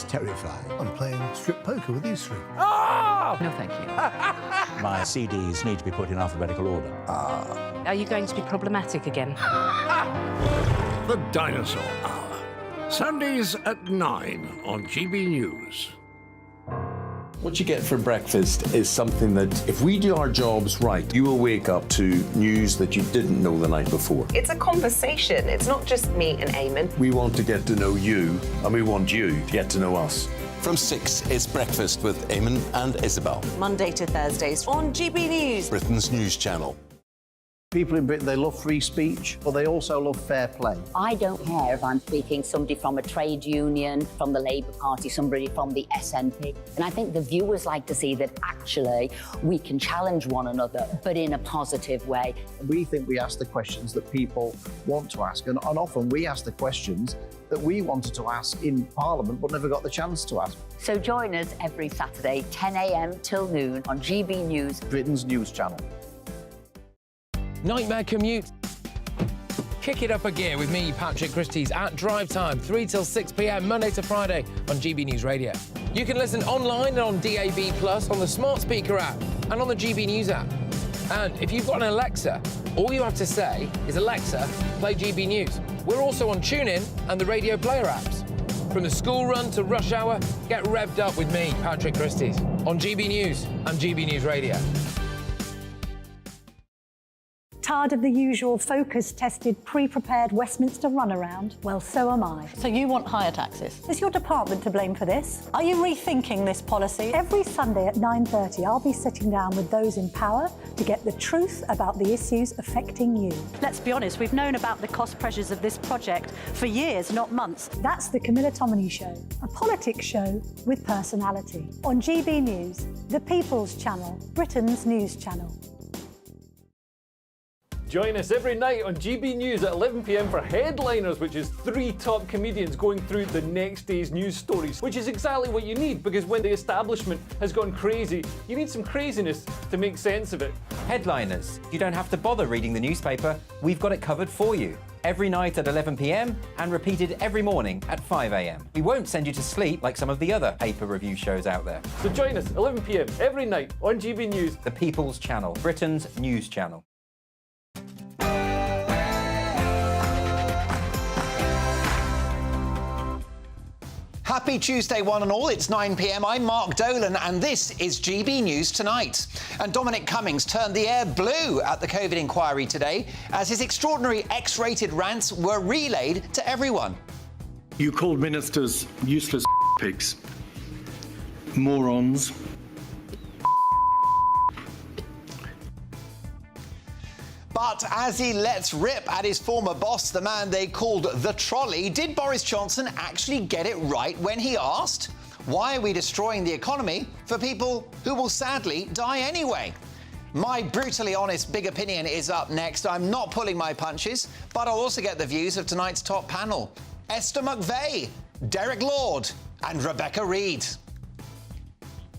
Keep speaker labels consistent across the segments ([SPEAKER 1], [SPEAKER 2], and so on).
[SPEAKER 1] terrifying.
[SPEAKER 2] I'm playing strip poker with you three.
[SPEAKER 3] Oh!
[SPEAKER 4] No, thank you.
[SPEAKER 1] My CDs need to be put in alphabetical order.
[SPEAKER 4] Are you going to be problematic again?
[SPEAKER 3] The Dinosaur Hour. Sundays at 9 on GB News.
[SPEAKER 5] What you get for breakfast is something that, if we do our jobs right, you will wake up to news that you didn't know the night before.
[SPEAKER 6] It's a conversation. It's not just me and Eamon.
[SPEAKER 5] We want to get to know you, and we want you to get to know us.
[SPEAKER 7] From 6, it's Breakfast with Eamon and Isabel.
[SPEAKER 6] Monday to Thursdays on GB News.
[SPEAKER 7] Britain's news channel.
[SPEAKER 2] People in Britain, they love free speech, but they also love fair play.
[SPEAKER 8] I don't care if I'm speaking somebody from a trade union, from the Labour Party, somebody from the SNP. And I think the viewers like to see that actually we can challenge one another, but in a positive way.
[SPEAKER 2] We think we ask the questions that people want to ask, and often we ask the questions that we wanted to ask in Parliament but never got the chance to ask.
[SPEAKER 8] So join us every Saturday, 10 a.m. till noon on GB News,
[SPEAKER 2] Britain's news channel.
[SPEAKER 9] Nightmare commute. Kick it up a gear with me, Patrick Christie's, at drive time, 3 till 6 p.m, Monday to Friday on GB News Radio. You can listen online and on DAB+, on the smart speaker app and on the GB News app. And if you've got an Alexa, all you have to say is, Alexa, play GB News. We're also on TuneIn and the Radio Player apps. From the school run to rush hour, get revved up with me, Patrick Christie's, on GB News and GB News Radio.
[SPEAKER 10] Tired of the usual focus-tested, pre-prepared Westminster runaround? Well, so am I.
[SPEAKER 11] So you want higher taxes?
[SPEAKER 10] Is your department to blame for this? Are you rethinking this policy? Every Sunday at 9:30, I'll be sitting down with those in power to get the truth about the issues affecting you.
[SPEAKER 11] Let's be honest, we've known about the cost pressures of this project for years, not months.
[SPEAKER 10] That's the Camilla Tominey Show, a politics show with personality. On GB News, the People's Channel, Britain's news channel.
[SPEAKER 12] Join us every night on GB News at 11 p.m. for Headliners, which is 3 top comedians going through the next day's news stories, which is exactly what you need, because when the establishment has gone crazy, you need some craziness to make sense of it.
[SPEAKER 13] Headliners. You don't have to bother reading the newspaper. We've got it covered for you. Every night at 11 p.m. and repeated every morning at 5 a.m. We won't send you to sleep like some of the other paper review shows out there.
[SPEAKER 12] So join us 11 p.m. every night on GB News.
[SPEAKER 13] The People's Channel, Britain's news channel.
[SPEAKER 14] Happy Tuesday, one and all. It's 9 p.m. I'm Mark Dolan, and this is GB News Tonight. And Dominic Cummings turned the air blue at the COVID inquiry today as his extraordinary X-rated rants were relayed to everyone.
[SPEAKER 15] You called ministers useless pigs, morons.
[SPEAKER 14] But as he lets rip at his former boss, the man they called the trolley, did Boris Johnson actually get it right when he asked, why are we destroying the economy for people who will sadly die anyway? My brutally honest big opinion is up next. I'm not pulling my punches, but I'll also get the views of tonight's top panel. Esther McVeigh, Derek Lord and Rebecca Reid.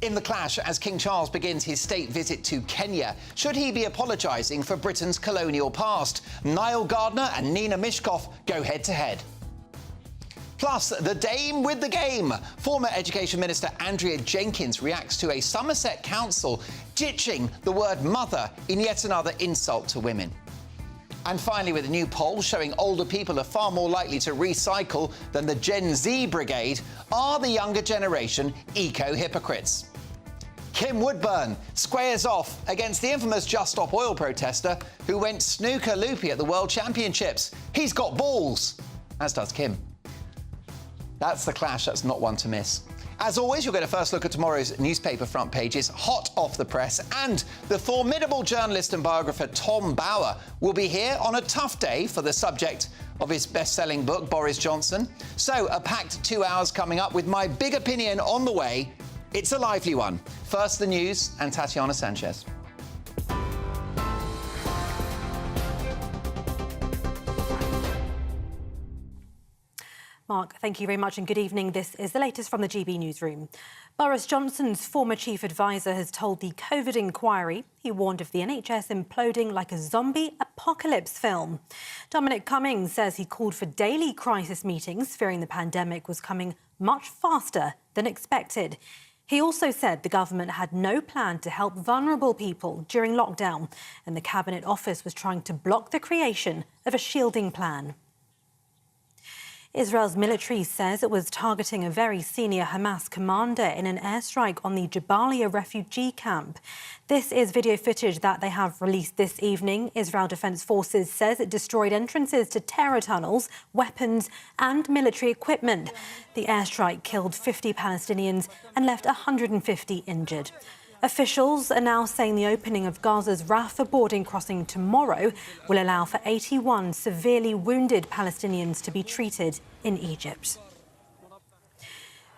[SPEAKER 14] In the clash, as King Charles begins his state visit to Kenya, should he be apologising for Britain's colonial past? Niall Gardner and Nina Mishkov go head-to-head. Plus, the dame with the game. Former Education Minister Andrea Jenkins reacts to a Somerset council ditching the word mother in yet another insult to women. And finally, with a new poll showing older people are far more likely to recycle than the Gen Z brigade, are the younger generation eco-hypocrites? Kim Woodburn squares off against the infamous Just Stop Oil protester who went snooker loopy at the World Championships. He's got balls, as does Kim. That's the clash. That's not one to miss. As always, you'll get a first look at tomorrow's newspaper front pages, hot off the press, and the formidable journalist and biographer Tom Bauer will be here on a tough day for the subject of his best-selling book, Boris Johnson. So, a packed 2 hours coming up with my big opinion on the way. It's a lively one. First, the news and Tatiana Sanchez.
[SPEAKER 16] Mark, thank you very much and good evening. This is the latest from the GB newsroom. Boris Johnson's former chief advisor has told the COVID inquiry he warned of the NHS imploding like a zombie apocalypse film. Dominic Cummings says he called for daily crisis meetings, fearing the pandemic was coming much faster than expected. He also said the government had no plan to help vulnerable people during lockdown, and the Cabinet Office was trying to block the creation of a shielding plan. Israel's military says it was targeting a very senior Hamas commander in an airstrike on the Jabalia refugee camp. This is video footage that they have released this evening. Israel Defense Forces says it destroyed entrances to terror tunnels, weapons and military equipment. The airstrike killed 50 Palestinians and left 150 injured. Officials are now saying the opening of Gaza's Rafah boarding crossing tomorrow will allow for 81 severely wounded Palestinians to be treated in Egypt.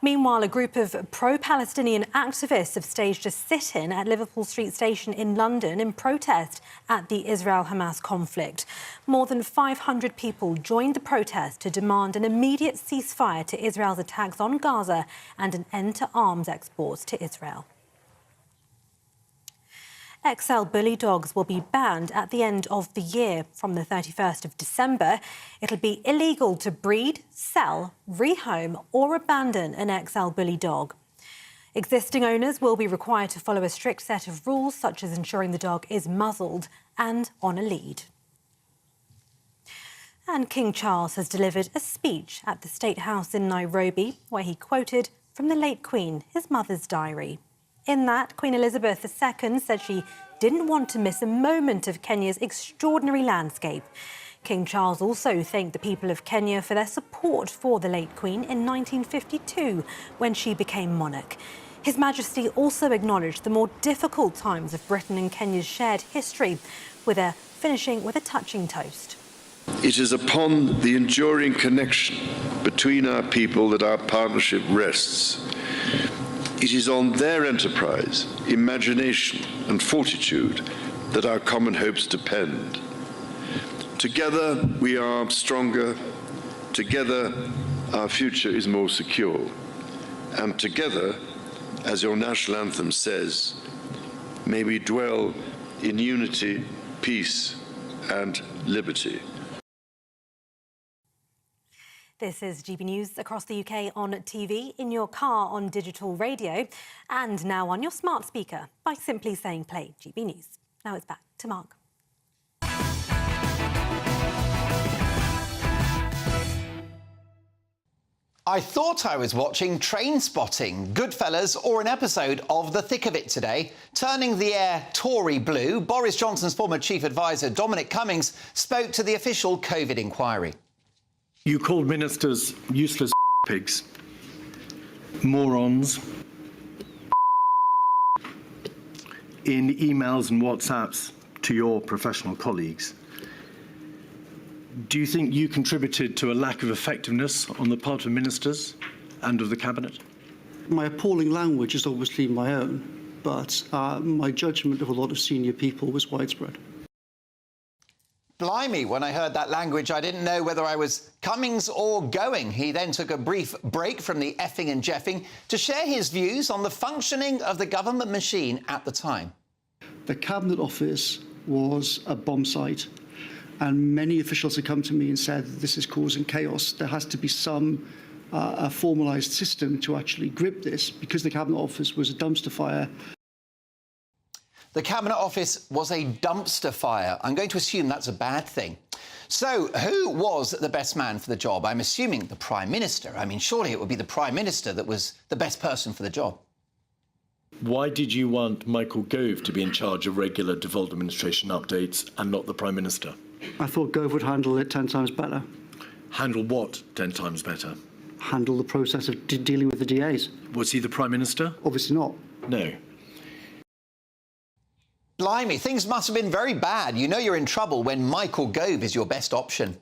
[SPEAKER 16] Meanwhile, a group of pro-Palestinian activists have staged a sit-in at Liverpool Street Station in London in protest at the Israel-Hamas conflict. More than 500 people joined the protest to demand an immediate ceasefire to Israel's attacks on Gaza and an end to arms exports to Israel. XL bully dogs will be banned at the end of the year. From the 31st of December, it'll be illegal to breed, sell, rehome or abandon an XL bully dog. Existing owners will be required to follow a strict set of rules, such as ensuring the dog is muzzled and on a lead. And King Charles has delivered a speech at the State House in Nairobi, where he quoted from the late Queen, his mother's diary. In that, Queen Elizabeth II said she didn't want to miss a moment of Kenya's extraordinary landscape. King Charles also thanked the people of Kenya for their support for the late Queen in 1952, when she became monarch. His Majesty also acknowledged the more difficult times of Britain and Kenya's shared history, finishing with a touching toast.
[SPEAKER 17] It is upon the enduring connection between our people that our partnership rests. It is on their enterprise, imagination and fortitude that our common hopes depend. Together we are stronger, together our future is more secure, and together, as your national anthem says, may we dwell in unity, peace and liberty.
[SPEAKER 16] This is GB News across the UK on TV, in your car on digital radio, and now on your smart speaker by simply saying play GB News. Now it's back to Mark.
[SPEAKER 14] I thought I was watching Trainspotting, Goodfellas, or an episode of The Thick of It today. Turning the air Tory blue, Boris Johnson's former chief advisor, Dominic Cummings, spoke to the official COVID inquiry.
[SPEAKER 15] You called ministers useless pigs, morons, in emails and WhatsApps to your professional colleagues. Do you think you contributed to a lack of effectiveness on the part of ministers and of the Cabinet?
[SPEAKER 18] My appalling language is obviously my own, but my judgment of a lot of senior people was widespread.
[SPEAKER 14] Blimey, when I heard that language, I didn't know whether I was Cummings or going. He then took a brief break from the effing and jeffing to share his views on the functioning of the government machine at the time.
[SPEAKER 18] The Cabinet Office was a bomb site, and many officials had come to me and said, this is causing chaos. There has to be some formalised system to actually grip this, because the Cabinet Office was a dumpster fire.
[SPEAKER 14] The Cabinet Office was a dumpster fire. I'm going to assume that's a bad thing. So, who was the best man for the job? I'm assuming the Prime Minister. I mean, surely it would be the Prime Minister that was the best person for the job.
[SPEAKER 15] Why did you want Michael Gove to be in charge of regular devolved administration updates and not the Prime Minister?
[SPEAKER 18] I thought Gove would handle it 10 times better.
[SPEAKER 15] Handle what 10 times better?
[SPEAKER 18] Handle the process of dealing with the DAs.
[SPEAKER 15] Was he the Prime Minister?
[SPEAKER 18] Obviously not.
[SPEAKER 15] No.
[SPEAKER 14] Blimey, things must have been very bad. You know you're in trouble when Michael Gove is your best option.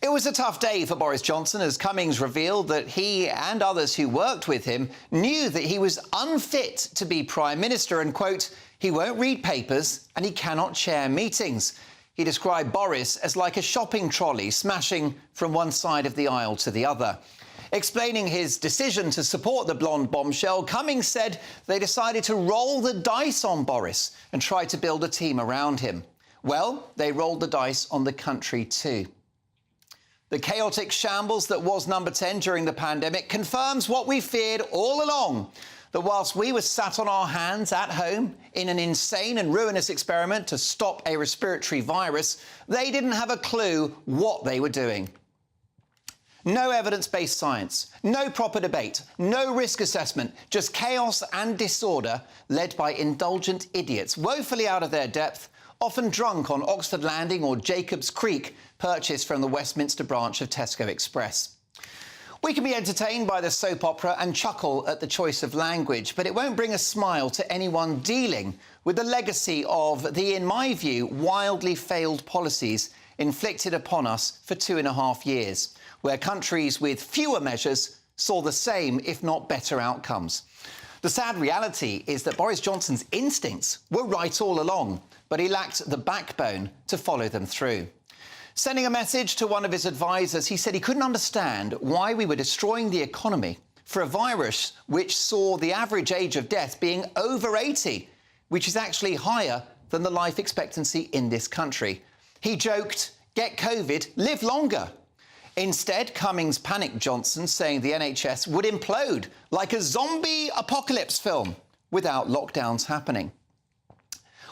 [SPEAKER 14] It was a tough day for Boris Johnson as Cummings revealed that he and others who worked with him knew that he was unfit to be Prime Minister and, quote, he won't read papers and he cannot chair meetings. He described Boris as like a shopping trolley smashing from one side of the aisle to the other. Explaining his decision to support the blonde bombshell, Cummings said they decided to roll the dice on Boris and try to build a team around him. Well, they rolled the dice on the country too. The chaotic shambles that was Number 10 during the pandemic confirms what we feared all along, that whilst we were sat on our hands at home in an insane and ruinous experiment to stop a respiratory virus, they didn't have a clue what they were doing. No evidence-based science, no proper debate, no risk assessment, just chaos and disorder led by indulgent idiots, woefully out of their depth, often drunk on Oxford Landing or Jacobs Creek, purchased from the Westminster branch of Tesco Express. We can be entertained by the soap opera and chuckle at the choice of language, but it won't bring a smile to anyone dealing with the legacy of the, in my view, wildly failed policies inflicted upon us for 2.5 years, where countries with fewer measures saw the same, if not better, outcomes. The sad reality is that Boris Johnson's instincts were right all along, but he lacked the backbone to follow them through. Sending a message to one of his advisers, he said he couldn't understand why we were destroying the economy for a virus which saw the average age of death being over 80, which is actually higher than the life expectancy in this country. He joked, "Get COVID, live longer." Instead, Cummings panicked Johnson, saying the NHS would implode like a zombie apocalypse film without lockdowns happening.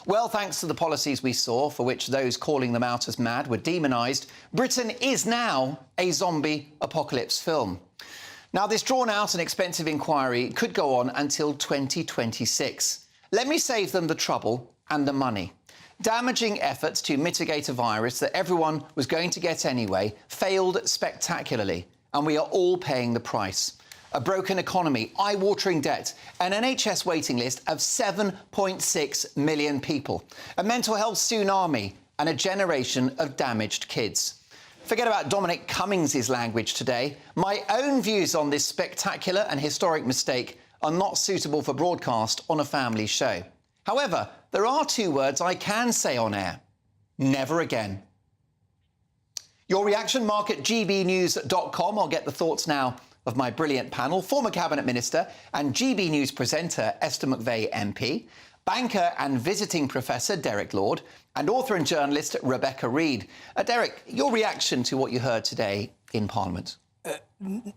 [SPEAKER 14] Well, thanks to the policies we saw, for which those calling them out as mad were demonised, Britain is now a zombie apocalypse film. Now, this drawn-out and expensive inquiry could go on until 2026. Let me save them the trouble and the money. Damaging efforts to mitigate a virus that everyone was going to get anyway failed spectacularly, and we are all paying the price. A broken economy, eye-watering debt, an NHS waiting list of 7.6 million people, a mental health tsunami, and a generation of damaged kids. Forget about Dominic Cummings' language today. My own views on this spectacular and historic mistake are not suitable for broadcast on a family show. However, there are 2 words I can say on air. Never again. Your reaction, mark at gbnews.com. I'll get the thoughts now of my brilliant panel, former Cabinet Minister and GB News presenter Esther McVey MP, banker and visiting professor Derek Lord, and author and journalist Rebecca Reid. Derek, your reaction to what you heard today in Parliament?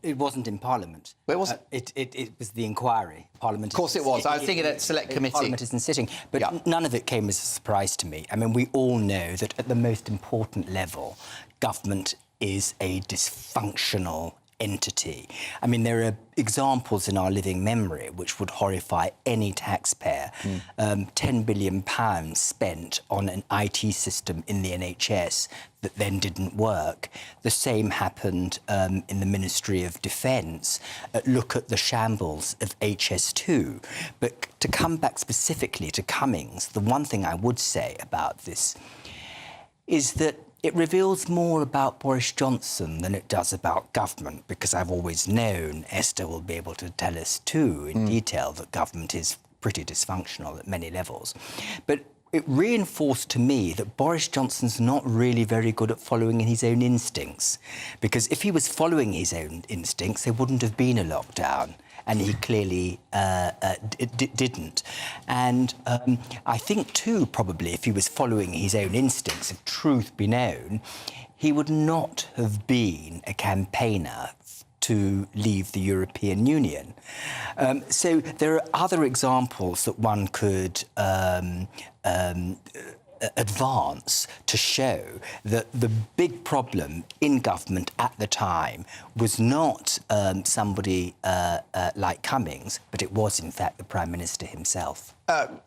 [SPEAKER 19] It wasn't in Parliament.
[SPEAKER 14] Where was it?
[SPEAKER 19] It was the inquiry. Parliament.
[SPEAKER 14] Of course it was. I was thinking at Select Committee.
[SPEAKER 19] Parliament isn't sitting. But none of it came as a surprise to me. I mean, we all know that at the most important level, government is a dysfunctional entity. I mean, there are examples in our living memory which would horrify any taxpayer. £10 billion spent on an IT system in the NHS that then didn't work. The same happened in the Ministry of Defence. Look at the shambles of HS2. But to come back specifically to Cummings, the one thing I would say about this is that it reveals more about Boris Johnson than it does about government, because I've always known, Esther will be able to tell us too in detail, that government is pretty dysfunctional at many levels. But it reinforced to me that Boris Johnson's not really very good at following his own instincts, because if he was following his own instincts, there wouldn't have been a lockdown. And he clearly didn't. And I think, too, probably, if he was following his own instincts, if truth be known, he would not have been a campaigner to leave the European Union. So there are other examples that one could advance to show that the big problem in government at the time was not somebody like Cummings, but it was, in fact, the Prime Minister himself.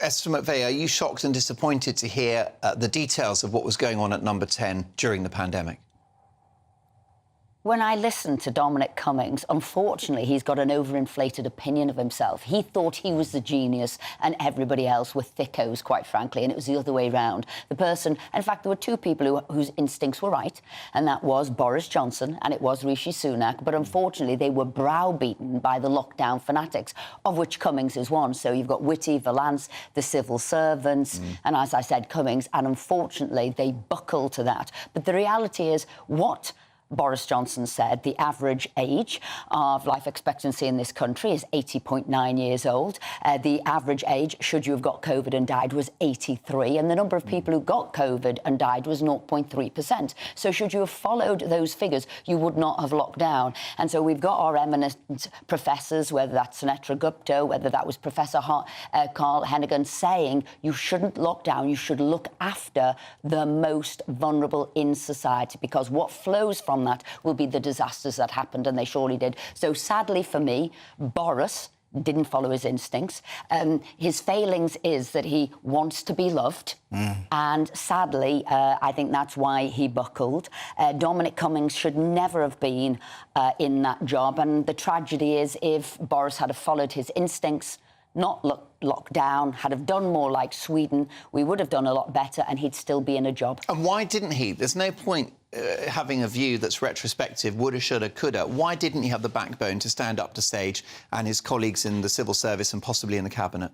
[SPEAKER 14] Esther McVey, are you shocked and disappointed to hear the details of what was going on at Number 10 during the pandemic?
[SPEAKER 8] When I listened to Dominic Cummings, unfortunately, he's got an overinflated opinion of himself. He thought he was the genius and everybody else were thickos, quite frankly, and it was the other way round. The person, in fact, there were 2 people whose instincts were right, and that was Boris Johnson and it was Rishi Sunak, but unfortunately, they were browbeaten by the lockdown fanatics, of which Cummings is one. So you've got Whitty, Valance, the civil servants, and as I said, Cummings, and unfortunately, they buckle to that. But the reality is, what Boris Johnson said the average age of life expectancy in this country is 80.9 years old. The average age, should you have got COVID and died, was 83, and the number of people who got COVID and died was 0.3%. So should you have followed those figures, you would not have locked down. And so we've got our eminent professors, whether that's Sunetra Gupta, whether that was Professor Carl Hennigan, saying you shouldn't lock down, you should look after the most vulnerable in society, because what flows from that will be the disasters that happened, and they surely did. So sadly for me, Boris didn't follow his instincts. His failings is that he wants to be loved, and sadly, I think that's why he buckled. Dominic Cummings should never have been in that job, and the tragedy is if Boris had followed his instincts, not locked down, had have done more like Sweden, we would have done a lot better, and he'd still be in a job.
[SPEAKER 14] And why didn't he? There's no point having a view that's retrospective, woulda, shoulda, coulda. Why didn't he have the backbone to stand up to Sage and his colleagues in the civil service and possibly in the cabinet?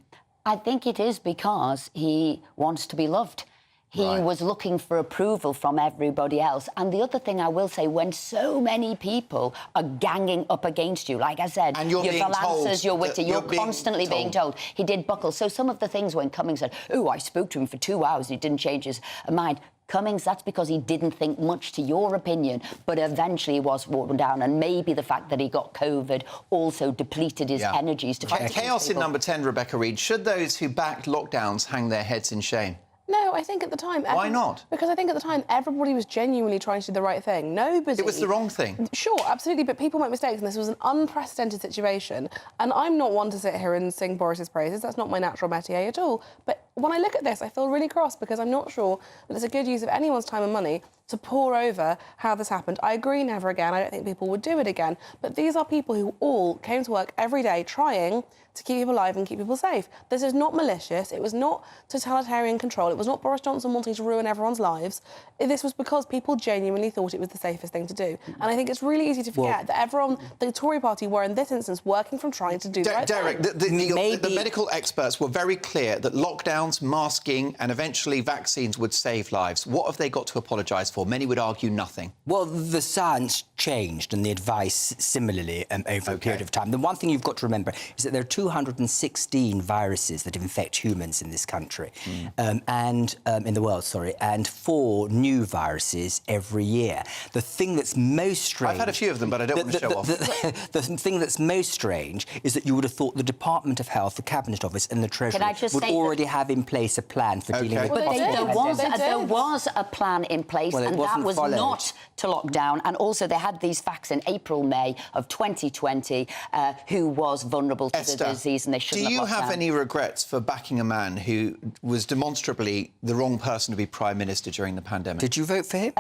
[SPEAKER 8] I think it is because he wants to be loved. He was looking for approval from everybody else. And the other thing I will say, when so many people are ganging up against you, like I said,
[SPEAKER 14] and you're
[SPEAKER 8] your
[SPEAKER 14] being
[SPEAKER 8] balances,
[SPEAKER 14] told
[SPEAKER 8] your witty, you're
[SPEAKER 14] being
[SPEAKER 8] constantly being told. He did buckle. So some of the things when Cummings said, oh, I spoke to him for 2 hours, he didn't change his mind. Cummings, that's because he didn't think much to your opinion, but eventually he was worn down, and maybe the fact that he got COVID also depleted his energies to fight.
[SPEAKER 14] Chaos in number 10, Rebecca Reid. Should those who backed lockdowns hang their heads in shame?
[SPEAKER 20] No, I think at the time...
[SPEAKER 14] Why not?
[SPEAKER 20] Because I think at the time everybody was genuinely trying to do the right thing. Nobody...
[SPEAKER 14] It was the wrong thing.
[SPEAKER 20] Sure, absolutely, but people make mistakes, and this was an unprecedented situation. And I'm not one to sit here and sing Boris's praises. That's not my natural métier at all. But when I look at this, I feel really cross, because I'm not sure that it's a good use of anyone's time and money to pore over how this happened. I agree, never again. I don't think people would do it again. But these are people who all came to work every day trying to keep people alive and keep people safe. This is not malicious. It was not totalitarian control. It was not Boris Johnson wanting to ruin everyone's lives. This was because people genuinely thought it was the safest thing to do. And I think it's really easy to forget that everyone, the Tory party, were in this instance working from trying to do the right
[SPEAKER 14] Derek,
[SPEAKER 20] thing.
[SPEAKER 14] the medical experts were very clear that lockdowns, masking and eventually vaccines would save lives. What have they got to apologise for? Many would argue nothing.
[SPEAKER 19] Well, the science changed and the advice similarly over a period of time. The one thing you've got to remember is that there are 216 viruses that infect humans in this country, and in the world, and 4 new viruses every year. The thing that's most strange...
[SPEAKER 14] I've had a few of them, but I don't want to show off.
[SPEAKER 19] The thing that's most strange is that you would have thought the Department of Health, the Cabinet Office and the Treasury would already have in place a plan for dealing with
[SPEAKER 8] But there was a plan in place,
[SPEAKER 19] and
[SPEAKER 8] that was not to lock down. And also they had these facts in April, May of 2020, who was vulnerable to the disease, and they shouldn't have locked down.
[SPEAKER 14] Do you have any regrets for backing a man who was demonstrably the wrong person to be Prime Minister during the pandemic?
[SPEAKER 19] Did you vote for him?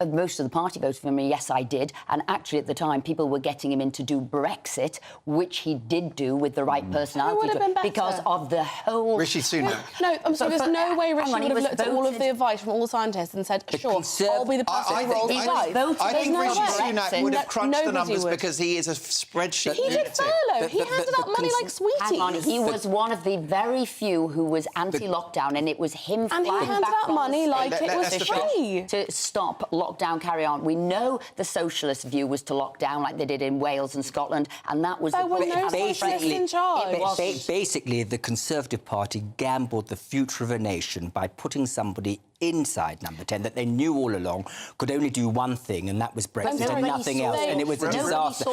[SPEAKER 8] Most of the party voted for him, yes, I did. And actually, at the time, people were getting him in to do Brexit, which he did do with the right personality.
[SPEAKER 20] Who would have been better?
[SPEAKER 8] Because of the whole...
[SPEAKER 14] Rishi Sunak.
[SPEAKER 20] No, I'm sorry, there's no way Rishi would have looked at all of the advice from all the scientists and said, sure, I'll be the person who rolls his eyes.
[SPEAKER 14] I think Rishi Sunak would have crunched the numbers because he is a spreadsheet
[SPEAKER 20] He did furlough. He handed out money like sweeties.
[SPEAKER 8] Hang on, he was one of the very few who was anti-lockdown, and it was him flying back
[SPEAKER 20] and he handed out money like it was free
[SPEAKER 8] to stop lockdown, carry on. We know the socialist view was to lock down like they did in Wales and Scotland, and that was
[SPEAKER 19] basically the Conservative Party gambled the future of a nation by putting somebody inside number 10 that they knew all along could only do one thing, and that was Brexit and nothing else, and it was a disaster.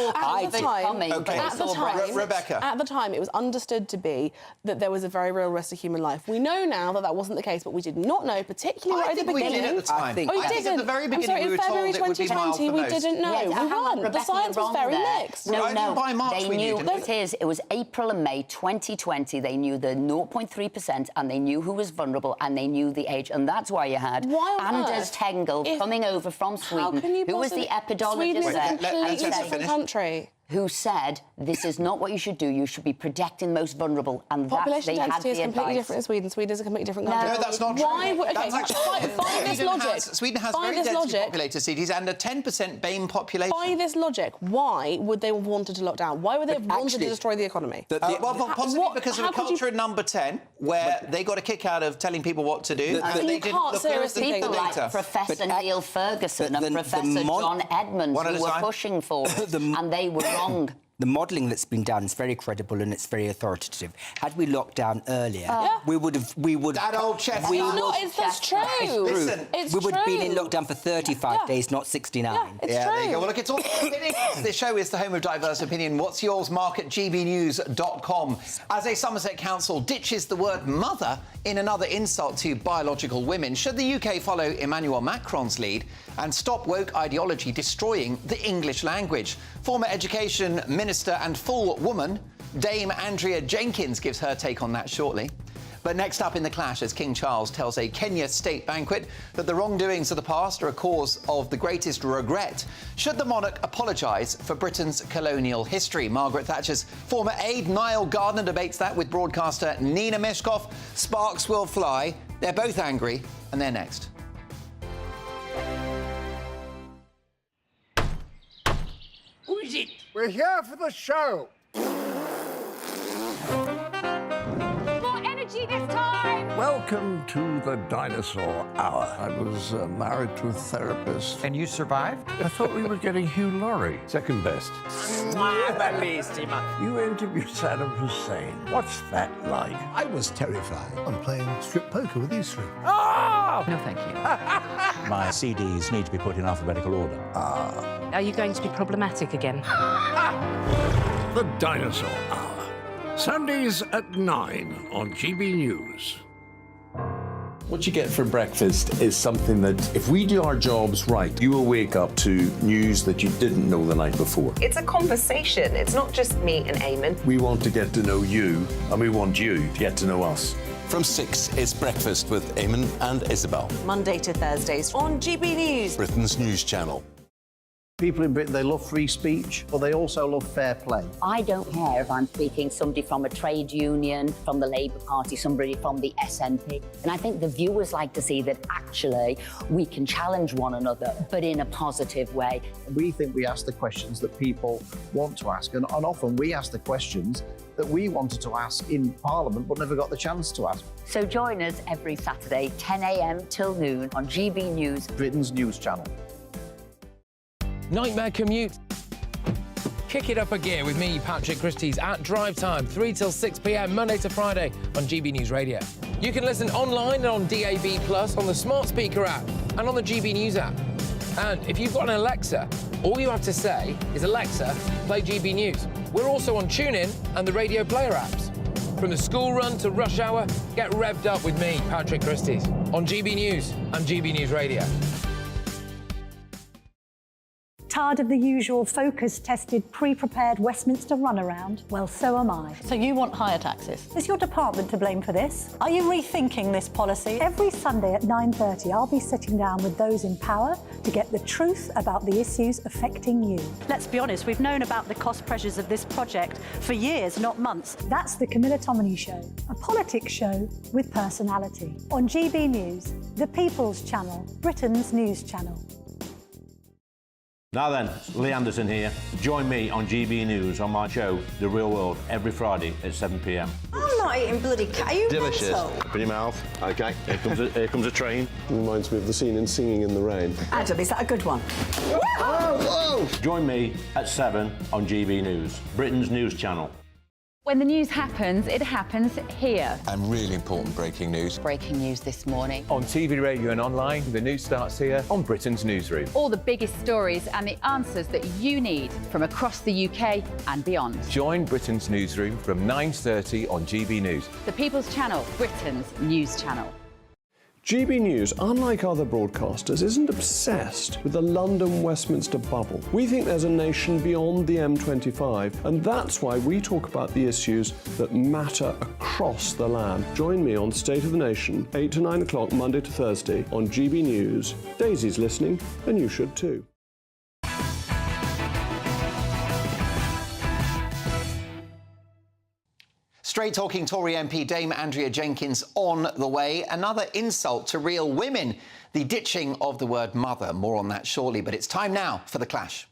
[SPEAKER 14] Rebecca.
[SPEAKER 20] At the time, it was understood to be that there was a very real risk to human life. We know now that that wasn't the case, but we did not know, particularly right at the beginning.
[SPEAKER 14] We did at the time.
[SPEAKER 20] I think at the very beginning we were told it would be mild for most. We didn't know. The science was very mixed.
[SPEAKER 8] No, by March they knew. It was April and May 2020. They knew the 0.3%, and they knew who was vulnerable, and they knew the age, and that's why you had Anders Tegnell coming over from Sweden, who was the epidemiologist
[SPEAKER 20] there. Sweden is a completely different country.
[SPEAKER 8] who said this is not what you should do. You should be protecting the most vulnerable, and
[SPEAKER 20] Population
[SPEAKER 8] that's
[SPEAKER 20] density is completely different in Sweden. Sweden is a completely different country.
[SPEAKER 14] No, that's not true.
[SPEAKER 20] Why would, okay,
[SPEAKER 14] That's actually,
[SPEAKER 20] by this logic,
[SPEAKER 14] Sweden has
[SPEAKER 20] by
[SPEAKER 14] very
[SPEAKER 20] this
[SPEAKER 14] densely
[SPEAKER 20] logic,
[SPEAKER 14] populated cities and a 10% BAME population.
[SPEAKER 20] By this logic, why would they have wanted to lock down? Why would they have wanted to destroy the economy?
[SPEAKER 14] Well, possibly because of a culture in number 10, where they got a kick out of telling people what to do.
[SPEAKER 8] You
[SPEAKER 14] they didn't
[SPEAKER 8] can't
[SPEAKER 14] look
[SPEAKER 8] seriously
[SPEAKER 14] at the
[SPEAKER 8] think
[SPEAKER 14] data.
[SPEAKER 8] like Professor Neil Ferguson and Professor John Edmonds who were pushing for it, and they were wrong.
[SPEAKER 19] The modelling that's been done is very credible and it's very authoritative. Had we locked down earlier, we would have.
[SPEAKER 14] That old chestnut.
[SPEAKER 20] That's true.
[SPEAKER 14] Listen,
[SPEAKER 20] it's
[SPEAKER 19] we would have
[SPEAKER 20] true.
[SPEAKER 19] been in lockdown for 35 days, not 69.
[SPEAKER 20] It's
[SPEAKER 14] There
[SPEAKER 20] true.
[SPEAKER 14] you go. Well, look, it's all opinions. This show is the home of diverse opinion. What's yours? Mark at gbnews.com. As a Somerset council ditches the word mother in another insult to biological women, should the UK follow Emmanuel Macron's lead and stop woke ideology destroying the English language? Former Education Minister and full woman, Dame Andrea Jenkins, gives her take on that shortly. But next up in the clash, as King Charles tells a Kenya state banquet that the wrongdoings of the past are a cause of the greatest regret. Should the monarch apologise for Britain's colonial history? Margaret Thatcher's former aide Niall Gardner debates that with broadcaster Nina Meshkov. Sparks will fly. They're both angry, and they're next.
[SPEAKER 3] Who is it? We're here for the show.
[SPEAKER 4] More energy this time!
[SPEAKER 3] Welcome to the Dinosaur Hour. I was married to a therapist.
[SPEAKER 13] And you survived?
[SPEAKER 3] I thought we were getting Hugh Laurie. Second best. You interviewed Saddam Hussein. What's that like?
[SPEAKER 21] I was terrified. I'm playing strip poker with these three.
[SPEAKER 3] Ah!
[SPEAKER 13] No, thank you.
[SPEAKER 1] My CDs need to be put in alphabetical order.
[SPEAKER 4] Are you going to be problematic again?
[SPEAKER 3] The Dinosaur Hour. Sundays at 9 on GB News.
[SPEAKER 5] What you get for breakfast is something that, if we do our jobs right, you will wake up to news that you didn't know the night before.
[SPEAKER 6] It's a conversation. It's not just me and Eamon.
[SPEAKER 5] We want to get to know you, and we want you to get to know us.
[SPEAKER 7] From 6, it's Breakfast with Eamon and Isabel.
[SPEAKER 6] Monday to Thursdays on GB News.
[SPEAKER 7] Britain's news channel.
[SPEAKER 2] People in Britain, they love free speech, but they also love fair play.
[SPEAKER 8] I don't care if I'm speaking somebody from a trade union, from the Labour Party, somebody from the SNP. And I think the viewers like to see that actually we can challenge one another, but in a positive way.
[SPEAKER 2] We think we ask the questions that people want to ask, and often we ask the questions that we wanted to ask in Parliament but never got the chance to ask.
[SPEAKER 8] So join us every Saturday, 10 a.m. till noon on GB News,
[SPEAKER 2] Britain's news channel.
[SPEAKER 9] Nightmare commute. Kick it up a gear with me, Patrick Christie's at Drive Time, 3 till 6 p.m, Monday to Friday on GB News Radio. You can listen online and on DAB+, on the smart speaker app and on the GB News app. And if you've got an Alexa, all you have to say is, Alexa, play GB News. We're also on TuneIn and the Radio Player apps. From the school run to rush hour, get revved up with me, Patrick Christie's, on GB News and GB News Radio.
[SPEAKER 10] Tired of the usual focus-tested, pre-prepared Westminster runaround? Well, so am I.
[SPEAKER 11] So you want higher taxes?
[SPEAKER 10] Is your department to blame for this? Are you rethinking this policy? Every Sunday at 9:30, I'll be sitting down with those in power to get the truth about the issues affecting you.
[SPEAKER 11] Let's be honest, we've known about the cost pressures of this project for years, not months.
[SPEAKER 10] That's the Camilla Tominey Show, a politics show with personality. On GB News, the People's Channel, Britain's news channel.
[SPEAKER 1] Now then, Lee Anderson here. Join me on GB News on my show, The Real World, every Friday at 7 p.m.
[SPEAKER 22] I'm not eating bloody cat. Are you
[SPEAKER 23] Delicious.
[SPEAKER 22] mental?
[SPEAKER 23] Open your mouth. OK, here comes a train. Reminds me of the scene in Singing in the Rain.
[SPEAKER 22] Adam, is that a good one?
[SPEAKER 23] Whoa!
[SPEAKER 1] Join me at 7 on GB News, Britain's news channel.
[SPEAKER 24] When the news happens, it happens here.
[SPEAKER 7] And really important breaking news.
[SPEAKER 8] Breaking news this morning.
[SPEAKER 25] On TV, radio and online, the news starts here on Britain's Newsroom.
[SPEAKER 24] All the biggest stories and the answers that you need from across the UK and beyond.
[SPEAKER 25] Join Britain's Newsroom from 9:30 on GB News.
[SPEAKER 24] The People's Channel, Britain's news channel.
[SPEAKER 23] GB News, unlike other broadcasters, isn't obsessed with the London-Westminster bubble. We think there's a nation beyond the M25, and that's why we talk about the issues that matter across the land. Join me on State of the Nation, 8 to 9 o'clock, Monday to Thursday, on GB News. Daisy's listening, and you should too.
[SPEAKER 14] Straight-talking Tory MP Dame Andrea Jenkins on the way. Another insult to real women. The ditching of the word mother. More on that shortly, but it's time now for The Clash.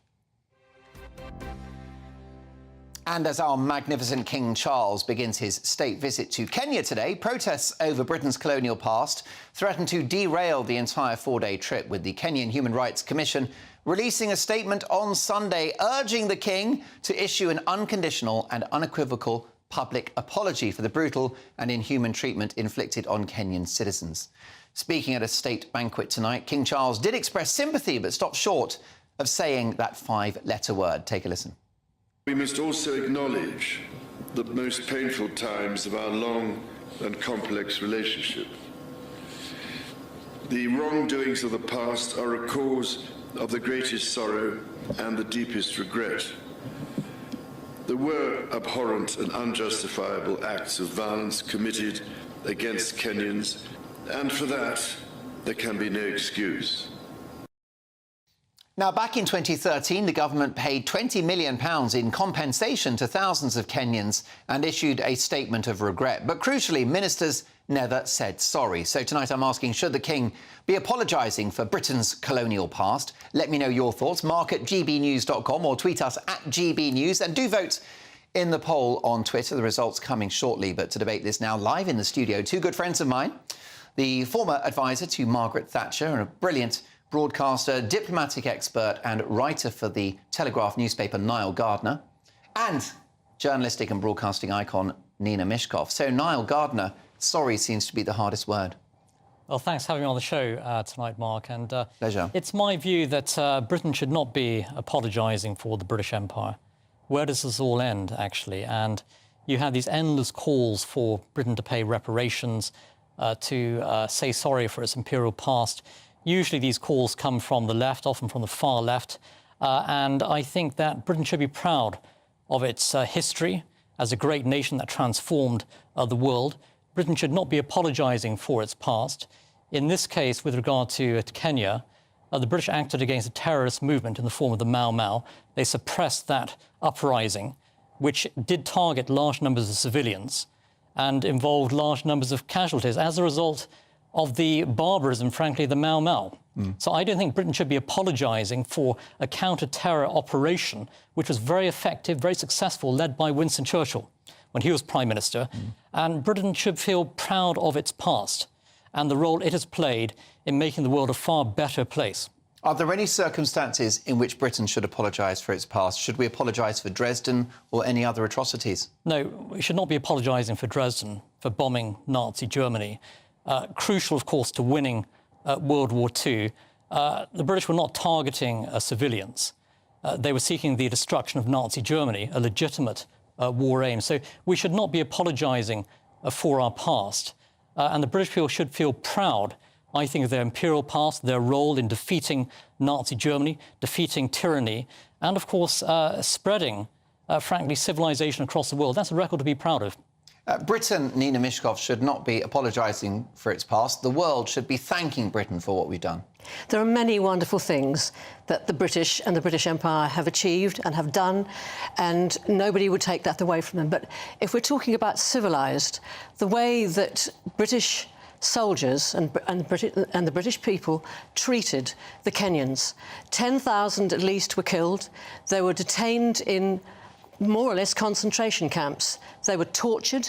[SPEAKER 14] And as our magnificent King Charles begins his state visit to Kenya today, protests over Britain's colonial past threaten to derail the entire four-day trip, with the Kenyan Human Rights Commission releasing a statement on Sunday urging the King to issue an unconditional and unequivocal public apology for the brutal and inhuman treatment inflicted on Kenyan citizens. Speaking at a state banquet tonight, King Charles did express sympathy but stopped short of saying that five-letter word. Take a listen.
[SPEAKER 12] We must also acknowledge the most painful times of our long and complex relationship. The wrongdoings of the past are a cause of the greatest sorrow and the deepest regret. There were abhorrent and unjustifiable acts of violence committed against Kenyans, and for that, there can be no excuse.
[SPEAKER 14] Now, back in 2013, the government paid £20 million in compensation to thousands of Kenyans and issued a statement of regret. But crucially, ministers never said sorry. So tonight I'm asking, should the King be apologising for Britain's colonial past? Let me know your thoughts. Mark at gbnews.com or tweet us at gbnews. And do vote in the poll on Twitter. The results coming shortly. But to debate this now, live in the studio, two good friends of mine. The former advisor to Margaret Thatcher and a brilliant broadcaster, diplomatic expert and writer for the Telegraph newspaper, Niall Gardner, and journalistic and broadcasting icon, Nina Mishkov. So, Niall Gardner, sorry seems to be the hardest word.
[SPEAKER 15] Well, thanks for having me on the show tonight, Mark. And
[SPEAKER 14] pleasure.
[SPEAKER 15] It's my view that Britain should not be apologising for the British Empire. Where does this all end, actually? And you have these endless calls for Britain to pay reparations, to say sorry for its imperial past. Usually these calls come from the left, often from the far left, and I think that Britain should be proud of its history as a great nation that transformed the world. Britain should not be apologising for its past. In this case, with regard to Kenya, the British acted against a terrorist movement in the form of the Mau Mau. They suppressed that uprising, which did target large numbers of civilians and involved large numbers of casualties as a result of the barbarism, frankly, the Mau Mau. So I don't think Britain should be apologising for a counter-terror operation, which was very effective, very successful, led by Winston Churchill when he was Prime Minister. And Britain should feel proud of its past and the role it has played in making the world a far better place.
[SPEAKER 14] Are there any circumstances in which Britain should apologise for its past? Should we apologise for Dresden or any other atrocities?
[SPEAKER 15] No, we should not be apologising for Dresden, for bombing Nazi Germany. Crucial, of course, to winning World War II. The British were not targeting civilians. They were seeking the destruction of Nazi Germany, a legitimate war aim. So we should not be apologising for our past. And the British people should feel proud, I think, of their imperial past, their role in defeating Nazi Germany, defeating tyranny, and, of course, spreading, frankly, civilisation across the world. That's a record to be proud of.
[SPEAKER 14] Britain, Nina Mishkov, should not be apologising for its past. The world should be thanking Britain for what we've done.
[SPEAKER 16] There are many wonderful things that the British and the British Empire have achieved and have done, and nobody would take that away from them. But if we're talking about civilised, the way that British soldiers and the British people treated the Kenyans, 10,000 at least were killed. They were detained in more or less concentration camps. They were tortured.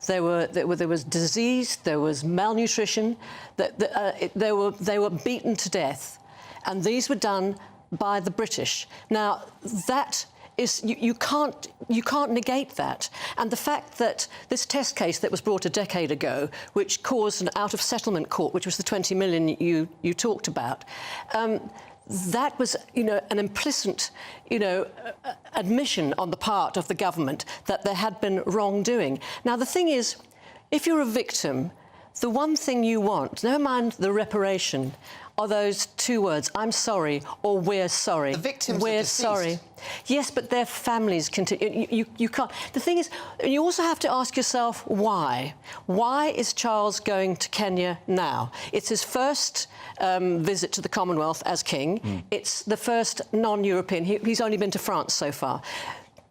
[SPEAKER 16] There was disease. There was malnutrition. They were beaten to death, and these were done by the British. Now that is you can't negate that. And the fact that this test case that was brought a decade ago, which caused an out-of-settlement court, which was the 20 million you talked about. That was, an implicit, admission on the part of the government that there had been wrongdoing. Now, the thing is, if you're a victim, the one thing you want, never mind the reparation, are those two words, I'm sorry, or we're sorry.
[SPEAKER 14] The victims
[SPEAKER 16] we're
[SPEAKER 14] are deceased.
[SPEAKER 16] sorry. Yes, but their families continue. You can't. The thing is, you also have to ask yourself why. Why is Charles going to Kenya now? It's his first visit to the Commonwealth as king. It's the first non-European. He's only been to France so far.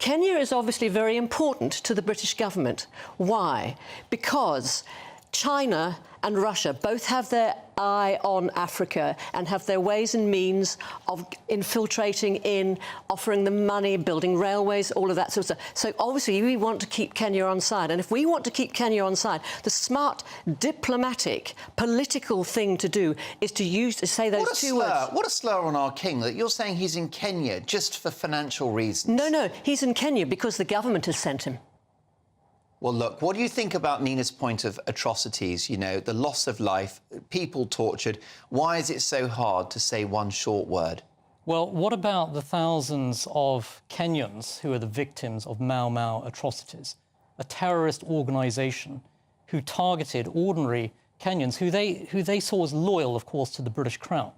[SPEAKER 16] Kenya is obviously very important to the British government. Why? Because China and Russia both have their eye on Africa and have their ways and means of infiltrating in, offering them money, building railways, all of that sort of stuff. So obviously we want to keep Kenya on side. And if we want to keep Kenya on side, the smart diplomatic, political thing to do is to say those two words.
[SPEAKER 14] What a slur on our king, that you're saying he's in Kenya just for financial reasons.
[SPEAKER 16] No, he's in Kenya because the government has sent him.
[SPEAKER 14] Well, look, what do you think about Nina's point of atrocities, you know, the loss of life, people tortured? Why is it so hard to say one short word?
[SPEAKER 15] Well, what about the thousands of Kenyans who are the victims of Mau Mau atrocities, a terrorist organisation who targeted ordinary Kenyans who they saw as loyal, of course, to the British Crown?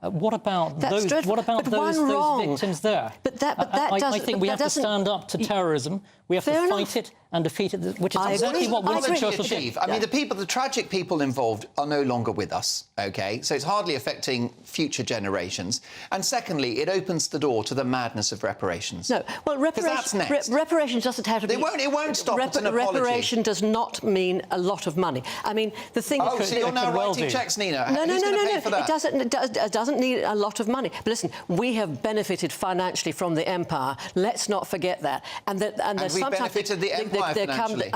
[SPEAKER 15] What about those victims there? I think we have to stand up to terrorism. We have to fight it and defeat it, which is exactly what Winston Churchill did.
[SPEAKER 14] I mean, the tragic people involved are no longer with us, OK? So it's hardly affecting future generations. And secondly, it opens the door to the madness of reparations.
[SPEAKER 16] No, well, reparations doesn't have to be...
[SPEAKER 14] It won't stop at an apology.
[SPEAKER 16] Reparation does not mean a lot of money. I mean, the thing...
[SPEAKER 14] Oh, so you're now writing cheques, Nina?
[SPEAKER 16] No.
[SPEAKER 14] It
[SPEAKER 16] doesn't need a lot of money. But listen, we have benefited financially from the empire. Let's not forget that. And
[SPEAKER 14] we benefited the empire financially.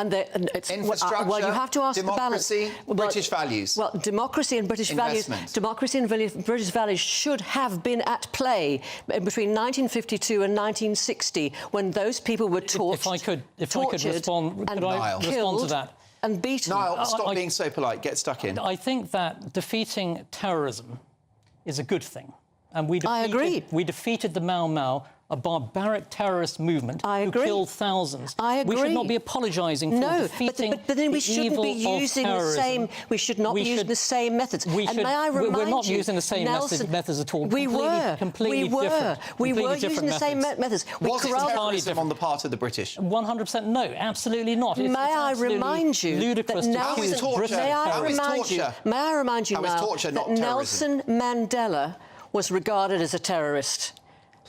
[SPEAKER 14] Infrastructure,
[SPEAKER 16] well, you have to ask
[SPEAKER 14] democracy, British values.
[SPEAKER 16] Well, democracy and British values should have been at play between 1952 and 1960 when those people were tortured,
[SPEAKER 15] if I could respond, could I respond to that?
[SPEAKER 16] And beaten.
[SPEAKER 14] Niall, stop being so polite. Get stuck in.
[SPEAKER 15] I think that defeating terrorism is a good thing. And
[SPEAKER 16] I agree.
[SPEAKER 15] We defeated the Mau Mau, a barbaric terrorist movement who killed thousands.
[SPEAKER 16] I agree.
[SPEAKER 15] We should not be apologising for defeating
[SPEAKER 16] but then we
[SPEAKER 15] the
[SPEAKER 16] shouldn't
[SPEAKER 15] evil
[SPEAKER 16] be using
[SPEAKER 15] of terrorism.
[SPEAKER 16] the same. We should not be using the same methods.
[SPEAKER 15] We're not using the same methods at all.
[SPEAKER 16] We were using the same methods.
[SPEAKER 14] Was it terrorism on the part of the British?
[SPEAKER 15] 100% no, absolutely not.
[SPEAKER 16] May I remind you
[SPEAKER 15] ludicrous
[SPEAKER 16] that
[SPEAKER 15] to accuse Britain of terrorism.
[SPEAKER 16] May I remind you now that Nelson Mandela was regarded as a terrorist.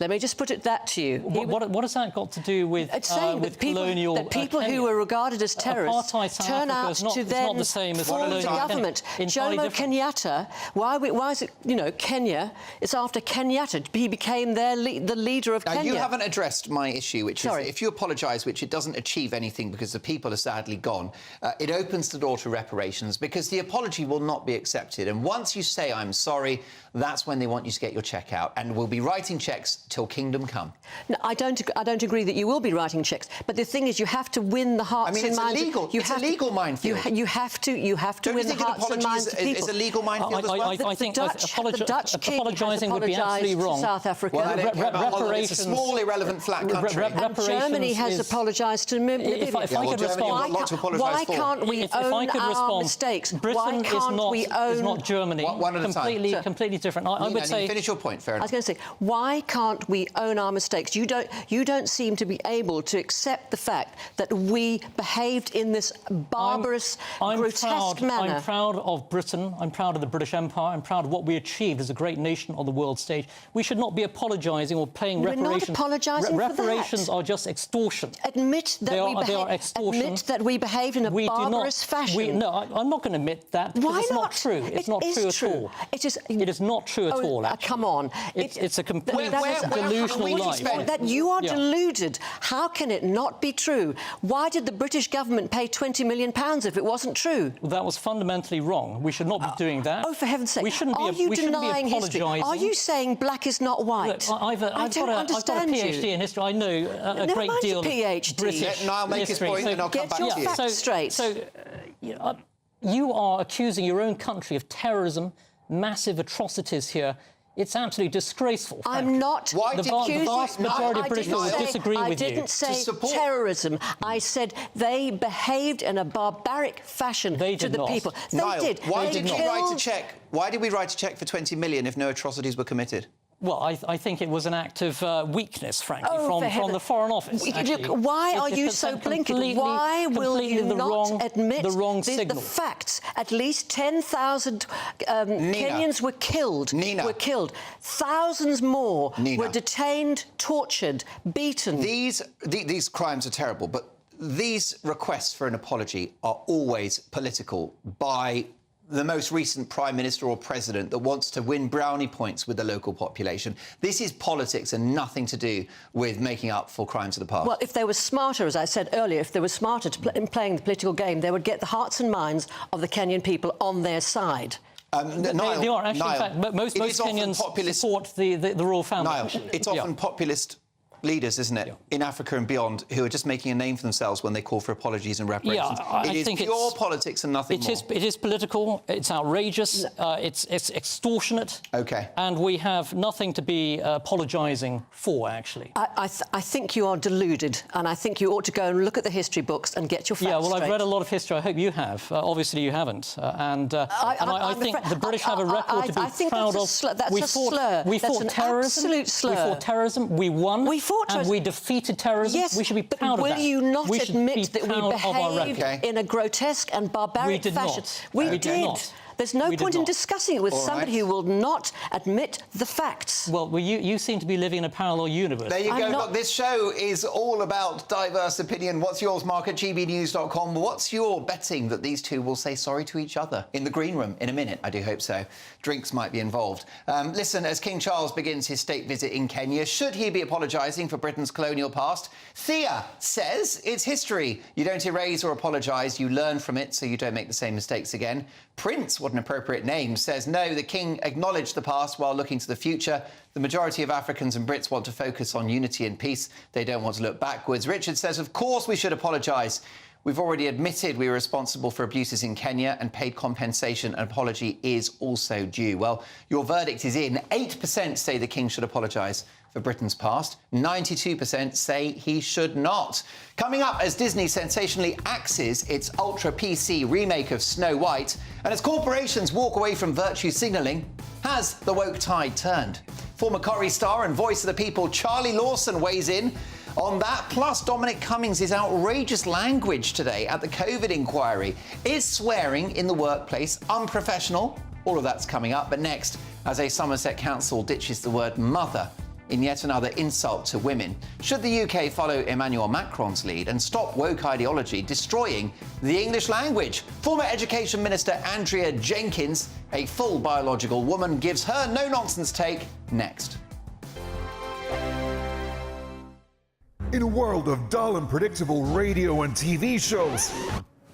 [SPEAKER 16] Let me just put that to you.
[SPEAKER 15] What has that got to do with colonial...
[SPEAKER 16] That people who were regarded as terrorists turn out to then form the government. Jomo Kenyatta, why is it, you know, Kenya? It's after Kenyatta. He became the leader of Kenya.
[SPEAKER 14] You haven't addressed my issue, which is if you apologise, which it doesn't achieve anything because the people are sadly gone, it opens the door to reparations because the apology will not be accepted. And once you say, I'm sorry, that's when they want you to get your cheque out. And we'll be writing cheques till kingdom come.
[SPEAKER 16] No, I don't agree that you will be writing cheques. But the thing is, you have to win the hearts and minds.
[SPEAKER 14] I mean, it's a legal minefield.
[SPEAKER 16] You have to win the hearts and minds of people.
[SPEAKER 14] Is a legal minefield as well?
[SPEAKER 15] I think
[SPEAKER 16] the Dutch king
[SPEAKER 15] apologising would be absolutely wrong.
[SPEAKER 16] South Africa.
[SPEAKER 14] Well, reparations. It's a small, irrelevant, flat country.
[SPEAKER 16] And Germany has apologised to Namibia.
[SPEAKER 15] If I could respond,
[SPEAKER 16] why can't we own our mistakes?
[SPEAKER 15] Britain is not Germany.
[SPEAKER 14] One at a time.
[SPEAKER 15] Completely different. I would say.
[SPEAKER 14] Finish your point. Fair enough.
[SPEAKER 16] I was going to say, why can't we own our mistakes? You don't seem to be able to accept the fact that we behaved in this barbarous, grotesque manner.
[SPEAKER 15] I'm proud of Britain. I'm proud of the British Empire. I'm proud of what we achieved as a great nation on the world stage. We should not be apologising or paying reparations.
[SPEAKER 16] We're not apologising for that.
[SPEAKER 15] Reparations are just extortion.
[SPEAKER 16] Admit that we behaved in a barbarous fashion.
[SPEAKER 15] No, I'm not going to admit that because it's not true. It's not true at all. It is not true at all.
[SPEAKER 16] Come on.
[SPEAKER 15] It's a complete delusional lie.
[SPEAKER 16] That you are deluded. How can it not be true? Why did the British government pay £20 million if it wasn't true?
[SPEAKER 15] Well, that was fundamentally wrong. We should not be doing that.
[SPEAKER 16] Oh, for heaven's sake.
[SPEAKER 15] We shouldn't
[SPEAKER 16] are
[SPEAKER 15] be
[SPEAKER 16] you denying history? Are you saying black is not white?
[SPEAKER 15] Look, I've got a PhD in history. I know a great deal of British
[SPEAKER 14] history. I'll make his point and I'll come back to you.
[SPEAKER 16] Get your facts straight.
[SPEAKER 15] So, you are accusing your own country of terrorism, massive atrocities here. It's absolutely disgraceful.
[SPEAKER 16] I'm not accusing...
[SPEAKER 15] The vast majority of British people disagree with you.
[SPEAKER 16] I didn't say terrorism. I said they behaved in a barbaric fashion to the people. They did.
[SPEAKER 14] Why did we write a cheque? Why did we write a cheque for 20 million if no atrocities were committed?
[SPEAKER 15] Well, I think it was an act of weakness, frankly,
[SPEAKER 16] Oh,
[SPEAKER 15] from the Foreign Office.
[SPEAKER 16] Look, why are you so blinkered? Why will you not admit the facts? At least 10,000 Kenyans were killed. Were killed. Thousands more were detained, tortured, beaten.
[SPEAKER 14] These crimes are terrible, but these requests for an apology are always political by the most recent Prime Minister or President that wants to win brownie points with the local population. This is politics and nothing to do with making up for crimes of the past.
[SPEAKER 16] Well, if they were smarter, as I said earlier, if they were smarter in playing the political game, they would get the hearts and minds of the Kenyan people on their side.
[SPEAKER 15] They are actually, in fact, most Kenyans support the royal family.
[SPEAKER 14] Niall, it's often populist leaders, isn't it, in Africa and beyond, who are just making a name for themselves when they call for apologies and reparations.
[SPEAKER 15] Yeah,
[SPEAKER 14] it is pure politics and nothing more.
[SPEAKER 15] It is political, it's outrageous, it's extortionate.
[SPEAKER 14] OK.
[SPEAKER 15] And we have nothing to be apologising for, actually.
[SPEAKER 16] I think you are deluded, and I think you ought to go and look at the history books and get your facts
[SPEAKER 15] straight. Yeah, well,
[SPEAKER 16] straight.
[SPEAKER 15] I've read a lot of history. I hope you have. Obviously, you haven't. I think the British have a record to be proud of.
[SPEAKER 16] That's a slur.
[SPEAKER 15] We
[SPEAKER 16] That's
[SPEAKER 15] fought
[SPEAKER 16] an
[SPEAKER 15] terrorism.
[SPEAKER 16] Absolute slur.
[SPEAKER 15] We fought terrorism. We won. And we defeated terrorism.
[SPEAKER 16] Yes,
[SPEAKER 15] we should be proud of that.
[SPEAKER 16] Will you not
[SPEAKER 15] we should
[SPEAKER 16] admit
[SPEAKER 15] be
[SPEAKER 16] that we
[SPEAKER 15] proud of our
[SPEAKER 16] behaved
[SPEAKER 15] record.
[SPEAKER 16] in a grotesque and barbaric fashion?
[SPEAKER 15] We
[SPEAKER 16] did not. There's no point in discussing it with somebody who will not admit the facts.
[SPEAKER 15] Well, you seem to be living in a parallel universe.
[SPEAKER 14] There you go. Look, this show is all about diverse opinion. What's yours, Mark, at gbnews.com? What's your betting that these two will say sorry to each other in the green room in a minute? I do hope so. Drinks might be involved. Listen, as King Charles begins his state visit in Kenya, should he be apologising for Britain's colonial past? Thea says it's history. You don't erase or apologise, you learn from it so you don't make the same mistakes again. Prince, what an appropriate name, says no, the King acknowledged the past while looking to the future. The majority of Africans and Brits want to focus on unity and peace. They don't want to look backwards. Richard says, of course we should apologise. We've already admitted we were responsible for abuses in Kenya and paid compensation. An apology is also due. Well, your verdict is in. 8% say the King should apologise for Britain's past. 92% say he should not. Coming up, as Disney sensationally axes its ultra-PC remake of Snow White, and as corporations walk away from virtue signalling, has the woke tide turned? Former Corrie star and voice of the people Charlie Lawson weighs in on that, plus Dominic Cummings' outrageous language today at the COVID inquiry. Is swearing in the workplace unprofessional? All of that's coming up, but next, as a Somerset council ditches the word mother in yet another insult to women. Should the UK follow Emmanuel Macron's lead and stop woke ideology destroying the English language? Former Education Minister Andrea Jenkins, a full biological woman, gives her no-nonsense take next.
[SPEAKER 17] In a world of dull and predictable radio and TV shows.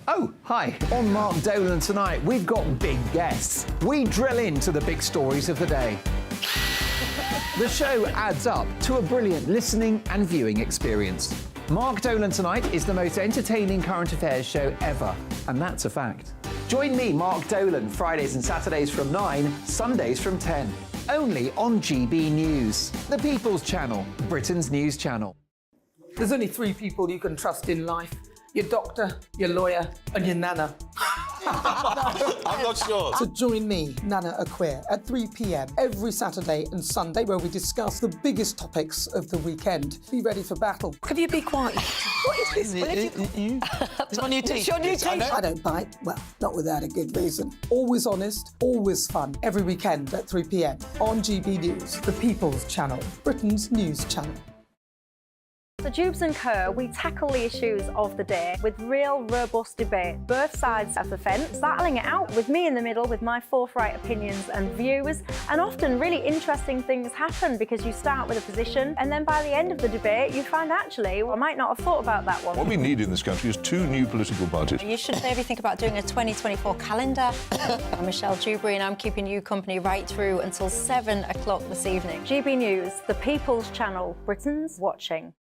[SPEAKER 25] Oh, hi. On Mark Dolan tonight, we've got big guests. We drill into the big stories of the day. The show adds up to a brilliant listening and viewing experience. Mark Dolan Tonight is the most entertaining current affairs show ever, and that's a fact. Join me, Mark Dolan, Fridays and Saturdays from 9, Sundays from 10. Only on GB News, the People's Channel, Britain's news channel.
[SPEAKER 18] There's only 3 people you can trust in life. Your doctor, your lawyer, and your nana.
[SPEAKER 7] I'm not sure.
[SPEAKER 18] So join me, Nana Aquare, at 3 p.m. every Saturday and Sunday, where we discuss the biggest topics of the weekend. Be ready for battle.
[SPEAKER 22] Could you be quiet? What is this?
[SPEAKER 18] It's
[SPEAKER 22] on your teeth.
[SPEAKER 18] It's on your teeth. I don't bite. Well, not without a good reason. Always honest, always fun. Every weekend at 3 p.m. on GB News, the People's Channel, Britain's news channel.
[SPEAKER 19] So Jubes & Co, we tackle the issues of the day with real, robust debate, both sides of the fence, battling it out with me in the middle with my forthright opinions and views. And often really interesting things happen because you start with a position and then by the end of the debate you find actually, well, I might not have thought about that one.
[SPEAKER 17] What we need in this country is 2 new political parties.
[SPEAKER 22] You should maybe think about doing a 2024 calendar. I'm Michelle Dewberry and I'm keeping you company right through until 7 o'clock this evening.
[SPEAKER 19] GB News, the People's Channel, Britain's watching.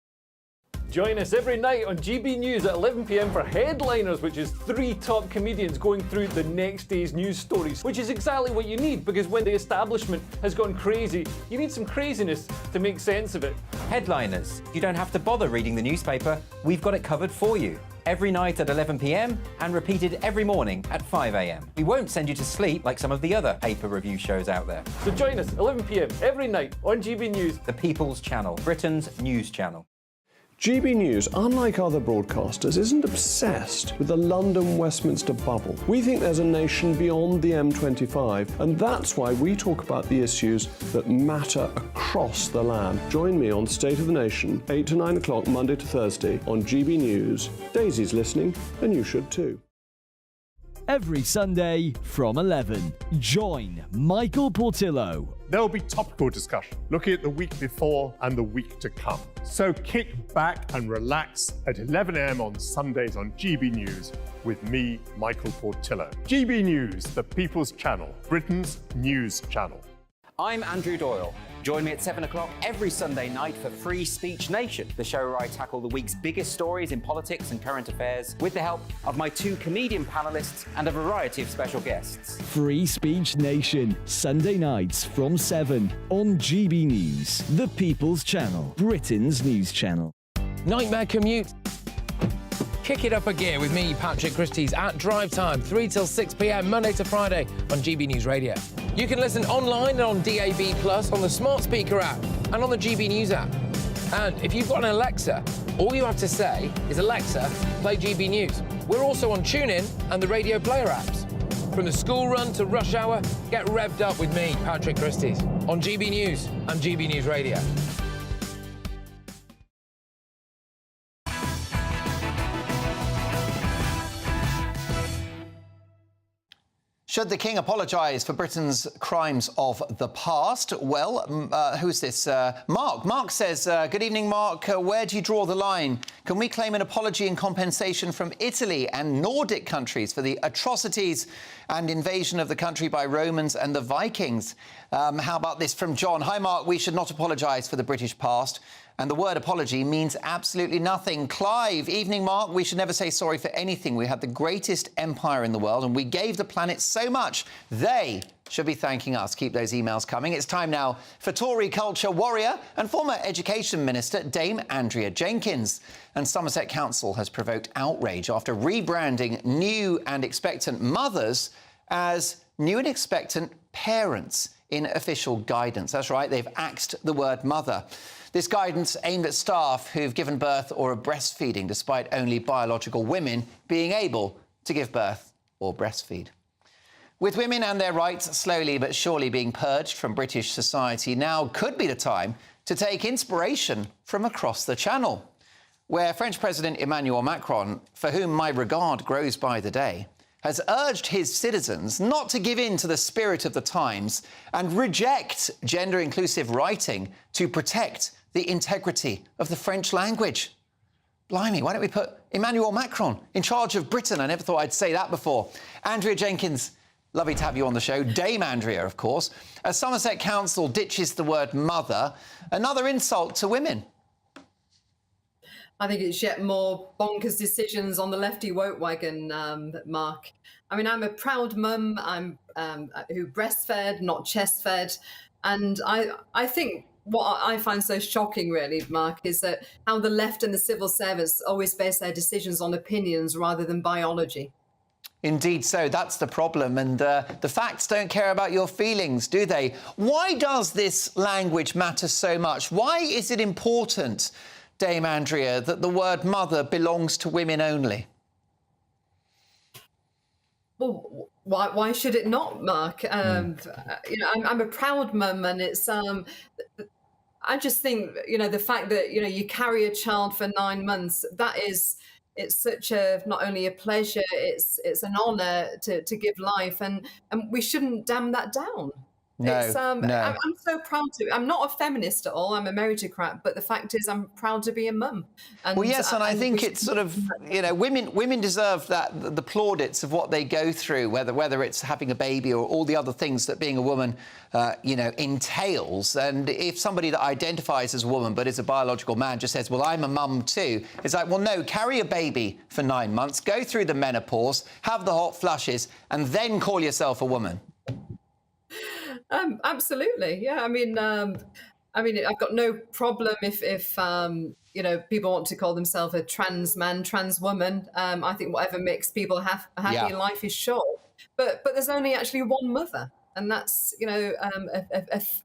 [SPEAKER 20] Join us every night on GB News at 11 p.m. for Headliners, which is 3 top comedians going through the next day's news stories, which is exactly what you need, because when the establishment has gone crazy, you need some craziness to make sense of it.
[SPEAKER 13] Headliners. You don't have to bother reading the newspaper. We've got it covered for you. every night at 11 p.m. and repeated every morning at 5 a.m. We won't send you to sleep like some of the other pay-per review shows out there.
[SPEAKER 20] So join us 11 p.m. every night on GB News,
[SPEAKER 13] the People's Channel, Britain's news channel.
[SPEAKER 23] GB News, unlike other broadcasters, isn't obsessed with the London-Westminster bubble. We think there's a nation beyond the M25, and that's why we talk about the issues that matter across the land. Join me on State of the Nation, 8 to 9 o'clock, Monday to Thursday, on GB News. Daisy's listening, and you should too.
[SPEAKER 3] Every Sunday from 11, join Michael Portillo.
[SPEAKER 4] There will be topical discussion, looking at the week before and the week to come. So kick back and relax at 11 a.m. on Sundays on GB News with me, Michael Portillo. GB News, the People's Channel, Britain's news channel.
[SPEAKER 13] I'm Andrew Doyle. Join me at 7 o'clock every Sunday night for Free Speech Nation, the show where I tackle the week's biggest stories in politics and current affairs with the help of my 2 comedian panellists and a variety of special guests.
[SPEAKER 3] Free Speech Nation, Sunday nights from 7 on GB News, the People's Channel, Britain's news channel.
[SPEAKER 9] Nightmare commute. Kick it up a gear with me, Patrick Christie's, at Drive Time, 3 till 6 p.m, Monday to Friday on GB News Radio. You can listen online and on DAB+, on the smart speaker app, and on the GB News app. And if you've got an Alexa, all you have to say is, Alexa, play GB News. We're also on TuneIn and the Radio Player apps. From the school run to rush hour, get revved up with me, Patrick Christie's, on GB News and GB News Radio.
[SPEAKER 14] Should the King apologise for Britain's crimes of the past? Well, who's this? Mark. Mark says, good evening, Mark. Where do you draw the line? Can we claim an apology and compensation from Italy and Nordic countries for the atrocities and invasion of the country by Romans and the Vikings? How about this from John? Hi, Mark. We should not apologise for the British past. And the word apology means absolutely nothing. Clive, evening, Mark. We should never say sorry for anything. We had the greatest empire in the world and we gave the planet so much. They should be thanking us. Keep those emails coming. It's time now for Tory culture warrior and former Education Minister Dame Andrea Jenkins. And Somerset Council has provoked outrage after rebranding new and expectant mothers as new and expectant parents in official guidance. That's right, they've axed the word mother. This guidance aimed at staff who've given birth or are breastfeeding, despite only biological women being able to give birth or breastfeed. With women and their rights slowly but surely being purged from British society, now could be the time to take inspiration from across the Channel, where French President Emmanuel Macron, for whom my regard grows by the day, has urged his citizens not to give in to the spirit of the times and reject gender-inclusive writing to protect the integrity of the French language. Blimey, why don't we put Emmanuel Macron in charge of Britain? I never thought I'd say that before. Andrea Jenkins, lovely to have you on the show. Dame Andrea, of course. As Somerset Council ditches the word mother, another insult to women.
[SPEAKER 5] I think it's yet more bonkers decisions on the lefty woke wagon, Mark. I mean, I'm a proud mum. I'm who breastfed, not chest-fed. And I think what I find so shocking, really, Mark, is that how the left and the civil service always base their decisions on opinions rather than biology.
[SPEAKER 14] Indeed so. That's the problem. And the facts don't care about your feelings, do they? Why does this language matter so much? Why is it important, Dame Andrea, that the word mother belongs to women only?
[SPEAKER 5] Well, why should it not, Mark? You know, I'm a proud mum, and it's I just think, you know, the fact that, you know, you carry a child for 9 months, it's such a, not only a pleasure, it's an honour to give life, and we shouldn't damn that down.
[SPEAKER 14] No,
[SPEAKER 5] I'm so proud to. I'm not a feminist at all. I'm a meritocrat, but the fact is, I'm proud to be a mum.
[SPEAKER 14] Well, yes, and I think it's sort of, you know, women deserve the plaudits of what they go through, whether it's having a baby or all the other things that being a woman, you know, entails. And if somebody that identifies as a woman but is a biological man just says, "Well, I'm a mum too," it's like, well, no, carry a baby for 9 months, go through the menopause, have the hot flushes, and then call yourself a woman.
[SPEAKER 5] Absolutely, yeah. I mean, I've got no problem if people want to call themselves a trans man, trans woman. I think whatever makes people happy in life is short. But there's only actually one mother, and that's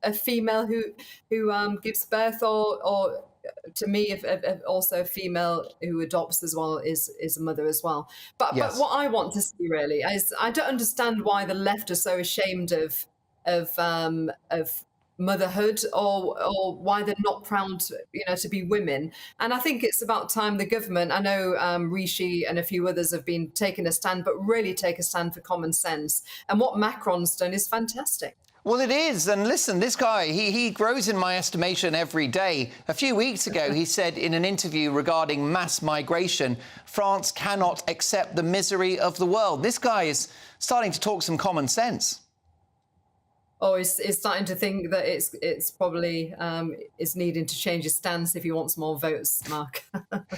[SPEAKER 5] a female who gives birth, or to me, if also a female who adopts as well is a mother as well. But what I want to see really is, I don't understand why the left are so ashamed of motherhood, or why they're not proud, to be women. And I think it's about time the government, I know Rishi and a few others have been taking a stand, but really take a stand for common sense. And what Macron's done is fantastic.
[SPEAKER 14] Well, it is. And listen, this guy, he grows in my estimation every day. A few weeks ago, he said in an interview regarding mass migration, France cannot accept the misery of the world. This guy is starting to talk some common sense.
[SPEAKER 5] Or is starting to think that it's probably is needing to change his stance if he wants more votes, Mark.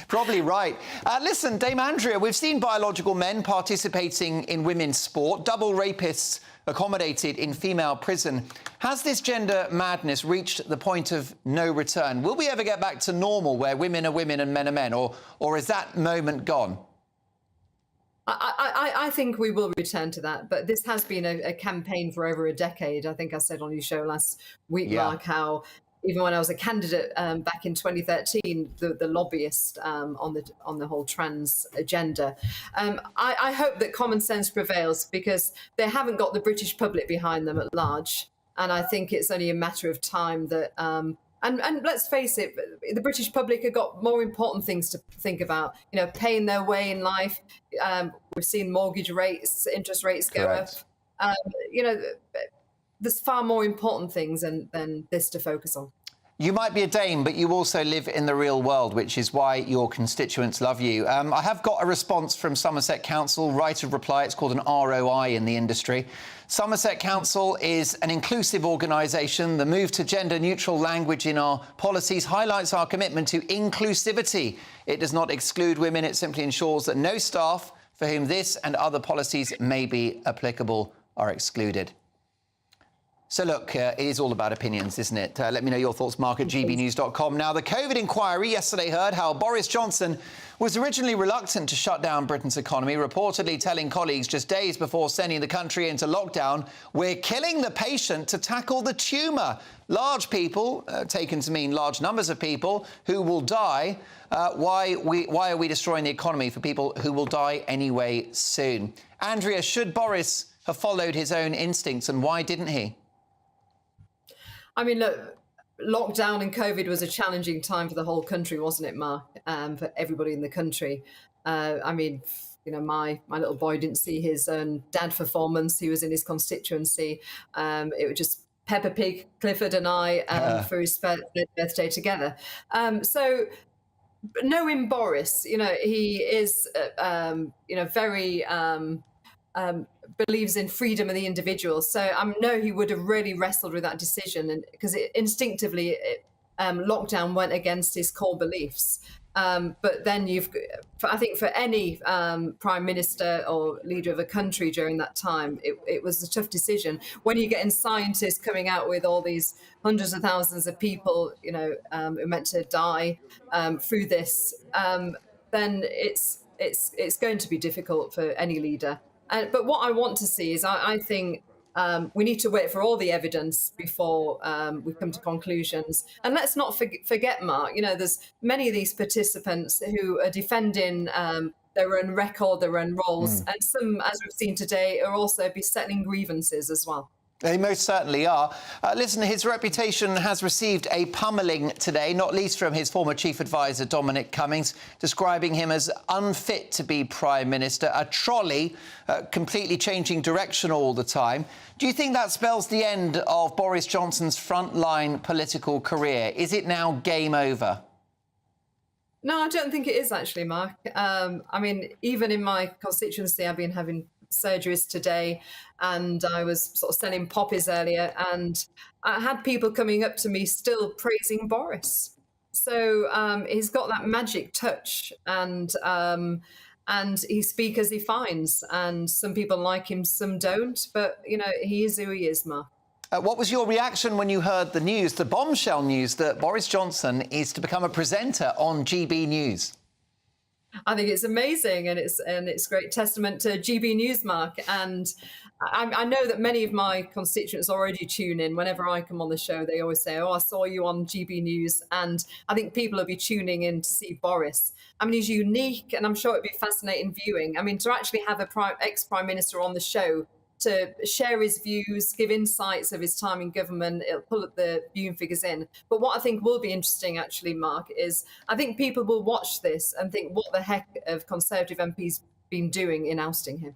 [SPEAKER 14] Probably right. Listen, Dame Andrea, we've seen biological men participating in women's sport, double rapists accommodated in female prison. Has this gender madness reached the point of no return? Will we ever get back to normal, where women are women and men are men, or is that moment gone?
[SPEAKER 5] I think we will return to that, but this has been a campaign for over a decade. I think I said on your show last week, Mark, how even when I was a candidate back in 2013, the lobbyist on the whole trans agenda. I hope that common sense prevails, because they haven't got the British public behind them at large, and I think it's only a matter of time that. And let's face it, the British public have got more important things to think about, paying their way in life. We've seen mortgage rates, interest rates go up. There's far more important things than this to focus on.
[SPEAKER 14] You might be a dame, but you also live in the real world, which is why your constituents love you. I have got a response from Somerset Council, right of reply. It's called an ROI in the industry. Somerset Council is an inclusive organisation. The move to gender-neutral language in our policies highlights our commitment to inclusivity. It does not exclude women. It simply ensures that no staff for whom this and other policies may be applicable are excluded. So, look, it is all about opinions, isn't it? Let me know your thoughts, Mark, at gbnews.com. Now, the COVID inquiry yesterday heard how Boris Johnson was originally reluctant to shut down Britain's economy, reportedly telling colleagues just days before sending the country into lockdown, "We're killing the patient to tackle the tumour." Large people, taken to mean large numbers of people, who will die. Why are we destroying the economy for people who will die anyway soon? Andrea, should Boris have followed his own instincts, and why didn't he?
[SPEAKER 5] I mean, look, lockdown and COVID was a challenging time for the whole country, wasn't it, Mark? For everybody in the country. I mean, my little boy didn't see his own dad for 4 months. He was in his constituency. It was just Peppa Pig, Clifford and I for his birthday together. So knowing Boris, he is, very... believes in freedom of the individual. So I know he would have really wrestled with that decision, and because instinctively lockdown went against his core beliefs. But then I think for any prime minister or leader of a country during that time, it was a tough decision. When you're getting scientists coming out with all these hundreds of thousands of people, who are meant to die through this, then it's going to be difficult for any leader. But what I want to see is, I think we need to wait for all the evidence before we come to conclusions. And let's not forget, Mark, there's many of these participants who are defending their own record, their own roles. And some, as we've seen today, are also settling grievances as well.
[SPEAKER 14] They most certainly are. Listen, his reputation has received a pummelling today, not least from his former chief advisor, Dominic Cummings, describing him as unfit to be Prime Minister, a trolley, completely changing direction all the time. Do you think that spells the end of Boris Johnson's frontline political career? Is it now game over?
[SPEAKER 5] No, I don't think it is, actually, Mark. I mean, even in my constituency, I've been having surgeries today, and I was sort of selling poppies earlier, and I had people coming up to me still praising Boris. So he's got that magic touch, and he speaks as he finds, and some people like him, some don't, but he is who he is, Mark.
[SPEAKER 14] What was your reaction when you heard the news, the bombshell news, that Boris Johnson is to become a presenter on GB News?
[SPEAKER 5] I think it's amazing, and it's great testament to GB News, Mark. And I know that many of my constituents already tune in. Whenever I come on the show, they always say, "Oh, I saw you on GB News," and I think people will be tuning in to see Boris. I mean, he's unique, and I'm sure it'd be fascinating viewing. I mean, to actually have a ex-prime minister on the show to share his views, give insights of his time in government, it'll pull up the viewing figures in. But what I think will be interesting, actually, Mark, is I think people will watch this and think, what the heck have Conservative MPs been doing in ousting him?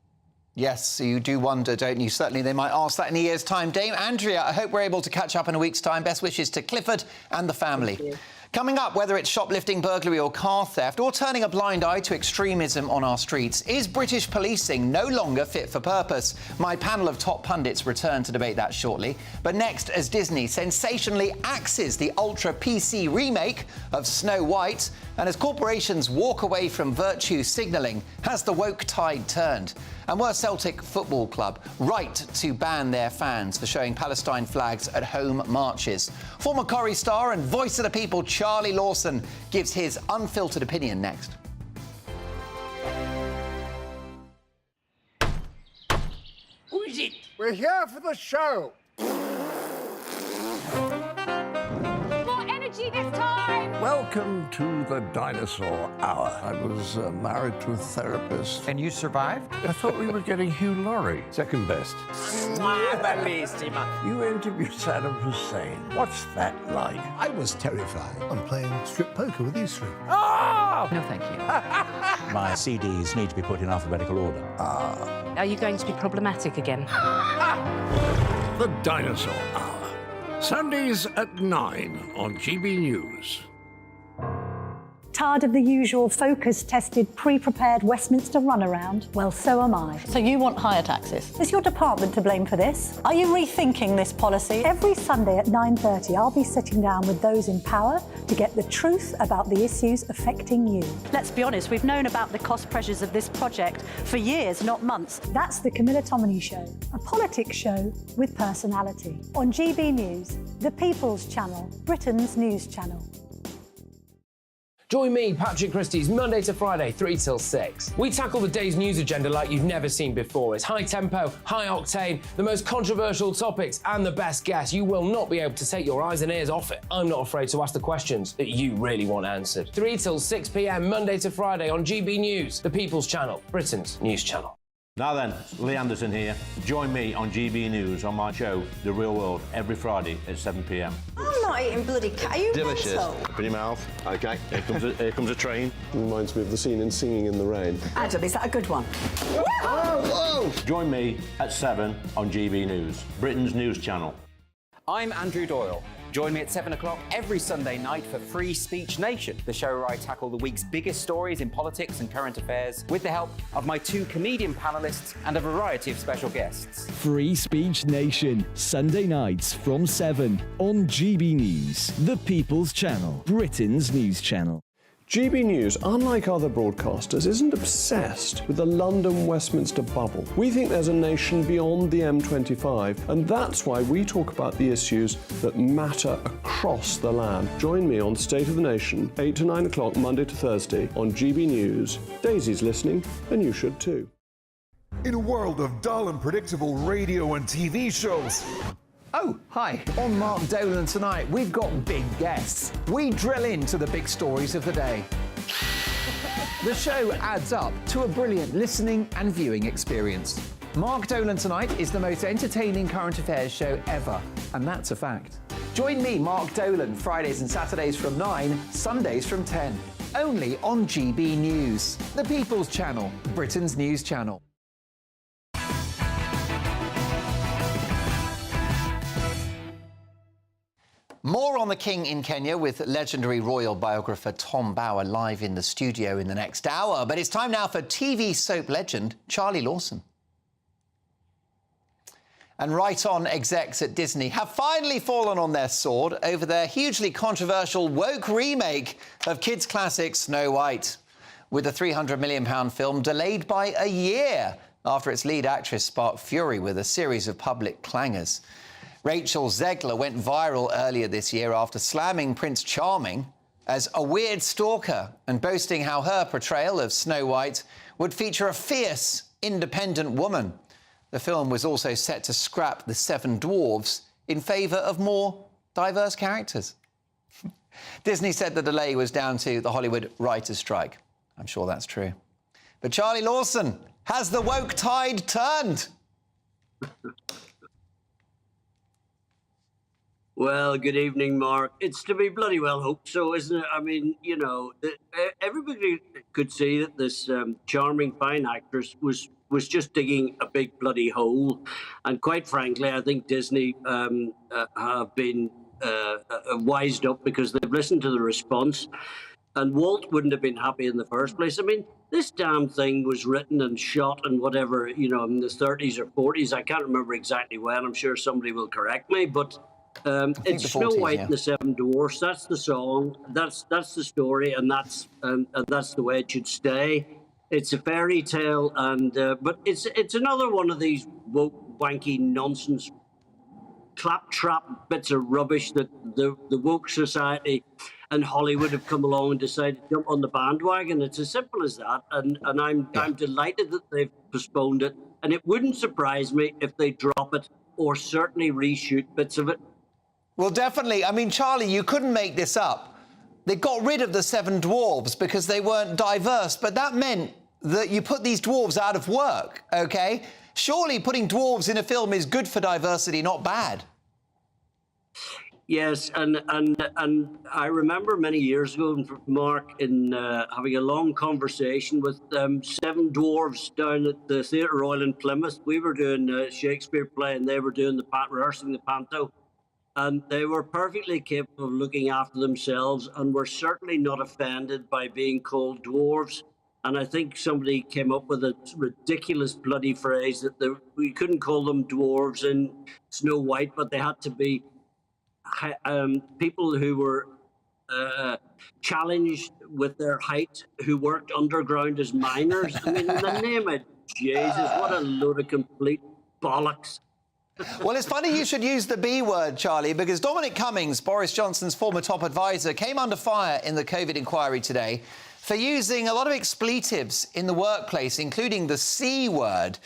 [SPEAKER 14] Yes, so you do wonder, don't you? Certainly they might ask that in a year's time. Dame Andrea, I hope we're able to catch up in a week's time. Best wishes to Clifford and the family. Coming up, whether it's shoplifting, burglary or car theft, or turning a blind eye to extremism on our streets, is British policing no longer fit for purpose? My panel of top pundits return to debate that shortly. But next, as Disney sensationally axes the ultra-PC remake of Snow White, and as corporations walk away from virtue signalling, has the woke tide turned? And were Celtic Football Club right to ban their fans for showing Palestine flags at home marches? Former Corrie star and voice of the people Charlie Lawson gives his unfiltered opinion next.
[SPEAKER 2] Who is it? We're here for the show.
[SPEAKER 24] More energy this time!
[SPEAKER 2] Welcome to the Dinosaur Hour. I was married to a therapist.
[SPEAKER 13] And you survived?
[SPEAKER 2] I thought we were getting Hugh Laurie.
[SPEAKER 23] Second best.
[SPEAKER 2] You interviewed Saddam Hussein. What's that like?
[SPEAKER 6] I was terrified. I'm playing strip poker with these three.
[SPEAKER 2] Ah!
[SPEAKER 24] No, thank you.
[SPEAKER 10] My CDs need to be put in alphabetical order.
[SPEAKER 24] Are you going to be problematic again?
[SPEAKER 2] The Dinosaur Hour. Sundays at 9 on GB News.
[SPEAKER 11] Tired of the usual focus-tested, pre-prepared Westminster runaround? Well, so am I.
[SPEAKER 15] So you want higher taxes?
[SPEAKER 11] Is your department to blame for this? Are you rethinking this policy? Every Sunday at 9:30, I'll be sitting down with those in power to get the truth about the issues affecting you. Let's be honest, we've known about the cost pressures of this project for years, not months. That's the Camilla Tominey Show, a politics show with personality. On GB News, the People's Channel, Britain's news channel.
[SPEAKER 9] Join me, Patrick Christie's, Monday to Friday, 3 till 6. We tackle the day's news agenda like you've never seen before. It's high tempo, high octane, the most controversial topics and the best guests. You will not be able to take your eyes and ears off it. I'm not afraid to ask the questions that you really want answered. 3 till 6 p.m, Monday to Friday on GB News, the People's Channel, Britain's news channel.
[SPEAKER 1] Now then, Lee Anderson here. Join me on GB News on my show, The Real World, every Friday at 7 p.m.
[SPEAKER 21] I'm not eating bloody cat. Are you
[SPEAKER 23] Delicious.
[SPEAKER 21] mental?
[SPEAKER 23] Put in your mouth. OK, here comes a train. Reminds me of the scene in Singing in the Rain.
[SPEAKER 21] Adam, is that a good one?
[SPEAKER 23] Whoa!
[SPEAKER 1] Join me at 7 on GB News, Britain's news channel.
[SPEAKER 13] I'm Andrew Doyle. Join me at 7 o'clock every Sunday night for Free Speech Nation, the show where I tackle the week's biggest stories in politics and current affairs with the help of my 2 comedian panellists and a variety of special guests.
[SPEAKER 3] Free Speech Nation, Sunday nights from 7 on GB News, the People's Channel, Britain's news channel.
[SPEAKER 23] GB News, unlike other broadcasters, isn't obsessed with the London-Westminster bubble. We think there's a nation beyond the M25, and that's why we talk about the issues that matter across the land. Join me on State of the Nation, 8 to 9 o'clock, Monday to Thursday, on GB News. Daisy's listening, and you should too.
[SPEAKER 17] In a world of dull and predictable radio and TV shows,
[SPEAKER 25] Oh, hi. On Mark Dolan tonight, we've got big guests. We drill into the big stories of the day. The show adds up to a brilliant listening and viewing experience. Mark Dolan tonight is the most entertaining current affairs show ever, and that's a fact. Join me, Mark Dolan, Fridays and Saturdays from 9, Sundays from 10. Only on GB News, the People's Channel, Britain's news channel.
[SPEAKER 14] More on the King in Kenya with legendary royal biographer Tom Bower live in the studio in the next hour. But it's time now for TV soap legend Charlie Lawson. And Right On execs at Disney have finally fallen on their sword over their hugely controversial woke remake of kids' classic Snow White, with the £300 million film delayed by a year after its lead actress sparked fury with a series of public clangers. Rachel Zegler went viral earlier this year after slamming Prince Charming as a weird stalker and boasting how her portrayal of Snow White would feature a fierce, independent woman. The film was also set to scrap the Seven Dwarfs in favour of more diverse characters. Disney said the delay was down to the Hollywood writers' strike. I'm sure that's true. But Charlie Lawson, has the woke tide turned?
[SPEAKER 7] Well, good evening, Mark. It's to be bloody well hope so, isn't it? I mean, you know, everybody could see that this charming, fine actress was just digging a big bloody hole. And quite frankly, I think Disney have been wised up because they've listened to the response. And Walt wouldn't have been happy in the first place. I mean, this damn thing was written and shot and whatever, you know, in the 30s or 40s. I can't remember exactly when. I'm sure somebody will correct me. But it's Snow White and the Seven Dwarfs. That's the song. That's the story, and that's the way it should stay. It's a fairy tale, and but it's another one of these woke, wanky nonsense, claptrap bits of rubbish that the woke society and Hollywood have come along and decided to jump on the bandwagon. It's as simple as that, and I'm delighted that they've postponed it, and it wouldn't surprise me if they drop it or certainly reshoot bits of it.
[SPEAKER 14] Well, definitely. I mean, Charlie, you couldn't make this up. They got rid of the Seven Dwarves because they weren't diverse, but that meant that you put these dwarves out of work, OK? Surely putting dwarves in a film is good for diversity, not bad.
[SPEAKER 7] Yes, and I remember many years ago, Mark, in having a long conversation with seven dwarves down at the Theatre Royal in Plymouth. We were doing a Shakespeare play, and they were doing rehearsing the panto. And they were perfectly capable of looking after themselves and were certainly not offended by being called dwarves. And I think somebody came up with a ridiculous bloody phrase that we couldn't call them dwarves in Snow White, but they had to be people who were challenged with their height, who worked underground as miners. I mean, in the name of Jesus, what a load of complete bollocks.
[SPEAKER 14] Well, it's funny you should use the B word, Charlie, because Dominic Cummings, Boris Johnson's former top advisor, came under fire in the COVID inquiry today for using a lot of expletives in the workplace, including the C word.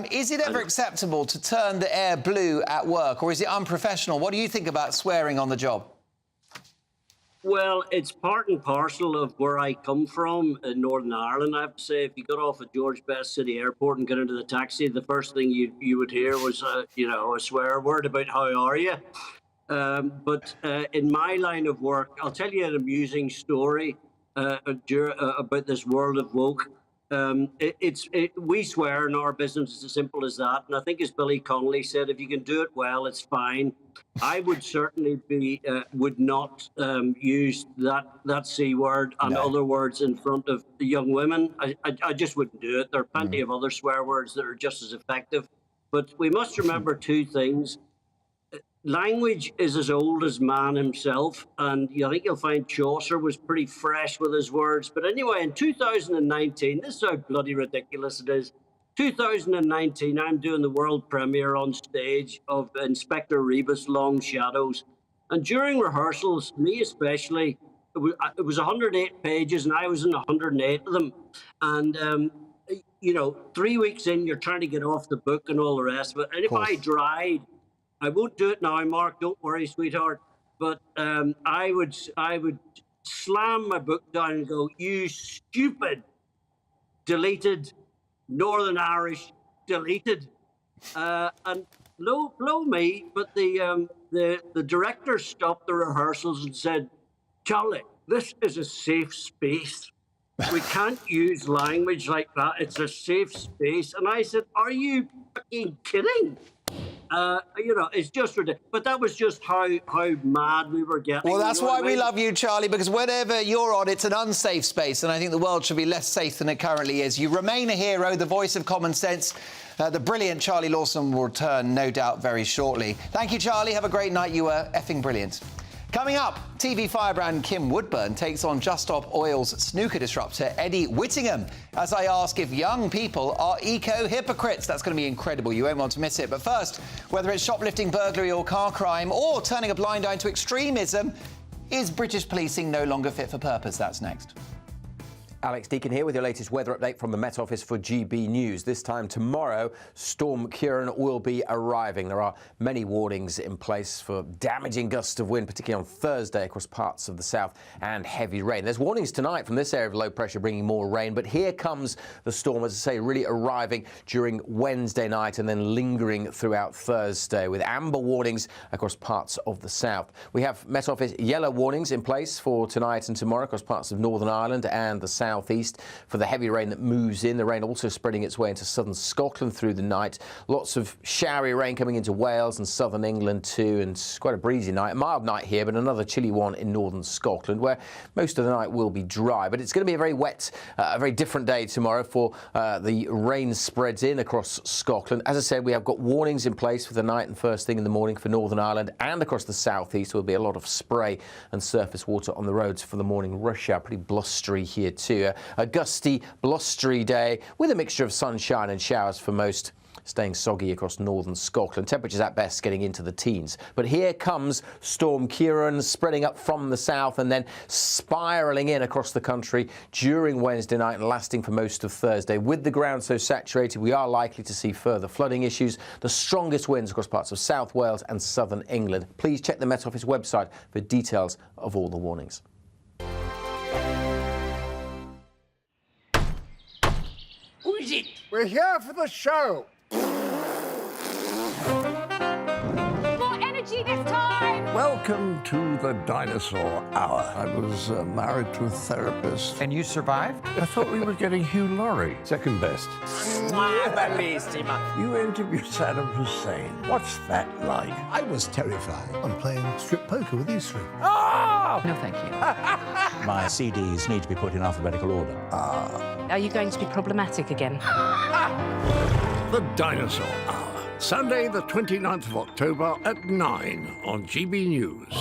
[SPEAKER 14] Is it ever acceptable to turn the air blue at work, or is it unprofessional? What do you think about swearing on the job?
[SPEAKER 7] Well, it's part and parcel of where I come from in Northern Ireland. I have to say, if you got off at George Best City Airport and got into the taxi, the first thing you would hear was, you know, a swear word about how are you. But in my line of work, I'll tell you an amusing story about this world of woke. We swear in our business. It's as simple as that. And I think, as Billy Connolly said, if you can do it well, it's fine. I would certainly would not use that C word and other words in front of the young women. I just wouldn't do it. There are plenty of other swear words that are just as effective. But we must remember two things. Language is as old as man himself, and I think you'll find Chaucer was pretty fresh with his words. But anyway, in 2019, this is how bloody ridiculous it is. 2019, I'm doing the world premiere on stage of Inspector Rebus Long Shadows. And during rehearsals, me especially, it was 108 pages, and I was in 108 of them. And, you know, 3 weeks in, you're trying to get off the book and all the rest of it. And if I dried, I won't do it now, Mark. Don't worry, sweetheart. But I would slam my book down and go, "You stupid, deleted, Northern Irish, deleted." And blow me. But the director stopped the rehearsals and said, "Charlie, this is a safe space. We can't use language like that. It's a safe space." And I said, "Are you fucking kidding?" You know, it's just ridiculous. But that was just how mad we were getting.
[SPEAKER 14] Well, that's why we love you, Charlie, because whenever you're on, it's an unsafe space, and I think the world should be less safe than it currently is. You remain a hero, the voice of common sense. The brilliant Charlie Lawson will return, no doubt, very shortly. Thank you, Charlie. Have a great night. You were effing brilliant. Coming up, TV firebrand Kim Woodburn takes on Just Stop Oil's snooker disruptor Eddie Whittingham as I ask if young people are eco-hypocrites. That's going to be incredible. You won't want to miss it. But first, whether it's shoplifting, burglary or car crime or turning a blind eye to extremism, is British policing no longer fit for purpose? That's next.
[SPEAKER 8] Alex Deakin here with your latest weather update from the Met Office for GB News. This time tomorrow, Storm Ciarán will be arriving. There are many warnings in place for damaging gusts of wind, particularly on Thursday across parts of the south, and heavy rain. There's warnings tonight from this area of low pressure bringing more rain, but here comes the storm, as I say, really arriving during Wednesday night and then lingering throughout Thursday with amber warnings across parts of the south. We have Met Office yellow warnings in place for tonight and tomorrow across parts of Northern Ireland and the southeast for the heavy rain that moves in. The rain also spreading its way into southern Scotland through the night. Lots of showery rain coming into Wales and southern England too, and quite a breezy night. A mild night here, but another chilly one in northern Scotland, where most of the night will be dry. But it's going to be a very wet, a very different day tomorrow for the rain spreads in across Scotland. As I said, we have got warnings in place for the night and first thing in the morning for Northern Ireland and across the southeast. There will be a lot of spray and surface water on the roads for the morning rush hour. Pretty blustery here too. A gusty, blustery day with a mixture of sunshine and showers for most, staying soggy across northern Scotland. Temperatures at best getting into the teens. But here comes Storm Ciarán spreading up from the south and then spiralling in across the country during Wednesday night and lasting for most of Thursday. With the ground so saturated, we are likely to see further flooding issues. The strongest winds across parts of South Wales and southern England. Please check the Met Office website for details of all the warnings.
[SPEAKER 2] Who is it? We're here for the show.
[SPEAKER 24] More energy this time!
[SPEAKER 2] Welcome to the Dinosaur Hour. I was married to a therapist.
[SPEAKER 25] And you survived?
[SPEAKER 2] I thought we were getting Hugh Laurie.
[SPEAKER 23] Second best.
[SPEAKER 2] You interviewed Saddam Hussein. What's that like?
[SPEAKER 6] I was terrified. I'm playing strip poker with these three.
[SPEAKER 25] Oh!
[SPEAKER 24] No, thank you.
[SPEAKER 10] My CDs need to be put in alphabetical order.
[SPEAKER 24] Are you going to be problematic again?
[SPEAKER 2] The Dinosaur Hour. Sunday, the 29th of October at 9 on GB News.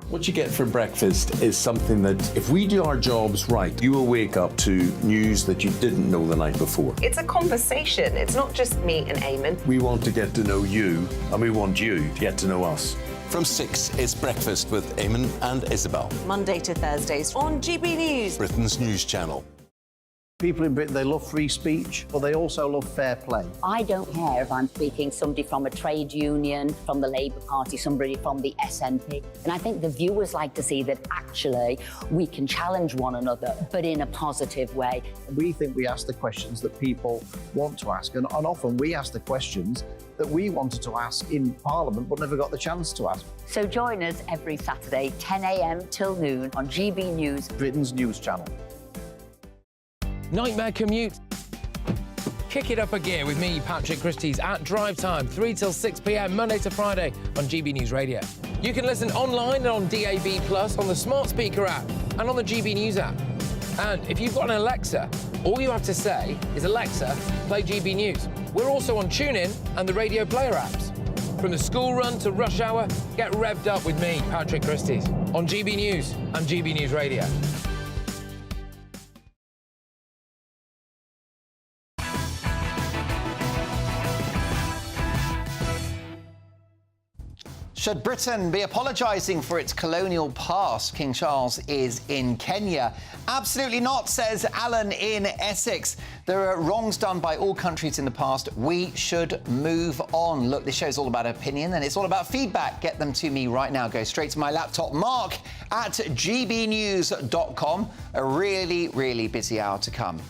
[SPEAKER 23] What you get for breakfast is something that, if we do our jobs right, you will wake up to news that you didn't know the night before.
[SPEAKER 12] It's a conversation. It's not just me and Eamon.
[SPEAKER 23] We want to get to know you, and we want you to get to know us.
[SPEAKER 16] From 6 is Breakfast with Eamon and Isabel.
[SPEAKER 12] Monday to Thursdays on GB News.
[SPEAKER 16] Britain's news channel.
[SPEAKER 18] People in Britain, they love free speech, but they also love fair play.
[SPEAKER 22] I don't care if I'm speaking somebody from a trade union, from the Labour Party, somebody from the SNP. And I think the viewers like to see that actually we can challenge one another, but in a positive way.
[SPEAKER 18] We think we ask the questions that people want to ask, and often we ask the questions that we wanted to ask in Parliament but never got the chance to ask.
[SPEAKER 22] So join us every Saturday, 10 a.m. till noon on GB News,
[SPEAKER 18] Britain's news channel.
[SPEAKER 9] Nightmare commute. Kick it up a gear with me, Patrick Christie's, at drive time, 3 till 6 p.m, Monday to Friday on GB News Radio. You can listen online and on DAB+, on the smart speaker app and on the GB News app. And if you've got an Alexa, all you have to say is, Alexa, play GB News. We're also on TuneIn and the Radio Player apps. From the school run to rush hour, get revved up with me, Patrick Christie's, on GB News and GB News Radio.
[SPEAKER 14] Should Britain be apologising for its colonial past? King Charles is in Kenya. Absolutely not, says Alan in Essex. There are wrongs done by all countries in the past. We should move on. Look, this show's all about opinion and it's all about feedback. Get them to me right now. Go straight to my laptop. Mark at gbnews.com. A really, really busy hour to come.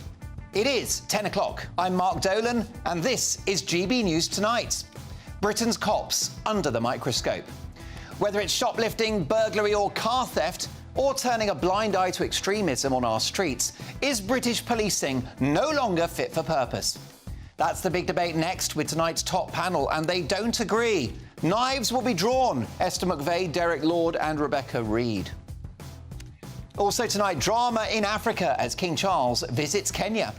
[SPEAKER 14] It is 10 o'clock. I'm Mark Dolan and this is GB News Tonight. Britain's cops under the microscope. Whether it's shoplifting, burglary or car theft, or turning a blind eye to extremism on our streets, is British policing no longer fit for purpose? That's the big debate next with tonight's top panel, and they don't agree. Knives will be drawn. Esther McVeigh, Derek Lord and Rebecca Reid. Also tonight, drama in Africa as King Charles visits Kenya.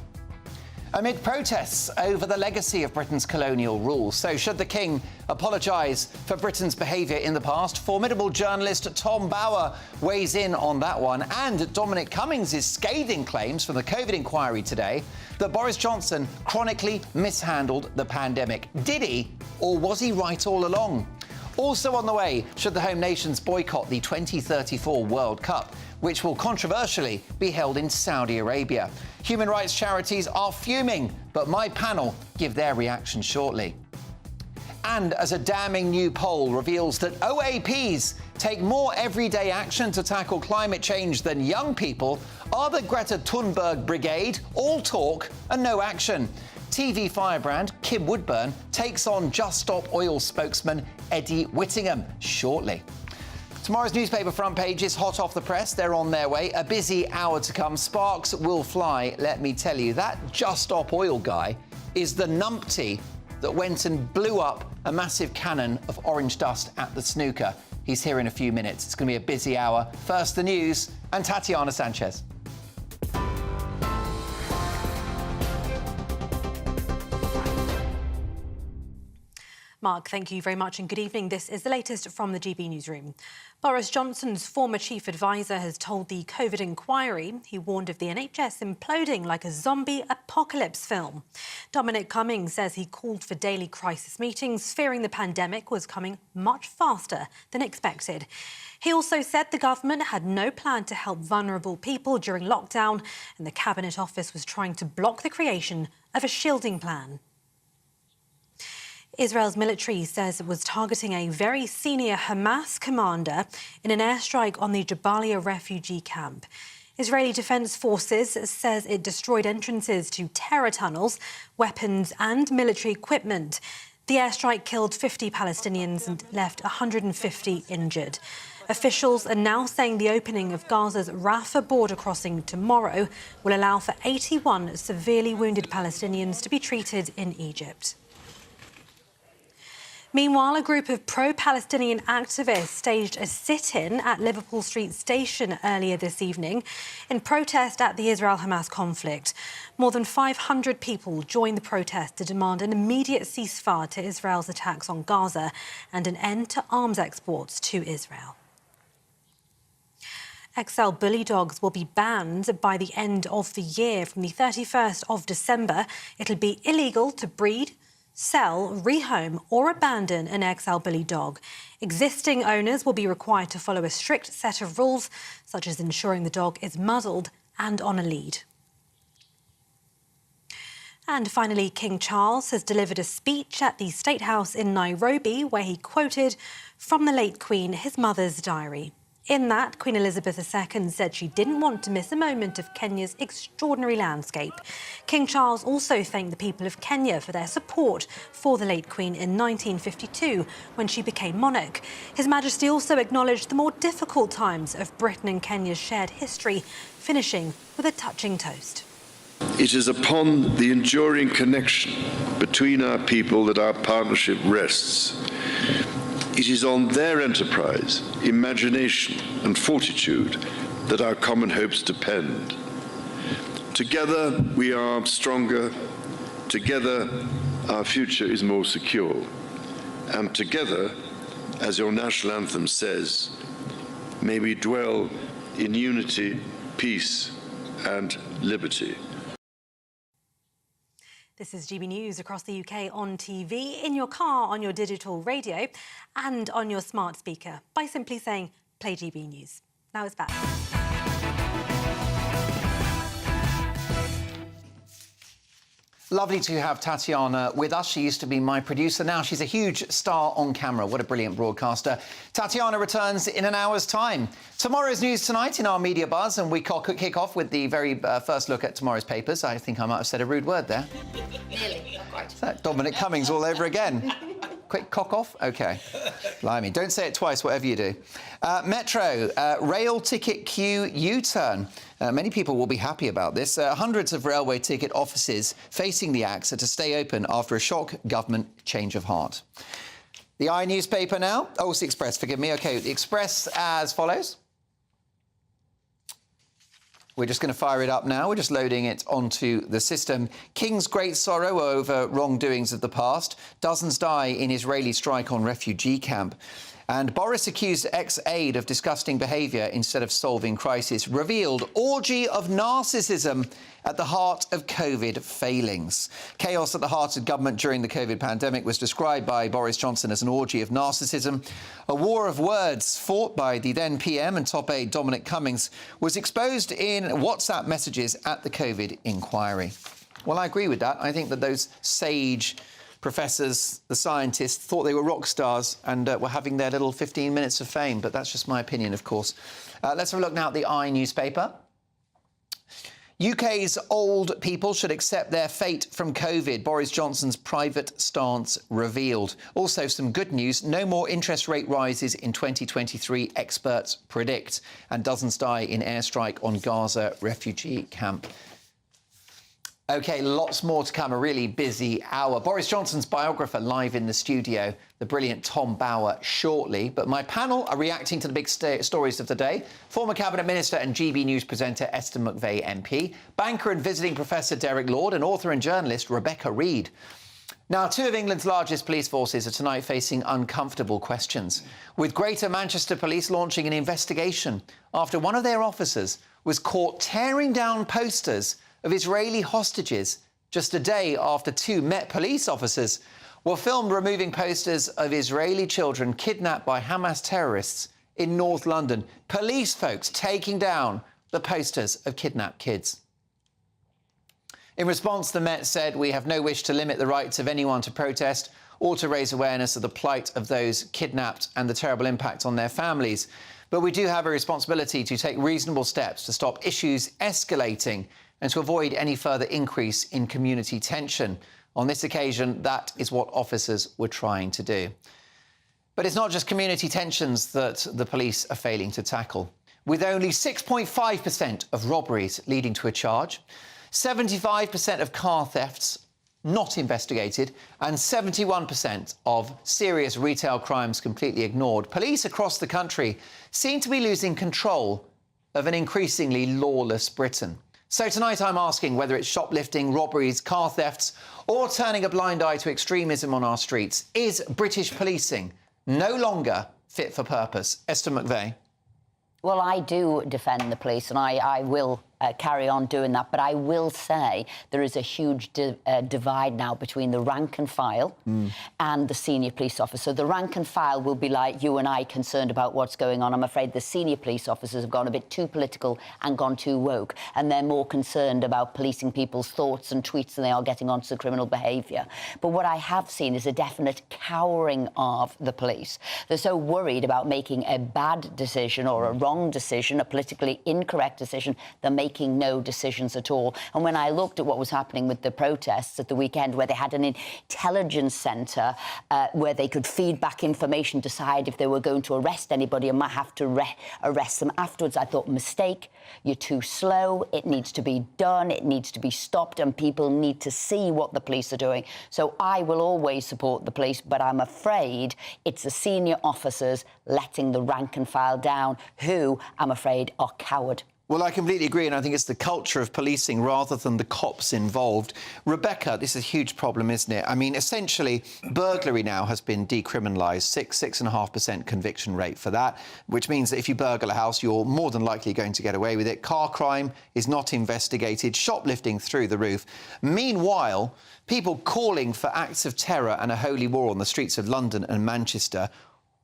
[SPEAKER 14] amid protests over the legacy of Britain's colonial rule. So should the King apologise for Britain's behaviour in the past? Formidable journalist Tom Bower weighs in on that one. And Dominic Cummings' scathing claims from the COVID inquiry today that Boris Johnson chronically mishandled the pandemic. Did he, or was he right all along? Also on the way, should the home nations boycott the 2034 World Cup, which will controversially be held in Saudi Arabia? Human rights charities are fuming, but my panel give their reaction shortly. And as a damning new poll reveals that OAPs take more everyday action to tackle climate change than young people, are the Greta Thunberg Brigade all talk and no action? TV firebrand Kim Woodburn takes on Just Stop Oil spokesman Eddie Whittingham shortly. Tomorrow's newspaper front page is hot off the press. They're on their way. A busy hour to come. Sparks will fly, let me tell you. That Just Stop Oil guy is the numpty that went and blew up a massive cannon of orange dust at the snooker. He's here in a few minutes. It's going to be a busy hour. First, the news and Tatiana Sanchez.
[SPEAKER 4] Mark, thank you very much and good evening. This is the latest from the GB newsroom. Boris Johnson's former chief advisor has told the COVID inquiry he warned of the NHS imploding like a zombie apocalypse film. Dominic Cummings says he called for daily crisis meetings, fearing the pandemic was coming much faster than expected. He also said the government had no plan to help vulnerable people during lockdown, and the Cabinet Office was trying to block the creation of a shielding plan. Israel's military says it was targeting a very senior Hamas commander in an airstrike on the Jabalia refugee camp. Israeli Defense Forces says it destroyed entrances to terror tunnels, weapons and military equipment. The airstrike killed 50 Palestinians and left 150 injured. Officials are now saying the opening of Gaza's Rafah border crossing tomorrow will allow for 81 severely wounded Palestinians to be treated in Egypt. Meanwhile, a group of pro-Palestinian activists staged a sit-in at Liverpool Street Station earlier this evening in protest at the Israel-Hamas conflict. More than 500 people joined the protest to demand an immediate ceasefire to Israel's attacks on Gaza and an end to arms exports to Israel. XL bully dogs will be banned by the end of the year. From the 31st of December, it'll be illegal to breed, sell, rehome or abandon an XL bully dog. Existing owners will be required to follow a strict set of rules, such as ensuring the dog is muzzled and on a lead. And finally, King Charles has delivered a speech at the State House in Nairobi where he quoted from the late Queen his mother's diary. In that, Queen Elizabeth II said she didn't want to miss a moment of Kenya's extraordinary landscape. King Charles also thanked the people of Kenya for their support for the late Queen in 1952 when she became monarch. His Majesty also acknowledged the more difficult times of Britain and Kenya's shared history, finishing with a touching toast.
[SPEAKER 5] It is upon the enduring connection between our people that our partnership rests. It is on their enterprise, imagination and fortitude that our common hopes depend. Together we are stronger, together our future is more secure, and together, as your national anthem says, may we dwell in unity, peace and liberty.
[SPEAKER 4] This is GB News across the UK on TV, in your car, on your digital radio and on your smart speaker by simply saying, play GB News. Now it's back.
[SPEAKER 14] Lovely to have Tatiana with us. She used to be my producer. Now she's a huge star on camera. What a brilliant broadcaster. Tatiana returns in an hour's time. Tomorrow's news tonight in our media buzz, and we kick off with the very first look at tomorrow's papers. I think I might have said a rude word there.
[SPEAKER 12] Nearly, not quite.
[SPEAKER 14] Is that Dominic Cummings all over again? Quick cock off? OK. Blimey, don't say it twice, whatever you do. Metro, rail ticket queue U-turn. Many people will be happy about this. Hundreds of railway ticket offices facing the axe are to stay open after a shock government change of heart. The I newspaper now. Oh, it's the Express, forgive me. OK, the Express as follows. We're just going to fire it up now. We're just loading it onto the system. King's great sorrow over wrongdoings of the past. Dozens die in Israeli strike on refugee camp. And Boris accused ex-aide of disgusting behaviour instead of solving crisis. Revealed orgy of narcissism at the heart of COVID failings. Chaos at the heart of government during the COVID pandemic was described by Boris Johnson as an orgy of narcissism. A war of words fought by the then PM and top aide Dominic Cummings was exposed in WhatsApp messages at the COVID inquiry. Well, I agree with that. I think that those sage professors, the scientists, thought they were rock stars and were having their little 15 minutes of fame, but that's just my opinion, of course. Let's have a look now at the I newspaper. UK's old people should accept their fate from COVID. Boris Johnson's private stance revealed. Also, some good news. No more interest rate rises in 2023, experts predict. And dozens die in airstrike on Gaza refugee camp. OK, lots more to come. A really busy hour. Boris Johnson's biographer live in the studio, the brilliant Tom Bower, shortly. But my panel are reacting to the big stories of the day. Former Cabinet Minister and GB News presenter Esther McVey MP, banker and visiting Professor Derek Lord, and author and journalist Rebecca Reid. Now, two of England's largest police forces are tonight facing uncomfortable questions, with Greater Manchester Police launching an investigation after one of their officers was caught tearing down posters of Israeli hostages just a day after two Met police officers were filmed removing posters of Israeli children kidnapped by Hamas terrorists in North London. Police folks taking down the posters of kidnapped kids. In response, the Met said, "We have no wish to limit the rights of anyone to protest or to raise awareness of the plight of those kidnapped and the terrible impact on their families. But we do have a responsibility to take reasonable steps to stop issues escalating and to avoid any further increase in community tension." On this occasion, that is what officers were trying to do. But it's not just community tensions that the police are failing to tackle. With only 6.5% of robberies leading to a charge, 75% of car thefts not investigated, and 71% of serious retail crimes completely ignored, police across the country seem to be losing control of an increasingly lawless Britain. So tonight I'm asking whether it's shoplifting, robberies, car thefts, or turning a blind eye to extremism on our streets. Is British policing no longer fit for purpose? Esther McVey.
[SPEAKER 22] Well, I do defend the police, and I will carry on doing that. But I will say there is a huge divide now between the rank and file and the senior police officer. The rank and file will be like you and I, concerned about what's going on. I'm afraid the senior police officers have gone a bit too political and gone too woke, and they're more concerned about policing people's thoughts and tweets than they are getting onto the criminal behaviour. But what I have seen is a definite cowering of the police. They're so worried about making a bad decision or a wrong decision, a politically incorrect decision, they're making no decisions at all. And when I looked at what was happening with the protests at the weekend, where they had an intelligence centre where they could feed back information, decide if they were going to arrest anybody and might have to arrest them afterwards, I thought, mistake, you're too slow, it needs to be done, it needs to be stopped, and people need to see what the police are doing. So I will always support the police, but I'm afraid it's the senior officers letting the rank and file down who, I'm afraid, are coward.
[SPEAKER 14] Well, I completely agree, and I think it's the culture of policing rather than the cops involved. Rebecca, this is a huge problem, isn't it? I mean, essentially, burglary now has been decriminalised, 6.5% conviction rate for that, which means that if you burgle a house, you're more than likely going to get away with it. Car crime is not investigated, shoplifting through the roof. Meanwhile, people calling for acts of terror and a holy war on the streets of London and Manchester.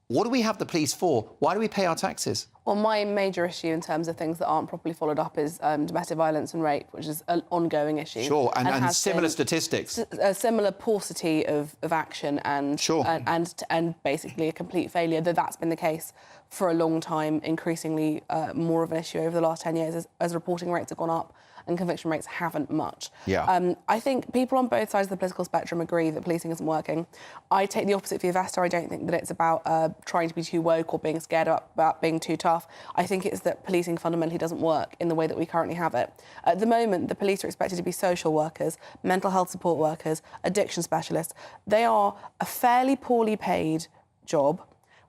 [SPEAKER 14] What do we have the police for? Why do we pay our taxes?
[SPEAKER 11] Well, my major issue in terms of things that aren't properly followed up is domestic violence and rape, which is an ongoing issue.
[SPEAKER 14] Sure, and similar statistics.
[SPEAKER 11] A similar paucity of action and,
[SPEAKER 14] sure.
[SPEAKER 11] and basically a complete failure, though that's been the case for a long time, increasingly more of an issue over the last 10 years as reporting rates have gone up and conviction rates haven't much.
[SPEAKER 14] Yeah.
[SPEAKER 11] I think people on both sides of the political spectrum agree that policing isn't working. I take the opposite view of Esther. I don't think that it's about trying to be too woke or being scared about being too tough. I think it's that policing fundamentally doesn't work in the way that we currently have it. At the moment, the police are expected to be social workers, mental health support workers, addiction specialists. They are a fairly poorly paid job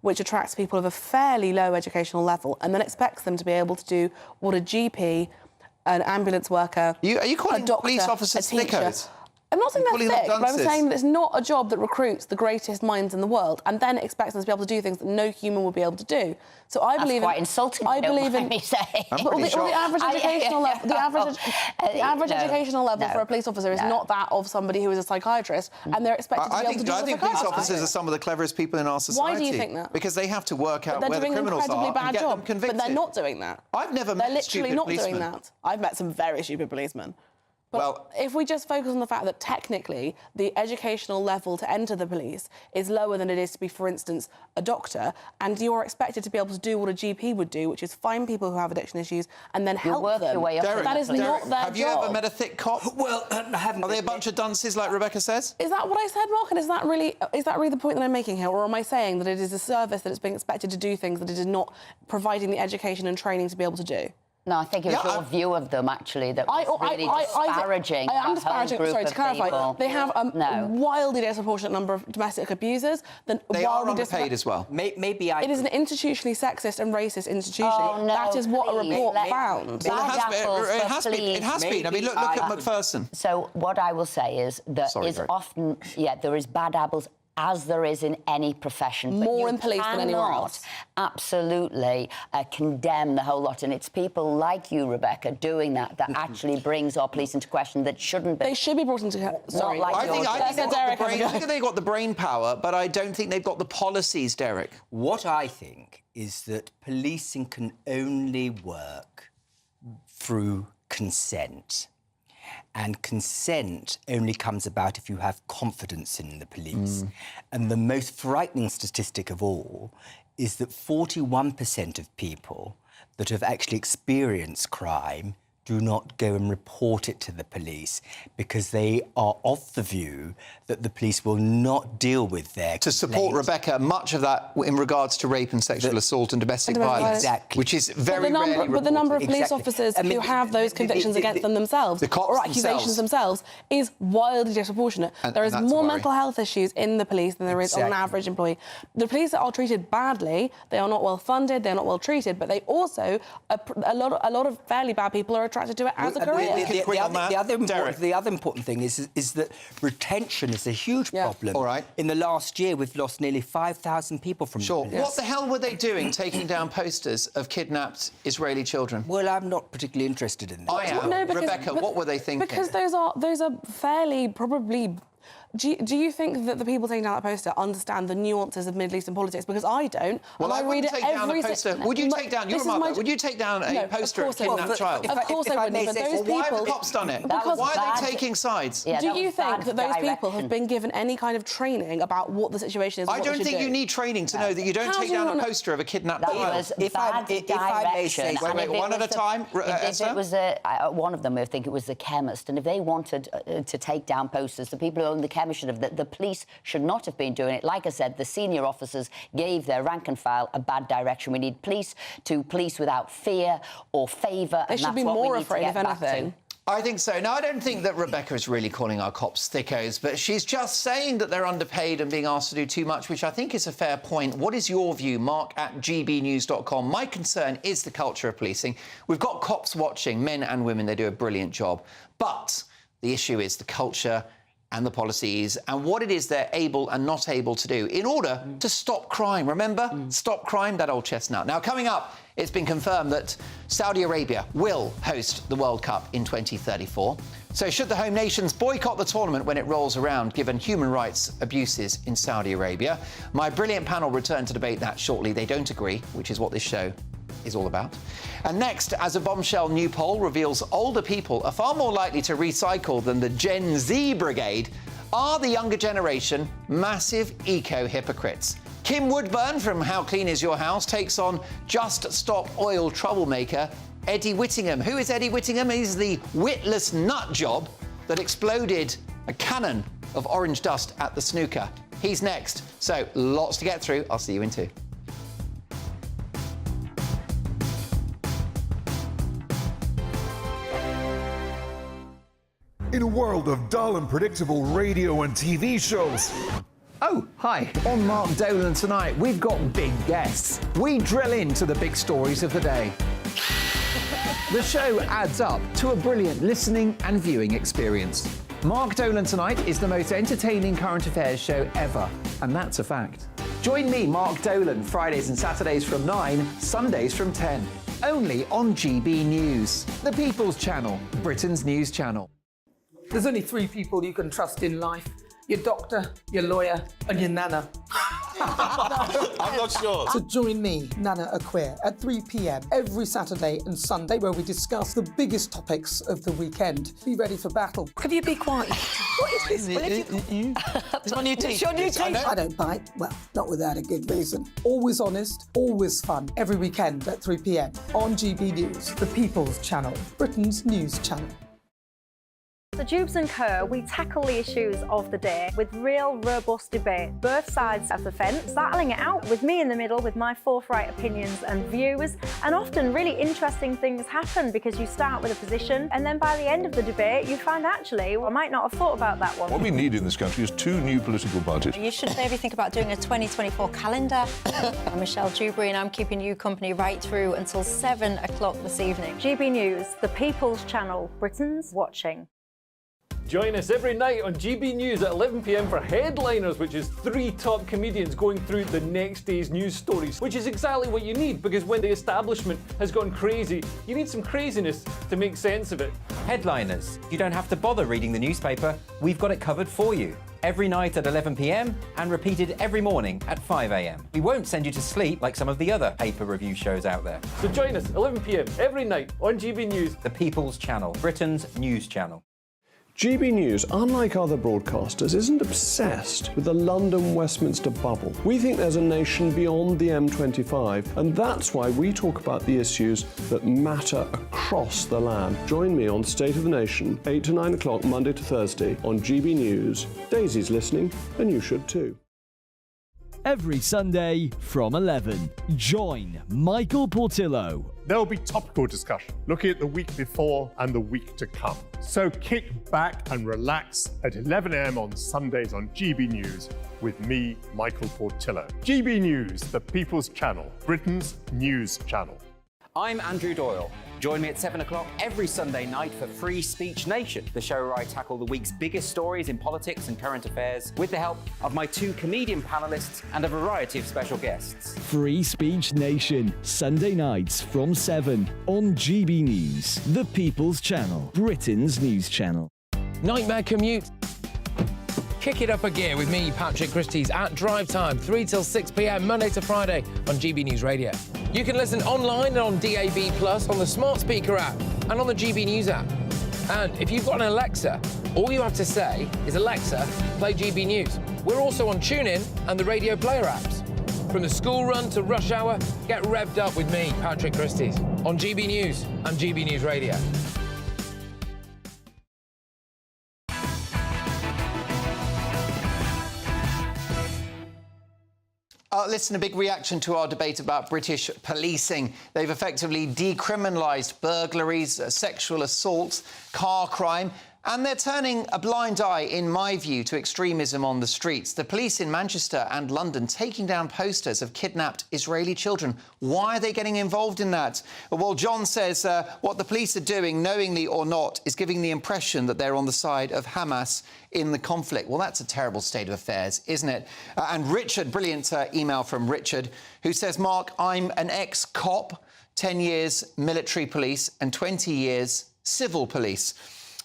[SPEAKER 11] which attracts people of a fairly low educational level and then expects them to be able to do what a GP, an ambulance worker,
[SPEAKER 14] are you calling
[SPEAKER 11] a doctor,
[SPEAKER 14] police officers
[SPEAKER 11] a teacher.
[SPEAKER 14] thickos?
[SPEAKER 11] I'm not saying
[SPEAKER 14] You're
[SPEAKER 11] they're
[SPEAKER 14] calling them
[SPEAKER 11] thick, but I'm
[SPEAKER 14] dunces.
[SPEAKER 11] saying that it's not a job that recruits the greatest minds in the world and then expects them to be able to do things that no human will be able to do. So I believe
[SPEAKER 22] quite insulting.
[SPEAKER 11] I believe in.
[SPEAKER 22] Me say.
[SPEAKER 11] But the average educational level, the average educational level for a police officer is not that of somebody who is a psychiatrist, and they're expected to be able to do
[SPEAKER 14] I
[SPEAKER 11] what
[SPEAKER 14] think
[SPEAKER 11] they're
[SPEAKER 14] police
[SPEAKER 11] supposed to.
[SPEAKER 14] officers are some of the cleverest people in our society.
[SPEAKER 11] Why do you think that?
[SPEAKER 14] Because they have to work out
[SPEAKER 11] But
[SPEAKER 14] where
[SPEAKER 11] they're
[SPEAKER 14] the
[SPEAKER 11] doing an
[SPEAKER 14] criminals
[SPEAKER 11] incredibly
[SPEAKER 14] are
[SPEAKER 11] bad
[SPEAKER 14] and get
[SPEAKER 11] job,
[SPEAKER 14] them convicted.
[SPEAKER 11] but they're not doing that.
[SPEAKER 14] I've never met
[SPEAKER 11] They're
[SPEAKER 14] stupid
[SPEAKER 11] literally not
[SPEAKER 14] policemen.
[SPEAKER 11] doing that. I've met some very stupid policemen. But if we just focus on the fact that technically the educational level to enter the police is lower than it is to be, for instance, a doctor, and you're expected to be able to do what a GP would do, which is find people who have addiction issues and then help them. That is not their
[SPEAKER 14] Have you
[SPEAKER 11] job.
[SPEAKER 14] ever met a thick cop?
[SPEAKER 1] Well, I haven't.
[SPEAKER 14] Are they a bunch of dunces, like Rebecca says?
[SPEAKER 11] Is that what I said, Mark? And is that really the point that I'm making here? Or am I saying that it is a service that is being expected to do things that it is not providing the education and training to be able to do?
[SPEAKER 22] No, I think it was your view of them, actually, that was really disparaging.
[SPEAKER 11] I am
[SPEAKER 22] that whole
[SPEAKER 11] disparaging.
[SPEAKER 22] group
[SPEAKER 11] Sorry, to
[SPEAKER 22] of
[SPEAKER 11] clarify,
[SPEAKER 22] people.
[SPEAKER 11] they have a wildly disproportionate number of domestic abusers.
[SPEAKER 14] They are underpaid as well.
[SPEAKER 1] Maybe I...
[SPEAKER 11] It is an institutionally sexist and racist institution.
[SPEAKER 22] Oh, no,
[SPEAKER 11] that is what a
[SPEAKER 22] please.
[SPEAKER 11] report found.
[SPEAKER 14] Well, it has been. It has been. I mean, look at McPherson.
[SPEAKER 22] So what I will say is that often, there is bad apples, as there is in any profession. But
[SPEAKER 11] More
[SPEAKER 22] you
[SPEAKER 11] in police than anywhere
[SPEAKER 22] cannot
[SPEAKER 11] else.
[SPEAKER 22] Absolutely condemn the whole lot. And it's people like you, Rebecca, doing that actually brings our police into question that shouldn't be.
[SPEAKER 11] They should be brought into... Sorry.
[SPEAKER 14] I think they've got the brain power, but I don't think they've got the policies, Derek.
[SPEAKER 1] What I think is that policing can only work through consent. And consent only comes about if you have confidence in the police. And the most frightening statistic of all is that 41% of people that have actually experienced crime do not go and report it to the police because they are of the view that the police will not deal with their
[SPEAKER 14] To support Rebecca, much of that in regards to rape and sexual assault and domestic violence.
[SPEAKER 1] Exactly.
[SPEAKER 14] Which is very rarely reported.
[SPEAKER 11] But the number of police officers who have those convictions against them themselves, or accusations themselves, is wildly disproportionate. There is more mental health issues in the police than there is on an average employee. The police are treated badly. They are not well funded. They are not well treated. But they also, a lot of fairly bad people are attracted to it as a career.
[SPEAKER 1] The other important thing is that retention is a huge problem.
[SPEAKER 14] All right.
[SPEAKER 1] In the last year, we've lost nearly 5,000 people from the police.
[SPEAKER 14] What the hell were they doing, taking down posters of kidnapped Israeli children?
[SPEAKER 1] Well, I'm not particularly interested in that.
[SPEAKER 14] I am.
[SPEAKER 11] No, because-
[SPEAKER 14] Rebecca, what were they thinking?
[SPEAKER 11] Because those are fairly probably... Do you think that the people taking down that poster understand the nuances of Middle Eastern politics? Because I don't.
[SPEAKER 14] Well, I
[SPEAKER 11] read
[SPEAKER 14] wouldn't
[SPEAKER 11] it
[SPEAKER 14] take down
[SPEAKER 11] every
[SPEAKER 14] a poster. Would you take down... You're a mother. Would you take down a poster of a kidnapped child?
[SPEAKER 11] Of course I wouldn't, but those people...
[SPEAKER 14] Why have the cops done it? Why are they taking sides?
[SPEAKER 11] Do you think that those people have been given any kind of training about what the situation is and
[SPEAKER 14] I
[SPEAKER 11] what they
[SPEAKER 14] don't
[SPEAKER 11] should
[SPEAKER 14] think
[SPEAKER 11] do?
[SPEAKER 14] you need training to know that you don't take down a poster of a kidnapped child.
[SPEAKER 22] If I may say...
[SPEAKER 14] Wait, one at a time,
[SPEAKER 22] If it was one of them, I think it was the chemist, and if they wanted to take down posters, the people who own the chemist should have... The police should not have been doing it. Like I said, the senior officers gave their rank and file a bad direction. We need police to police without fear or favour.
[SPEAKER 11] They should be more afraid, if anything.
[SPEAKER 14] I think so. Now, I don't think that Rebecca is really calling our cops thickos, but she's just saying that they're underpaid and being asked to do too much, which I think is a fair point. What is your view? Mark at gbnews.com. My concern is the culture of policing. We've got cops watching, men and women. They do a brilliant job. But the issue is the culture and the policies and what it is they're able and not able to do in order to stop crime. Remember? Stop crime, that old chestnut. Now, coming up, it's been confirmed that Saudi Arabia will host the World Cup in 2034. So should the home nations boycott the tournament when it rolls around, given human rights abuses in Saudi Arabia? My brilliant panel return to debate that shortly. They don't agree, which is what this show is all about. And next, as a bombshell new poll reveals older people are far more likely to recycle than the Gen Z brigade, are the younger generation massive eco-hypocrites? Kim Woodburn from How Clean Is Your House takes on Just Stop Oil troublemaker Eddie Whittingham. Who is Eddie Whittingham? He's the witless nut job that exploded a cannon of orange dust at the snooker. He's next. So, lots to get through. I'll see you in 2.
[SPEAKER 17] In a world of dull and predictable radio and TV shows.
[SPEAKER 25] Oh, hi. On Mark Dolan tonight, we've got big guests. We drill into the big stories of the day. The show adds up to a brilliant listening and viewing experience. Mark Dolan Tonight is the most entertaining current affairs show ever, and that's a fact. Join me, Mark Dolan, Fridays and Saturdays from 9, Sundays from 10. Only on GB News, the People's Channel, Britain's news channel.
[SPEAKER 13] There's only 3 people you can trust in life. Your doctor, your lawyer, and your nana.
[SPEAKER 16] I'm not sure.
[SPEAKER 13] So join me, Nana Aquare, at 3 p.m. every Saturday and Sunday, where we discuss the biggest topics of the weekend. Be ready for battle. Could you be quiet? What is this?
[SPEAKER 12] It's on your teeth.
[SPEAKER 13] It's on your teeth. I don't bite. Well, not without a good reason. Always honest, always fun. Every weekend at 3 p.m. on GB News, the People's Channel, Britain's news channel.
[SPEAKER 15] So Jubes & Co, we tackle the issues of the day with real, robust debate. Both sides of the fence, battling it out with me in the middle with my forthright opinions and views. And often really interesting things happen because you start with a position and then by the end of the debate you find actually, well, I might not have thought about that one.
[SPEAKER 19] What we need in this country is 2 new political parties.
[SPEAKER 20] You should maybe think about doing a 2024 calendar. I'm Michelle Dewberry and I'm keeping you company right through until 7 o'clock this evening.
[SPEAKER 15] GB News, the People's Channel, Britain's watching.
[SPEAKER 21] Join us every night on GB News at 11 p.m. for Headliners, which is 3 top comedians going through the next day's news stories, which is exactly what you need, because when the establishment has gone crazy, you need some craziness to make sense of it.
[SPEAKER 26] Headliners. You don't have to bother reading the newspaper. We've got it covered for you. Every night at 11 p.m. and repeated every morning at 5 a.m. We won't send you to sleep like some of the other paper review shows out there.
[SPEAKER 21] So join us 11 p.m. every night on GB News.
[SPEAKER 26] The People's Channel, Britain's news channel.
[SPEAKER 23] GB News, unlike other broadcasters, isn't obsessed with the London-Westminster bubble. We think there's a nation beyond the M25, and that's why we talk about the issues that matter across the land. Join me on State of the Nation, 8 to 9 o'clock, Monday to Thursday, on GB News. Daisy's listening, and you should too.
[SPEAKER 3] Every Sunday from 11, join Michael Portillo.
[SPEAKER 27] There will be topical discussion, looking at the week before and the week to come. So kick back and relax at 11 a.m. on Sundays on GB News with me, Michael Portillo. GB News, the People's Channel, Britain's news channel.
[SPEAKER 26] I'm Andrew Doyle. Join me at 7 o'clock every Sunday night for Free Speech Nation, the show where I tackle the week's biggest stories in politics and current affairs with the help of my 2 comedian panellists and a variety of special guests.
[SPEAKER 3] Free Speech Nation, Sunday nights from 7 on GB News, the People's Channel, Britain's news channel.
[SPEAKER 9] Nightmare commute. Kick it up a gear with me, Patrick Christie's, at Drive Time, 3 till 6 p.m, Monday to Friday on GB News Radio. You can listen online and on DAB+, on the smart speaker app, and on the GB News app. And if you've got an Alexa, all you have to say is, Alexa, play GB News. We're also on TuneIn and the Radio Player apps. From the school run to rush hour, get revved up with me, Patrick Christie's, on GB News and GB News Radio.
[SPEAKER 14] Listen, a big reaction to our debate about British policing. They've effectively decriminalised burglaries, sexual assault, car crime, and they're turning a blind eye, in my view, to extremism on the streets. The police in Manchester and London taking down posters of kidnapped Israeli children. Why are they getting involved in that? Well, John says what the police are doing, knowingly or not, is giving the impression that they're on the side of Hamas in the conflict. Well, that's a terrible state of affairs, isn't it? And Richard, brilliant email from Richard, who says, Mark, I'm an ex-cop, 10 years military police and 20 years civil police.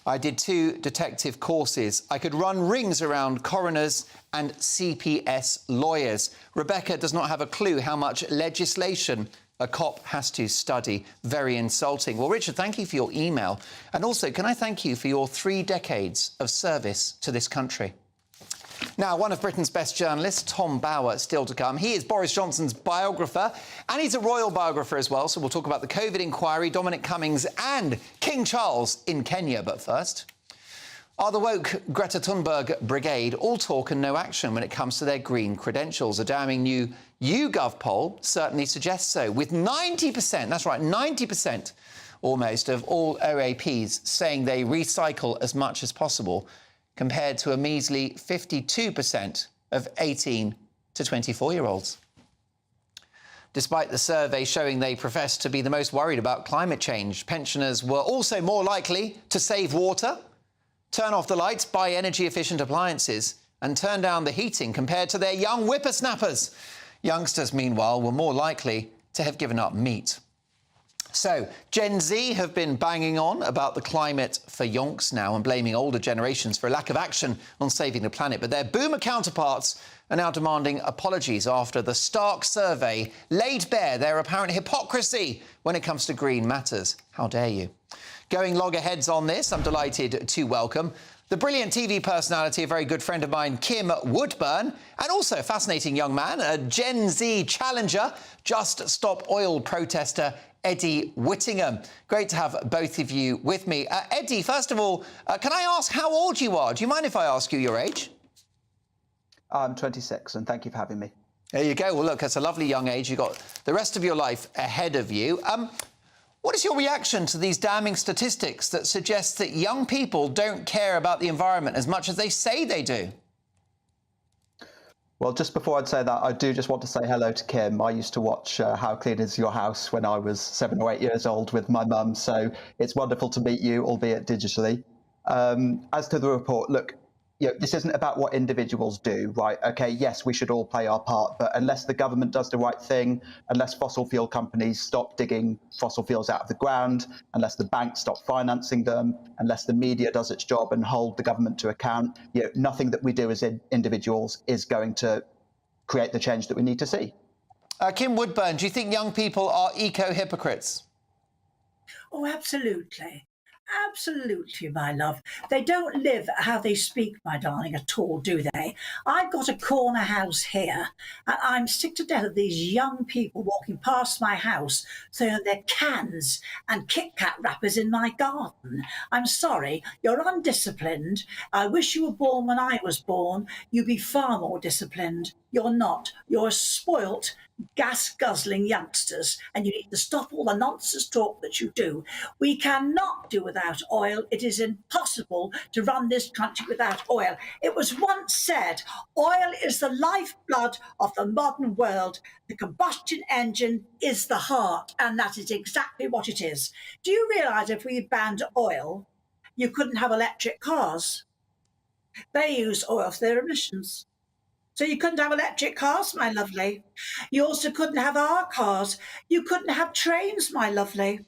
[SPEAKER 14] I did 2 detective courses. I could run rings around coroners and CPS lawyers. Rebecca does not have a clue how much legislation a cop has to study. Very insulting. Well, Richard, thank you for your email. And also, can I thank you for your 3 decades of service to this country? Now, one of Britain's best journalists, Tom Bower, still to come. He is Boris Johnson's biographer, and he's a royal biographer as well, so we'll talk about the COVID inquiry, Dominic Cummings and King Charles in Kenya. But first, are the woke Greta Thunberg brigade all talk and no action when it comes to their green credentials? A damning new YouGov poll certainly suggests so, with 90%, that's right, 90% almost of all OAPs saying they recycle as much as possible, compared to a measly 52% of 18 to 24-year-olds. Despite the survey showing they profess to be the most worried about climate change, pensioners were also more likely to save water, turn off the lights, buy energy-efficient appliances and turn down the heating compared to their young whippersnappers. Youngsters, meanwhile, were more likely to have given up meat. So, Gen Z have been banging on about the climate for yonks now and blaming older generations for a lack of action on saving the planet. But their boomer counterparts are now demanding apologies after the stark survey laid bare their apparent hypocrisy when it comes to green matters. How dare you? Going loggerheads on this, I'm delighted to welcome the brilliant TV personality, a very good friend of mine, Kim Woodburn, and also a fascinating young man, a Gen Z challenger, Just Stop Oil protester, Eddie Whittingham. Great to have both of you with me. Eddie, first of all, can I ask how old you are? Do you mind if I ask you your age?
[SPEAKER 2] I'm 26, and thank you for having me.
[SPEAKER 14] There you go. Well, look, that's a lovely young age. You've got the rest of your life ahead of you. What is your reaction to these damning statistics that suggest that young people don't care about the environment as much as they say they do?
[SPEAKER 2] Well, just before I'd say that, I do just want to say hello to Kim. I used to watch How Clean Is Your House when I was 7 or 8 years old with my mum, so it's wonderful to meet you, albeit digitally. As to the report, look, this isn't about what individuals do, right? OK, yes, we should all play our part, but unless the government does the right thing, unless fossil fuel companies stop digging fossil fuels out of the ground, unless the banks stop financing them, unless the media does its job and hold the government to account, nothing that we do as individuals is going to create the change that we need to see.
[SPEAKER 14] Kim Woodburn, do you think young people are eco-hypocrites?
[SPEAKER 6] Oh, absolutely. Absolutely, my love. They don't live how they speak, my darling, at all, do they? I've got a corner house here, and I'm sick to death of these young people walking past my house throwing their cans and Kit Kat wrappers in my garden. I'm sorry, you're undisciplined. I wish you were born when I was born. You'd be far more disciplined. You're not. You're spoilt, gas-guzzling youngsters, and you need to stop all the nonsense talk that you do. We cannot do without oil. It is impossible to run this country without oil. It was once said, oil is the lifeblood of the modern world. The combustion engine is the heart, and that is exactly what it is. Do you realise if we banned oil, you couldn't have electric cars? They use oil for their emissions. So you couldn't have electric cars, my lovely. You also couldn't have our cars. You couldn't have trains, my lovely.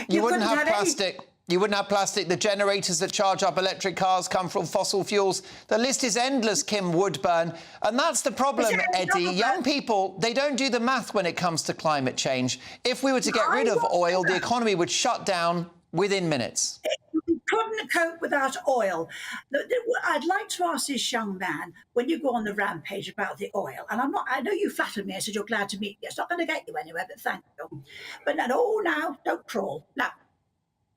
[SPEAKER 14] You wouldn't have plastic. You wouldn't have plastic. The generators that charge up electric cars come from fossil fuels. The list is endless, Kim Woodburn. And that's the problem, Eddie. Young people, they don't do the math when it comes to climate change. If we were to get rid of oil, the economy would shut down within minutes.
[SPEAKER 6] We couldn't cope without oil. I'd like to ask this young man, when you go on the rampage about the oil, and I know you flattered me and said you're glad to meet me. It's not going to get you anywhere, but thank you. But now, don't crawl. Now,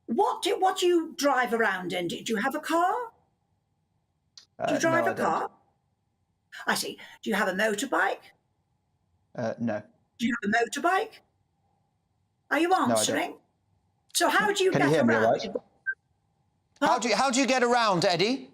[SPEAKER 6] what do you drive around in? Do you have a car? Do you drive a car? I see. Do you have a motorbike?
[SPEAKER 2] No.
[SPEAKER 6] Do you have a motorbike? Are you answering?
[SPEAKER 2] No,
[SPEAKER 6] so how do you
[SPEAKER 2] get
[SPEAKER 6] around?
[SPEAKER 2] Me all right?
[SPEAKER 14] How do you get around, Eddie?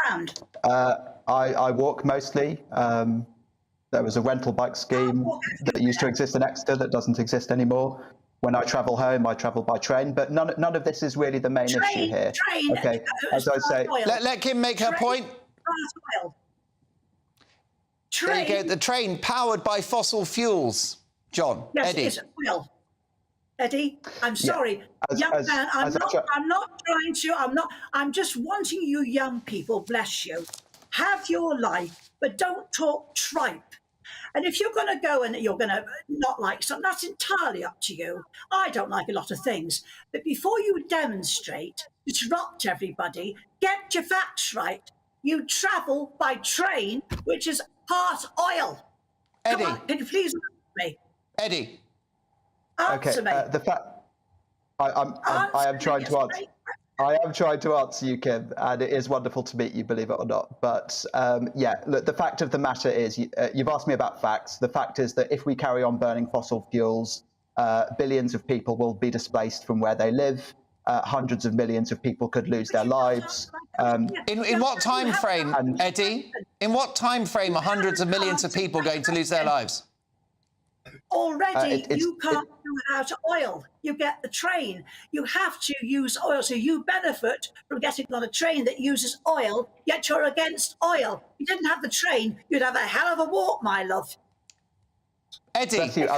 [SPEAKER 2] I walk mostly. There was a rental bike scheme that used to exist in Exeter that doesn't exist anymore. When I travel home, I travel by train, but none of this is really the main issue here. Okay, as I say,
[SPEAKER 14] let Kim make her point. There you go. The train powered by fossil fuels. John,
[SPEAKER 6] yes,
[SPEAKER 14] Eddie.
[SPEAKER 6] Yes, oil. Eddie, I'm sorry, young man. I'm just wanting you young people, bless you, have your life, but don't talk tripe. And if you're going to go and you're going to not like something, that's entirely up to you. I don't like a lot of things. But before you demonstrate, disrupt everybody, get your facts right. You travel by train, which is part oil.
[SPEAKER 14] Eddie.
[SPEAKER 6] Come on, can you please answer me?
[SPEAKER 14] Eddie.
[SPEAKER 6] Answer me.
[SPEAKER 2] The fact I am trying to answer. I am trying to answer you, Kim, and it is wonderful to meet you, believe it or not. But yeah, look, the fact of the matter is, you've asked me about facts. The fact is that if we carry on burning fossil fuels, billions of people will be displaced from where they live. Hundreds of millions of people could lose their lives.
[SPEAKER 14] In what time frame, Eddie? In what time frame are hundreds of millions of people going to lose their lives?
[SPEAKER 6] Already, you can't do without oil. You get the train. You have to use oil, so you benefit from getting on a train that uses oil, yet you're against oil. If you didn't have the train, you'd have a hell of a walk, my love.
[SPEAKER 9] Eddie.
[SPEAKER 2] Bless you.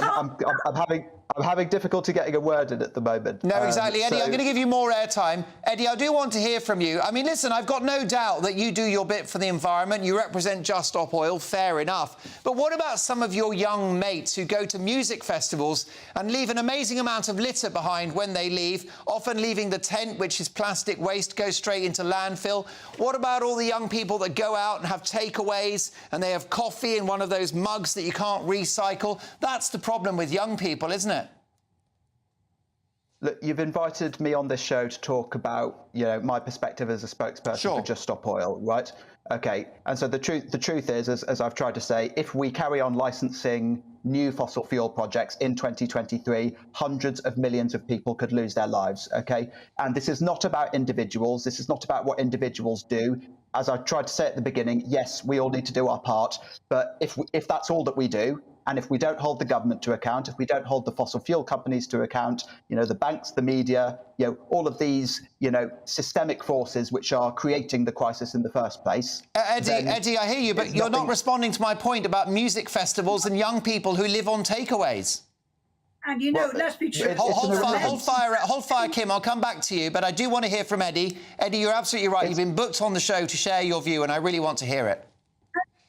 [SPEAKER 2] I'm having difficulty getting a word in at the moment.
[SPEAKER 14] No, exactly. Eddie,
[SPEAKER 2] so-
[SPEAKER 14] I'm going to give you more airtime. Eddie, I do want to hear from you. I mean, listen, I've got no doubt that you do your bit for the environment. You represent Just Stop Oil, fair enough. But what about some of your young mates who go to music festivals and leave an amazing amount of litter behind when they leave, often leaving the tent, which is plastic waste, goes straight into landfill? What about all the young people that go out and have takeaways and they have coffee in one of those mugs that you can't recycle? That's the problem with young people, isn't it?
[SPEAKER 2] Look, you've invited me on this show to talk about, my perspective as a spokesperson for Just Stop Oil, right? Okay, and so the truth is, as I've tried to say, if we carry on licensing new fossil fuel projects in 2023, hundreds of millions of people could lose their lives, okay? And this is not about individuals. This is not about what individuals do. As I tried to say at the beginning, yes, we all need to do our part, but if that's all that we do, and if we don't hold the government to account, if we don't hold the fossil fuel companies to account, the banks, the media, all of these, systemic forces which are creating the crisis in the first place.
[SPEAKER 14] Eddie, I hear you, but you're not responding to my point about music festivals and young people who live on takeaways.
[SPEAKER 6] And let's be true.
[SPEAKER 14] Hold fire, Kim. I'll come back to you, but I do want to hear from Eddie. Eddie, you're absolutely right. You've been booked on the show to share your view, and I really want to hear it.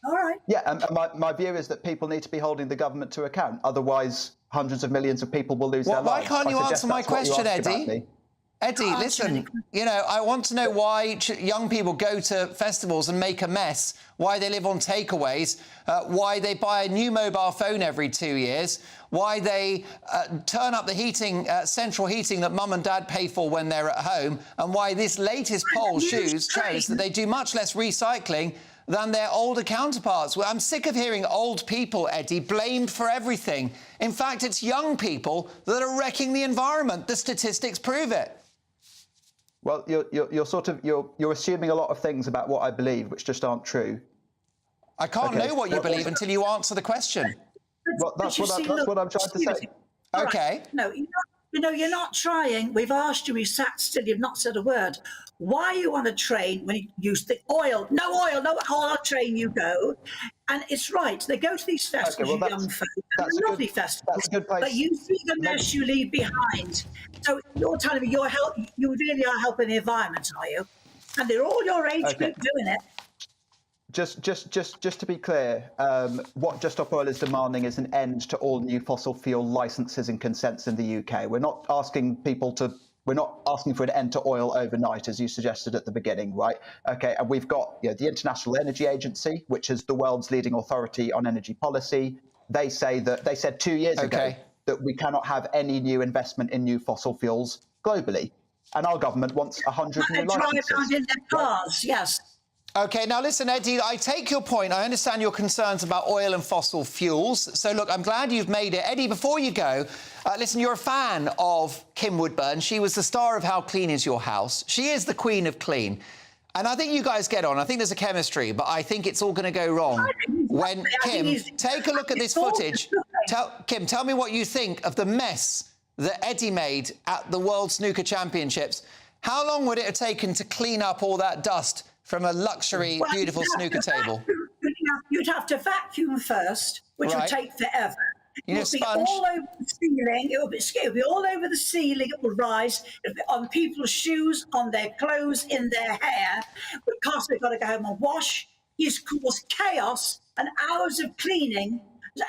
[SPEAKER 6] All right.
[SPEAKER 2] Yeah, and my view is that people need to be holding the government to account. Otherwise, hundreds of millions of people will lose their lives.
[SPEAKER 14] Why can't you answer my question, Eddie? Eddie, listen, I want to know why young people go to festivals and make a mess, why they live on takeaways, why they buy a new mobile phone every 2 years, why they turn up the heating, central heating that mum and dad pay for when they're at home, and why this latest poll shows that they do much less recycling than their older counterparts. Well, I'm sick of hearing old people, Eddie, blamed for everything. In fact, it's young people that are wrecking the environment. The statistics prove it.
[SPEAKER 2] Well, you're assuming a lot of things about what I believe, which just aren't true.
[SPEAKER 14] I can't know what you believe until you answer the question.
[SPEAKER 2] Well, that's what I'm trying to say.
[SPEAKER 14] Okay.
[SPEAKER 6] Right. No, you're not trying. We've asked you, we sat still, you've not said a word. Why are you on a train when you use the oil? No oil, no on a train you go. And it's right, they go to these festivals, young folk, lovely festivals,
[SPEAKER 2] that's a good place.
[SPEAKER 6] but you see the mess you leave behind. So you're telling me you really are helping the environment, are you? And they're all your age group doing it.
[SPEAKER 2] Just to be clear, what Just Stop Oil is demanding is an end to all new fossil fuel licenses and consents in the UK. We're not asking for an end to oil overnight, as you suggested at the beginning, right? Okay, and we've got the International Energy Agency, which is the world's leading authority on energy policy. They said 2 years ago that we cannot have any new investment in new fossil fuels globally, and our government wants 100 new licenses.
[SPEAKER 6] Drive around in their cars, yes.
[SPEAKER 14] OK, now listen, Eddie, I take your point. I understand your concerns about oil and fossil fuels. So, look, I'm glad you've made it. Eddie, before you go, listen, you're a fan of Kim Woodburn. She was the star of How Clean Is Your House? She is the queen of clean. And I think you guys get on. I think there's a chemistry, but I think it's all going to go wrong when, Kim, take a look at this footage. Kim, tell me what you think of the mess that Eddie made at the World Snooker Championships. How long would it have taken to clean up all that dust from a luxury, beautiful snooker table?
[SPEAKER 6] You'd have to vacuum first, which would take forever. It would be all over the ceiling. It would be all over the ceiling. It would rise. It would be on people's shoes, on their clothes, in their hair. Because they've got to go home and wash. He's caused chaos and hours of cleaning.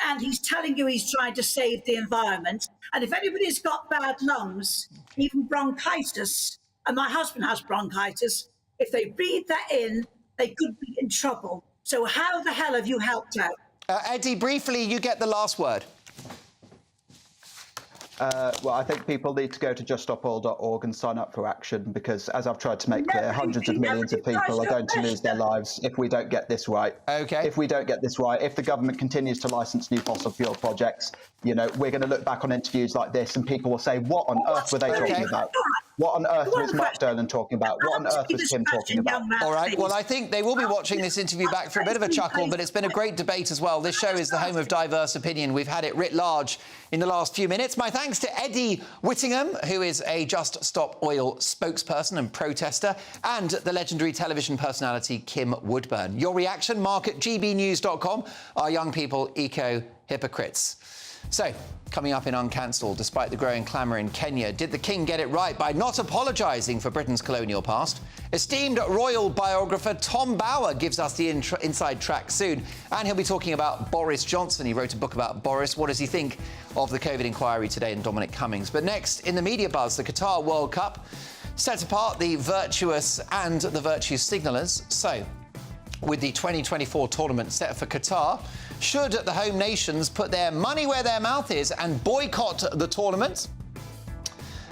[SPEAKER 6] And he's telling you he's trying to save the environment. And if anybody's got bad lungs, even bronchitis, and my husband has bronchitis, if they breathe that in, they could be in trouble. So how the hell have you helped out?
[SPEAKER 14] Eddie, briefly, you get the last word.
[SPEAKER 2] Well, I think people need to go to juststopoil.org and sign up for action because, as I've tried to make clear, hundreds of millions of people are going to lose their lives if we don't get this right.
[SPEAKER 14] OK.
[SPEAKER 2] If we don't get this right, if the government continues to license new fossil fuel projects, we're going to look back on interviews like this and people will say, what on earth were they talking about? What on earth was Mark Dolan talking about? What on earth was Kim talking about?
[SPEAKER 14] All right, well, I think they will be watching this interview back for a bit of a chuckle, but it's been a great debate as well. This show is the home of diverse opinion. We've had it writ large in the last few minutes. My thanks to Eddie Whittingham, who is a Just Stop Oil spokesperson and protester, and the legendary television personality Kim Woodburn. Your reaction, mark at gbnews.com. Are young people eco-hypocrites? So, coming up in Uncancelled, despite the growing clamour in Kenya, did the King get it right by not apologising for Britain's colonial past? Esteemed royal biographer Tom Bower gives us the inside track soon. And he'll be talking about Boris Johnson. He wrote a book about Boris. What does he think of the COVID inquiry today and Dominic Cummings? But next, in the media buzz, the Qatar World Cup sets apart the virtuous and the virtue signallers. So, with the 2024 tournament set for Qatar, should the home nations put their money where their mouth is and boycott the tournament?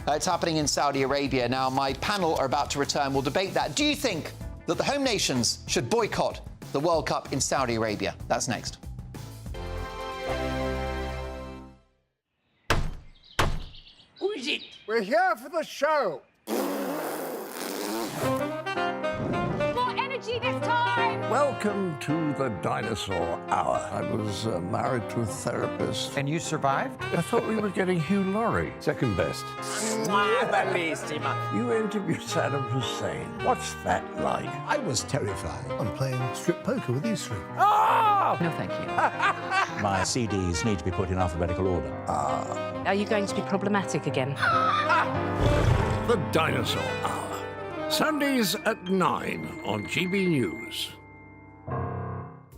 [SPEAKER 14] It's happening in Saudi Arabia now. My panel are about to return. We'll debate that. Do you think that the home nations should boycott the World Cup in Saudi Arabia? That's next.
[SPEAKER 4] Who is it? We're here for the show.
[SPEAKER 5] More energy this time!
[SPEAKER 4] Welcome to the Dinosaur Hour. I was married to a therapist.
[SPEAKER 7] And you survived?
[SPEAKER 4] I thought we were getting Hugh Laurie.
[SPEAKER 7] Second best.
[SPEAKER 4] You interviewed Saddam Hussein. What's that like?
[SPEAKER 8] I was terrified. I'm playing strip poker with these three.
[SPEAKER 4] Ah!
[SPEAKER 5] No, thank you.
[SPEAKER 8] My CDs need to be put in alphabetical order.
[SPEAKER 5] Are you going to be problematic again?
[SPEAKER 4] The Dinosaur Hour. Sundays at 9 on GB News.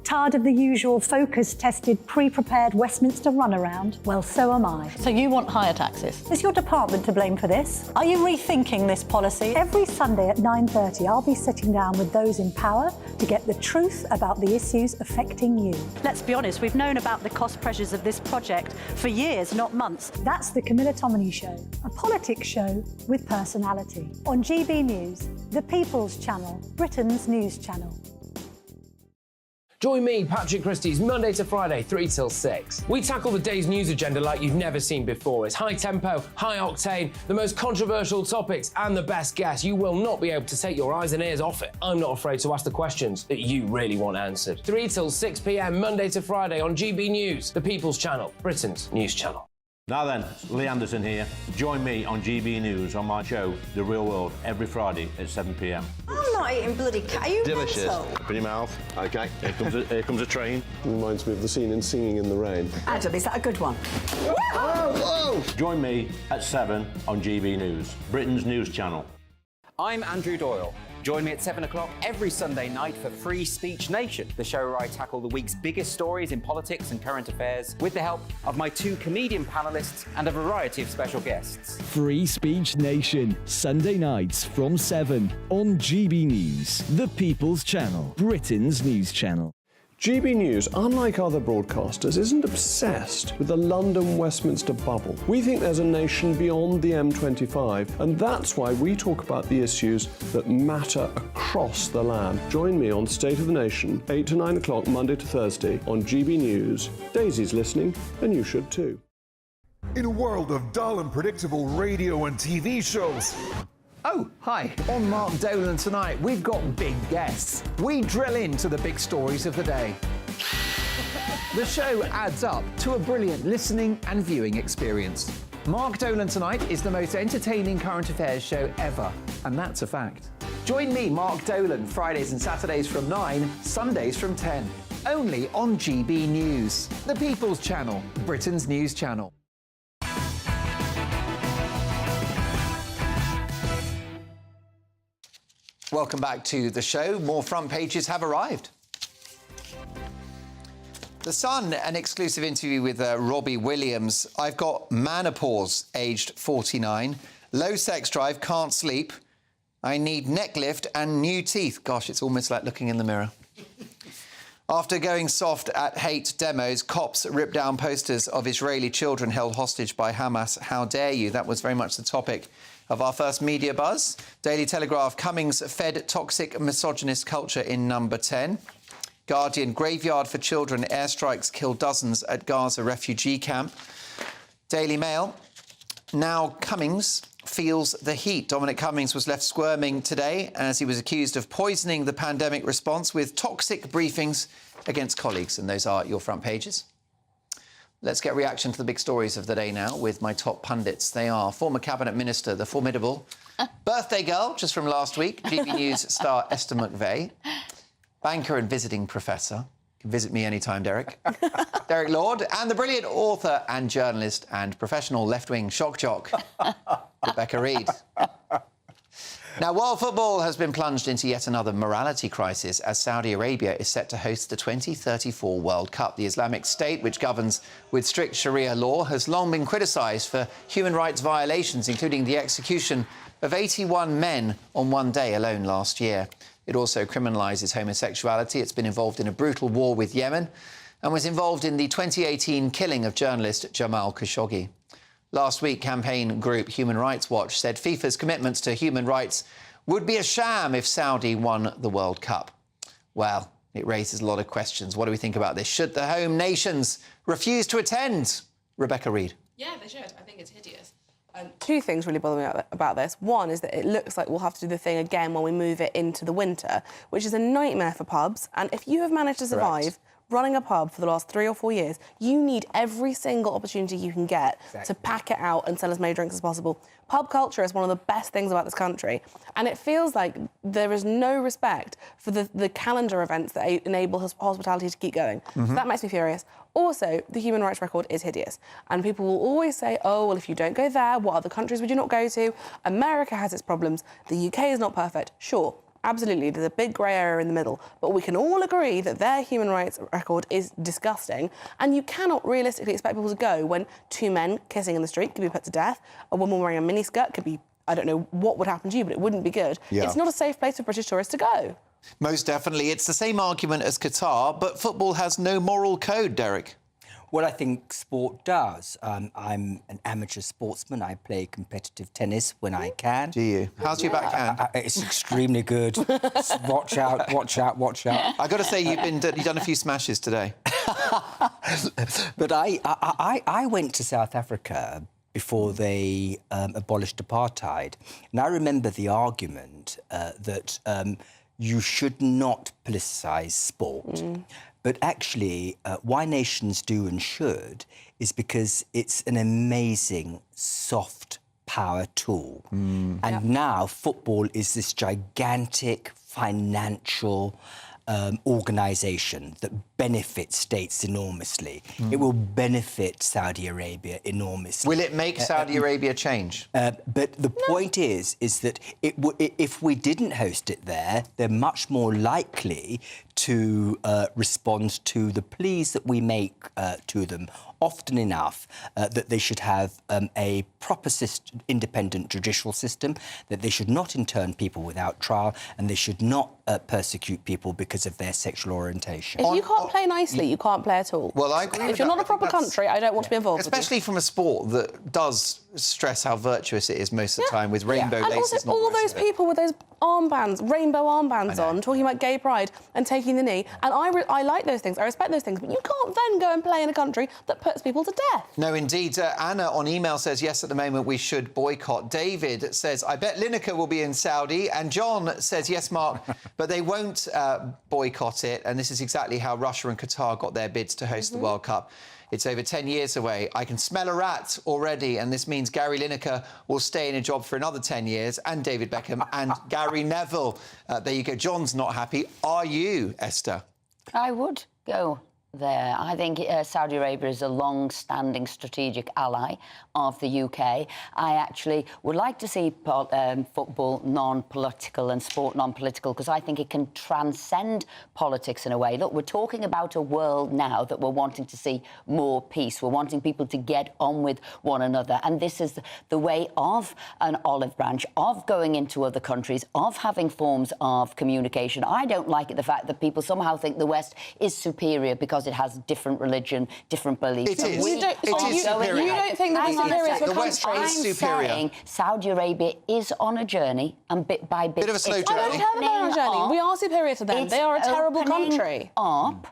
[SPEAKER 10] Tired of the usual focus-tested, pre-prepared Westminster runaround? Well, so am I.
[SPEAKER 5] So you want higher taxes?
[SPEAKER 10] Is your department to blame for this? Are you rethinking this policy? Every Sunday at 9:30, I'll be sitting down with those in power to get the truth about the issues affecting you.
[SPEAKER 5] Let's be honest, we've known about the cost pressures of this project for years, not months.
[SPEAKER 10] That's the Camilla Tominey Show, a politics show with personality. On GB News, the People's Channel, Britain's news channel.
[SPEAKER 9] Join me, Patrick Christie's, Monday to Friday, 3 till 6. We tackle the day's news agenda like you've never seen before. It's high tempo, high octane, the most controversial topics and the best guests. You will not be able to take your eyes and ears off it. I'm not afraid to ask the questions that you really want answered. 3 till 6 p.m, Monday to Friday on GB News, the People's Channel, Britain's news channel.
[SPEAKER 18] Now then, Lee Anderson here. Join me on GB News on my show, The Real World, every Friday at 7 p.m.
[SPEAKER 24] I'm not eating bloody cat. Are you
[SPEAKER 18] Delicious.
[SPEAKER 24] mental?
[SPEAKER 18] Open your mouth. OK, here comes a train.
[SPEAKER 23] Reminds me of the scene in Singing in the Rain.
[SPEAKER 24] Adam, is that a good one?
[SPEAKER 18] Whoa! Join me at 7 on GB News, Britain's news channel.
[SPEAKER 26] I'm Andrew Doyle. Join me at 7 o'clock every Sunday night for Free Speech Nation, the show where I tackle the week's biggest stories in politics and current affairs with the help of my two comedian panellists and a variety of special guests.
[SPEAKER 3] Free Speech Nation, Sunday nights from 7 on GB News, the People's Channel, Britain's news channel.
[SPEAKER 23] GB News, unlike other broadcasters, isn't obsessed with the London-Westminster bubble. We think there's a nation beyond the M25, and that's why we talk about the issues that matter across the land. Join me on State of the Nation, 8 to 9 o'clock, Monday to Thursday, on GB News. Daisy's listening, and you should too.
[SPEAKER 17] In a world of dull and predictable radio and TV shows,
[SPEAKER 25] Oh, hi. On Mark Dolan tonight, we've got big guests. We drill into the big stories of the day. The show adds up to a brilliant listening and viewing experience. Mark Dolan tonight is the most entertaining current affairs show ever, and that's a fact. Join me, Mark Dolan, Fridays and Saturdays from 9, Sundays from 10. Only on GB News, the People's Channel, Britain's news channel.
[SPEAKER 14] Welcome back to the show. More front pages have arrived. The Sun, an exclusive interview with Robbie Williams. I've got menopause, aged 49. Low sex drive, can't sleep. I need neck lift and new teeth. Gosh, it's almost like looking in the mirror. After going soft at hate demos, cops ripped down posters of Israeli children held hostage by Hamas. How dare you? That was very much the topic of our first media buzz. Daily Telegraph, Cummings fed toxic misogynist culture in number 10. Guardian, graveyard for children, airstrikes kill dozens at Gaza refugee camp. Daily Mail, now Cummings feels the heat. Dominic Cummings was left squirming today as he was accused of poisoning the pandemic response with toxic briefings against colleagues. And those are your front pages. Let's get reaction to the big stories of the day now with my top pundits. They are former Cabinet Minister, the formidable birthday girl, just from last week, GB News star Esther McVeigh, banker and visiting professor. You can visit me anytime, Derek. Derek Lord, and the brilliant author and journalist and professional left-wing shock jock, Rebecca Reid. Now, world football has been plunged into yet another morality crisis as Saudi Arabia is set to host the 2034 World Cup. The Islamic State, which governs with strict Sharia law, has long been criticised for human rights violations, including the execution of 81 men on one day alone last year. It also criminalises homosexuality. It's been involved in a brutal war with Yemen and was involved in the 2018 killing of journalist Jamal Khashoggi. Last week, campaign group Human Rights Watch said FIFA's commitments to human rights would be a sham if Saudi won the World Cup. Well, it raises a lot of questions. What do we think about this? Should the home nations refuse to attend? Rebecca Reid.
[SPEAKER 1] Yeah, they should. I think it's hideous.
[SPEAKER 7] Two things really bother me about this. One is that it looks like we'll have to do the thing again when we move it into the winter, which is a nightmare for pubs. And if you have managed to survive running a pub for the last 3 or 4 years, you need every single opportunity you can get to pack it out and sell as many drinks as possible. Pub culture is one of the best things about this country, and it feels like there is no respect for the calendar events that enable hospitality to keep going. So that makes me furious. Also, the human rights record is hideous, and people will always say, oh, well, if you don't go there, what other countries would you not go to? America has its problems. The UK is not perfect. Sure. Absolutely, there's a big grey area in the middle, but we can all agree that their human rights record is disgusting, and you cannot realistically expect people to go when 2 men kissing in the street could be put to death, a woman wearing a miniskirt could be, I don't know what would happen to you, but it wouldn't be good.
[SPEAKER 14] Yeah.
[SPEAKER 7] It's not a safe place for British tourists to go.
[SPEAKER 14] Most definitely. It's the same argument as Qatar, but football has no moral code, Derek.
[SPEAKER 11] Well, I think sport does. I'm an amateur sportsman. I play competitive tennis when I can.
[SPEAKER 14] Do you? How's your backhand?
[SPEAKER 11] It's extremely good. Watch out, watch out, watch out.
[SPEAKER 14] I got to say, you've done a few smashes today.
[SPEAKER 11] But I went to South Africa before they abolished apartheid. And I remember the argument that you should not politicise sport. But actually, why nations do and should is because it's an amazing soft power tool. And now football is this gigantic financial organisation that benefits states enormously. It will benefit Saudi Arabia enormously.
[SPEAKER 14] Will it make Saudi Arabia change?
[SPEAKER 11] But the point is that if we didn't host it there, they're much more likely to respond to the pleas that we make to them often enough that they should have a proper independent judicial system, that they should not intern people without trial, and they should not persecute people because of their sexual orientation.
[SPEAKER 7] If you can't play nicely, you can't play at all.
[SPEAKER 14] Well, I agree with
[SPEAKER 7] If you're
[SPEAKER 14] that.
[SPEAKER 7] not a proper country, I don't want to be involved
[SPEAKER 14] Especially from a sport that does stress how virtuous it is most of the time, with rainbow laces.
[SPEAKER 7] And also all those people with those armbands, rainbow armbands on, talking about gay pride and taking the knee. And I like those things, I respect those things, but you can't then go and play in a country that puts people to death.
[SPEAKER 14] No, indeed. Anna on email says, yes, at the moment we should boycott. David says, I bet Lineker will be in Saudi. And John says, yes, Mark, but they won't boycott it. And this is exactly how Russia and Qatar got their bids to host the World Cup. It's over 10 years away. I can smell a rat already, and this means Gary Lineker will stay in a job for another 10 years, and David Beckham and Gary Neville. There you go. John's not happy. Are you, Esther?
[SPEAKER 12] I would go there. I think Saudi Arabia is a long-standing strategic ally of the UK. I actually would like to see football non-political and sport non-political, because I think it can transcend politics in a way. Look, we're talking about a world now that we're wanting to see more peace. We're wanting people to get on with one another. And this is the way of an olive branch, of going into other countries, of having forms of communication. I don't like it, the fact that people somehow think the West is superior because it has different religion, different beliefs.
[SPEAKER 14] It is.
[SPEAKER 7] You don't think that we're superior to a country?
[SPEAKER 14] I'm
[SPEAKER 12] saying Saudi Arabia is on a journey, and bit by bit...
[SPEAKER 14] Bit of a slow journey.
[SPEAKER 7] I don't care about our journey. We are superior to them. They are a terrible country.
[SPEAKER 12] Up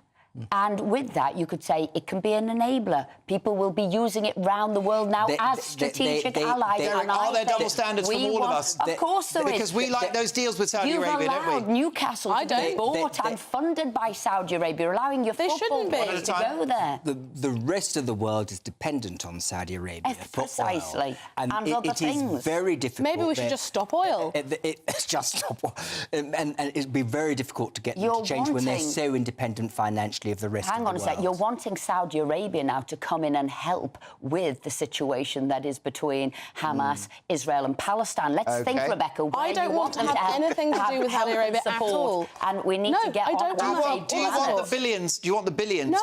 [SPEAKER 12] And with that, you could say it can be an enabler. People will be using it round the world now as strategic allies.
[SPEAKER 14] Are there double standards from all of us?
[SPEAKER 12] Of course there is.
[SPEAKER 14] Because we like those deals with Saudi Arabia, don't we?
[SPEAKER 12] You've allowed Newcastle to be bought and funded by Saudi Arabia, allowing your football players to go there.
[SPEAKER 11] The rest of the world is dependent on Saudi Arabia
[SPEAKER 12] Precisely.
[SPEAKER 11] for oil. And
[SPEAKER 12] other
[SPEAKER 11] it
[SPEAKER 12] things.
[SPEAKER 11] is very difficult.
[SPEAKER 7] Maybe we should just stop oil.
[SPEAKER 11] It's just stop oil. And it'd be very difficult to get them to change when they're so independent financially of the rest of the world.
[SPEAKER 12] Hang on a sec. You're wanting Saudi Arabia now to come in and help with the situation that is between Hamas, Israel and Palestine. Let's think, Rebecca.
[SPEAKER 7] I don't want to have anything to do with Saudi Arabia at all.
[SPEAKER 12] And we need to get on that.
[SPEAKER 14] Do you want the billions? Do you want the billions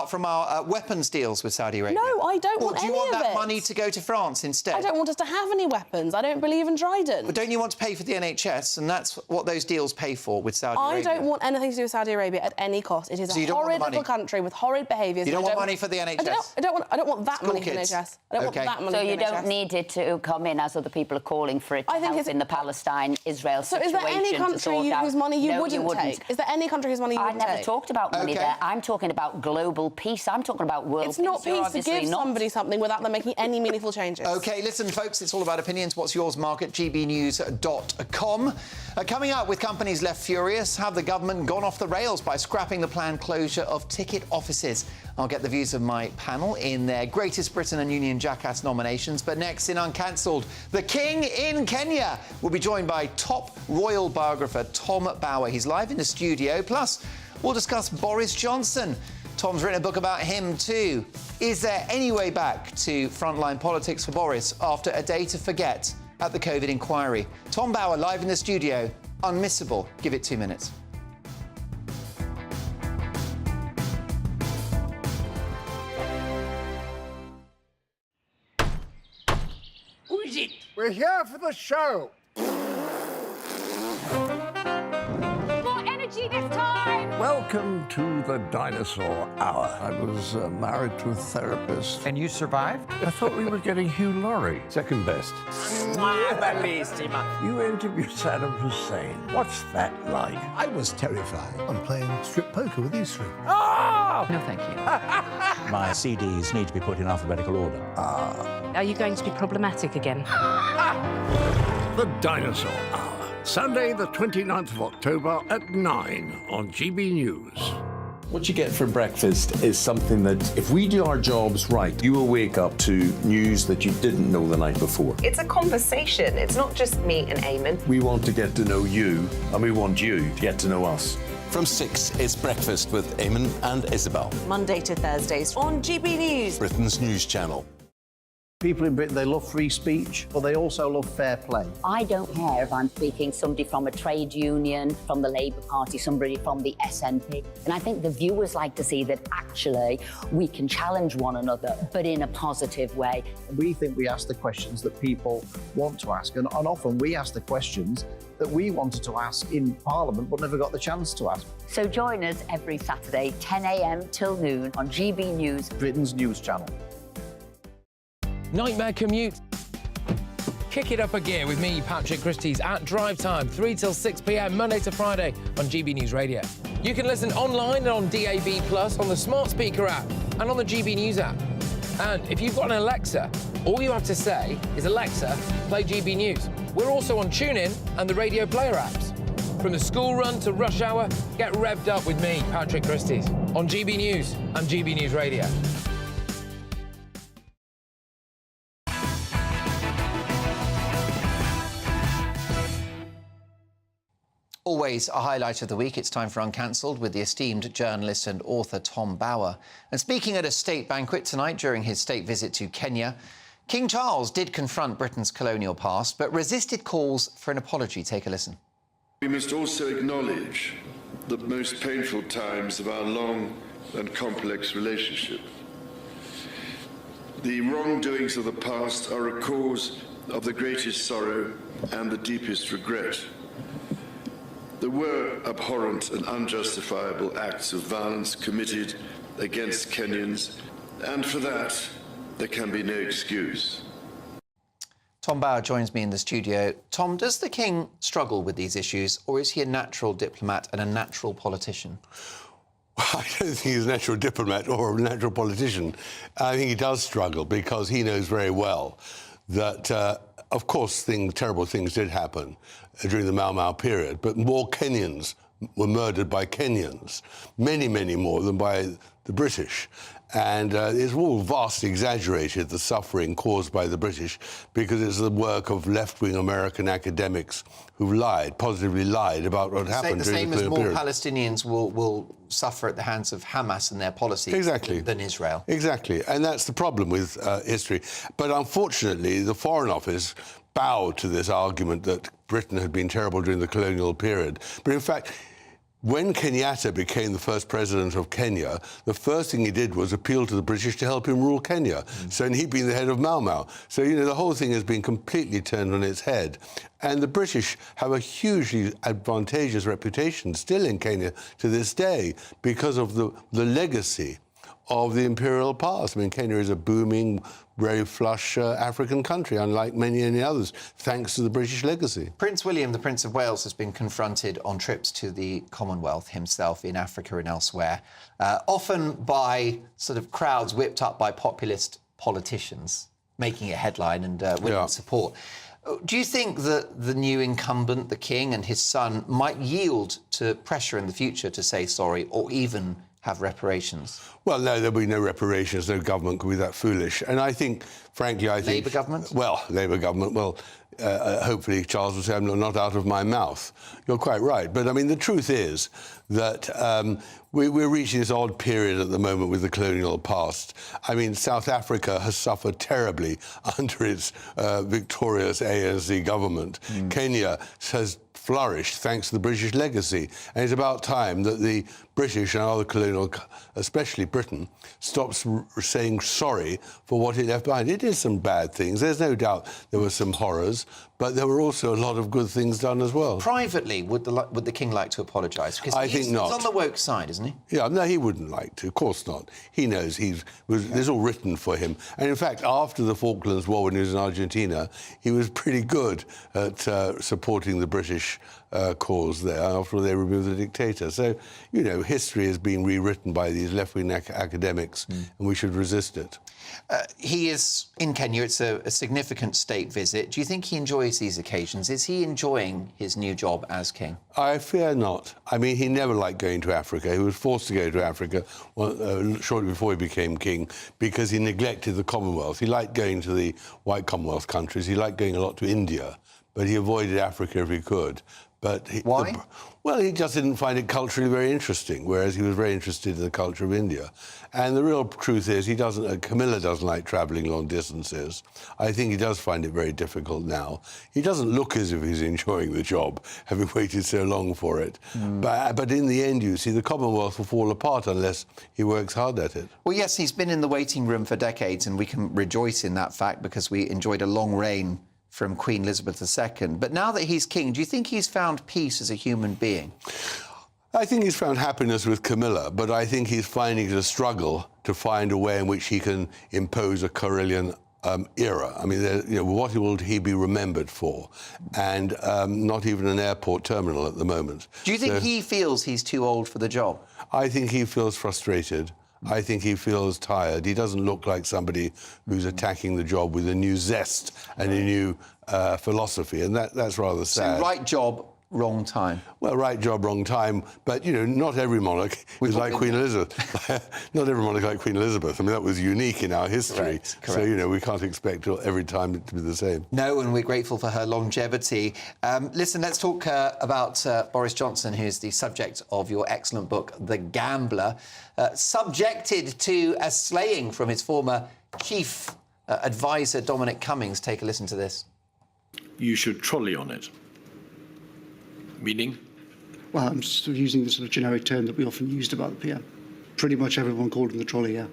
[SPEAKER 14] from our weapons deals with Saudi Arabia?
[SPEAKER 7] No, I don't want any of it.
[SPEAKER 14] Or do you want that money to go to France instead?
[SPEAKER 7] I don't want us to have any weapons. I don't believe in Trident.
[SPEAKER 14] But don't you want to pay for the NHS? And that's what those deals pay for with Saudi Arabia.
[SPEAKER 7] I don't want anything to do with Saudi Arabia at any cost. It is a horrid little country with horrid behaviours.
[SPEAKER 14] You don't want money for the NHS?
[SPEAKER 7] I don't want that money for the NHS. I don't want that money for the NHS.
[SPEAKER 12] So you don't need it to come in, as other people are calling for it, to help in the Palestine-Israel situation.
[SPEAKER 7] So is there any country whose money you wouldn't take? Is there any country whose money you wouldn't take?
[SPEAKER 12] I never talked about money there. I'm talking about global peace. I'm talking about world peace.
[SPEAKER 7] It's not peace to give somebody something without them making any meaningful changes.
[SPEAKER 14] OK, listen, folks, it's all about opinions. What's yours, Mark, at gbnews.com. Coming up, with companies left furious, have the government gone off the rails by scrapping the planned closure of ticket offices? I'll get the views of my panel in their Greatest Britain and Union Jackass nominations. But next, in Uncancelled, the King in Kenya will be joined by top royal biographer Tom Bower. He's live in the studio. Plus, we'll discuss Boris Johnson. Tom's written a book about him too. Is there any way back to frontline politics for Boris after a day to forget at the COVID inquiry? Tom Bower live in the studio. Unmissable. Give it 2 minutes.
[SPEAKER 4] Who is it? We're here for the show.
[SPEAKER 13] More energy this time!
[SPEAKER 4] Welcome to the dinosaur hour. I was married to a therapist.
[SPEAKER 25] And you survived?
[SPEAKER 4] I thought we were getting Hugh Laurie.
[SPEAKER 25] Second best.
[SPEAKER 4] You interviewed Saddam Hussein. What's that like?
[SPEAKER 15] I was terrified. I'm playing strip poker with these three.
[SPEAKER 25] Oh!
[SPEAKER 8] No, thank you. My CDs need to be put in alphabetical order.
[SPEAKER 13] Are you going to be problematic again?
[SPEAKER 4] The Dinosaur Hour. Sunday, the 29th of October at 9 on GB News.
[SPEAKER 16] What you get for breakfast is something that, if we do our jobs right, you will wake up to news that you didn't know the night before.
[SPEAKER 19] It's a conversation. It's not just me and Eamon.
[SPEAKER 16] We want to get to know you, and we want you to get to know us.
[SPEAKER 20] From 6, it's Breakfast with Eamon and Isabel.
[SPEAKER 19] Monday to Thursdays on GB News.
[SPEAKER 20] Britain's news channel.
[SPEAKER 21] People in Britain, they love free speech, but they also love fair play.
[SPEAKER 12] I don't care if I'm speaking somebody from a trade union, from the Labour Party, somebody from the SNP. And I think the viewers like to see that actually we can challenge one another, but in a positive way.
[SPEAKER 21] We think we ask the questions that people want to ask, and often we ask the questions that we wanted to ask in Parliament but never got the chance to ask.
[SPEAKER 12] So join us every Saturday, 10 a.m. till noon on GB News,
[SPEAKER 21] Britain's news channel.
[SPEAKER 9] Nightmare commute. Kick it up a gear with me, Patrick Christie's, at Drive Time, 3 till 6 p.m, Monday to Friday on GB News Radio. You can listen online and on DAB+, on the smart speaker app and on the GB News app. And if you've got an Alexa, all you have to say is, Alexa, play GB News. We're also on TuneIn and the Radio Player apps. From the school run to rush hour, get revved up with me, Patrick Christie's, on GB News and GB News Radio.
[SPEAKER 14] Always a highlight of the week. It's time for Uncancelled with the esteemed journalist and author Tom Bower. And speaking at a state banquet tonight during his state visit to Kenya, King Charles did confront Britain's colonial past, but resisted calls for an apology. Take a listen.
[SPEAKER 22] We must also acknowledge the most painful times of our long and complex relationship. The wrongdoings of the past are a cause of the greatest sorrow and the deepest regret. There were abhorrent and unjustifiable acts of violence committed against Kenyans, and for that, there can be no excuse.
[SPEAKER 14] Tom Bower joins me in the studio. Tom, does the King struggle with these issues, or is he a natural diplomat and a natural politician?
[SPEAKER 2] I don't think he's a natural diplomat or a natural politician. I think he does struggle because he knows very well that, of course, terrible things did happen during the Mau Mau period, but more Kenyans were murdered by Kenyans, many, many more than by the British. And it's all vastly exaggerated, the suffering caused by the British, because it's the work of left-wing American academics who've lied, positively lied about what happened during the colonial period.
[SPEAKER 14] The same as more Palestinians will suffer at the hands of Hamas and their policies than Israel.
[SPEAKER 2] Exactly. And that's the problem with history. But unfortunately, the Foreign Office bowed to this argument that Britain had been terrible during the colonial period. But in fact, when Kenyatta became the first president of Kenya, the first thing he did was appeal to the British to help him rule Kenya. So, and he'd been the head of Mau Mau. So, the whole thing has been completely turned on its head. And the British have a hugely advantageous reputation still in Kenya to this day because of the legacy of the imperial past. I mean, Kenya is a booming, very flush African country, unlike many others, thanks to the British legacy.
[SPEAKER 14] Prince William, the Prince of Wales, has been confronted on trips to the Commonwealth himself in Africa and elsewhere, often by sort of crowds whipped up by populist politicians, making a headline and winning support. Do you think that the new incumbent, the King, and his son might yield to pressure in the future to say sorry or even have reparations?
[SPEAKER 2] Well, no, there'll be no reparations. No government could be that foolish. And I think, frankly, Labour
[SPEAKER 14] government?
[SPEAKER 2] Well, Labour government, hopefully Charles will say I'm not out of my mouth. You're quite right. But, I mean, the truth is that we're reaching this odd period at the moment with the colonial past. I mean, South Africa has suffered terribly under its victorious ANC government. Kenya has flourished thanks to the British legacy. And it's about time that the British and other colonial, especially Britain, stops saying sorry for what it left behind. It did some bad things. There's no doubt there were some horrors, but there were also a lot of good things done as well.
[SPEAKER 14] Privately, would the King like to apologise? Because
[SPEAKER 2] I think not.
[SPEAKER 14] He's on the woke side, isn't he?
[SPEAKER 2] Yeah, no, he wouldn't like to. Of course not. He knows there's all written for him. And in fact, after the Falklands War, when he was in Argentina, he was pretty good at supporting the British cause there after they removed the dictator. So, history is being rewritten by these left-wing academics, and we should resist it.
[SPEAKER 14] He is in Kenya. It's a significant state visit. Do you think he enjoys these occasions? Is he enjoying his new job as king?
[SPEAKER 2] I fear not. I mean, he never liked going to Africa. He was forced to go to Africa shortly before he became king because he neglected the Commonwealth. He liked going to the white Commonwealth countries. He liked going a lot to India, but he avoided Africa if he could. But
[SPEAKER 14] why?
[SPEAKER 2] He just didn't find it culturally very interesting, whereas he was very interested in the culture of India. And the real truth is Camilla doesn't like travelling long distances. I think he does find it very difficult now. He doesn't look as if he's enjoying the job, having waited so long for it. But in the end, you see, the Commonwealth will fall apart unless he works hard at it.
[SPEAKER 14] Well, yes, he's been in the waiting room for decades, and we can rejoice in that fact because we enjoyed a long reign from Queen Elizabeth II. But now that he's king, do you think he's found peace as a human being?
[SPEAKER 2] I think he's found happiness with Camilla, but I think he's finding it a struggle to find a way in which he can impose a Carolingian era. I mean, what will he be remembered for? And not even an airport terminal at the moment.
[SPEAKER 14] Do you think he feels he's too old for the job?
[SPEAKER 2] I think he feels frustrated. I think he feels tired. He doesn't look like somebody who's attacking the job with a new zest and a new philosophy, and that's rather sad.
[SPEAKER 14] So right job, wrong time.
[SPEAKER 2] Well, right job, wrong time. But, not every monarch is like Queen Elizabeth. Not every monarch like Queen Elizabeth. I mean, that was unique in our history.
[SPEAKER 14] Correct.
[SPEAKER 2] So, we can't expect every time to be the same.
[SPEAKER 14] No, and we're grateful for her longevity. Listen, let's talk about Boris Johnson, who's the subject of your excellent book, The Gambler, subjected to a slaying from his former chief advisor, Dominic Cummings. Take a listen to this.
[SPEAKER 5] You should trolley on it. Meaning?
[SPEAKER 6] Well, I'm just using the sort of generic term that we often used about the PM. Pretty much everyone called him the trolley, yeah.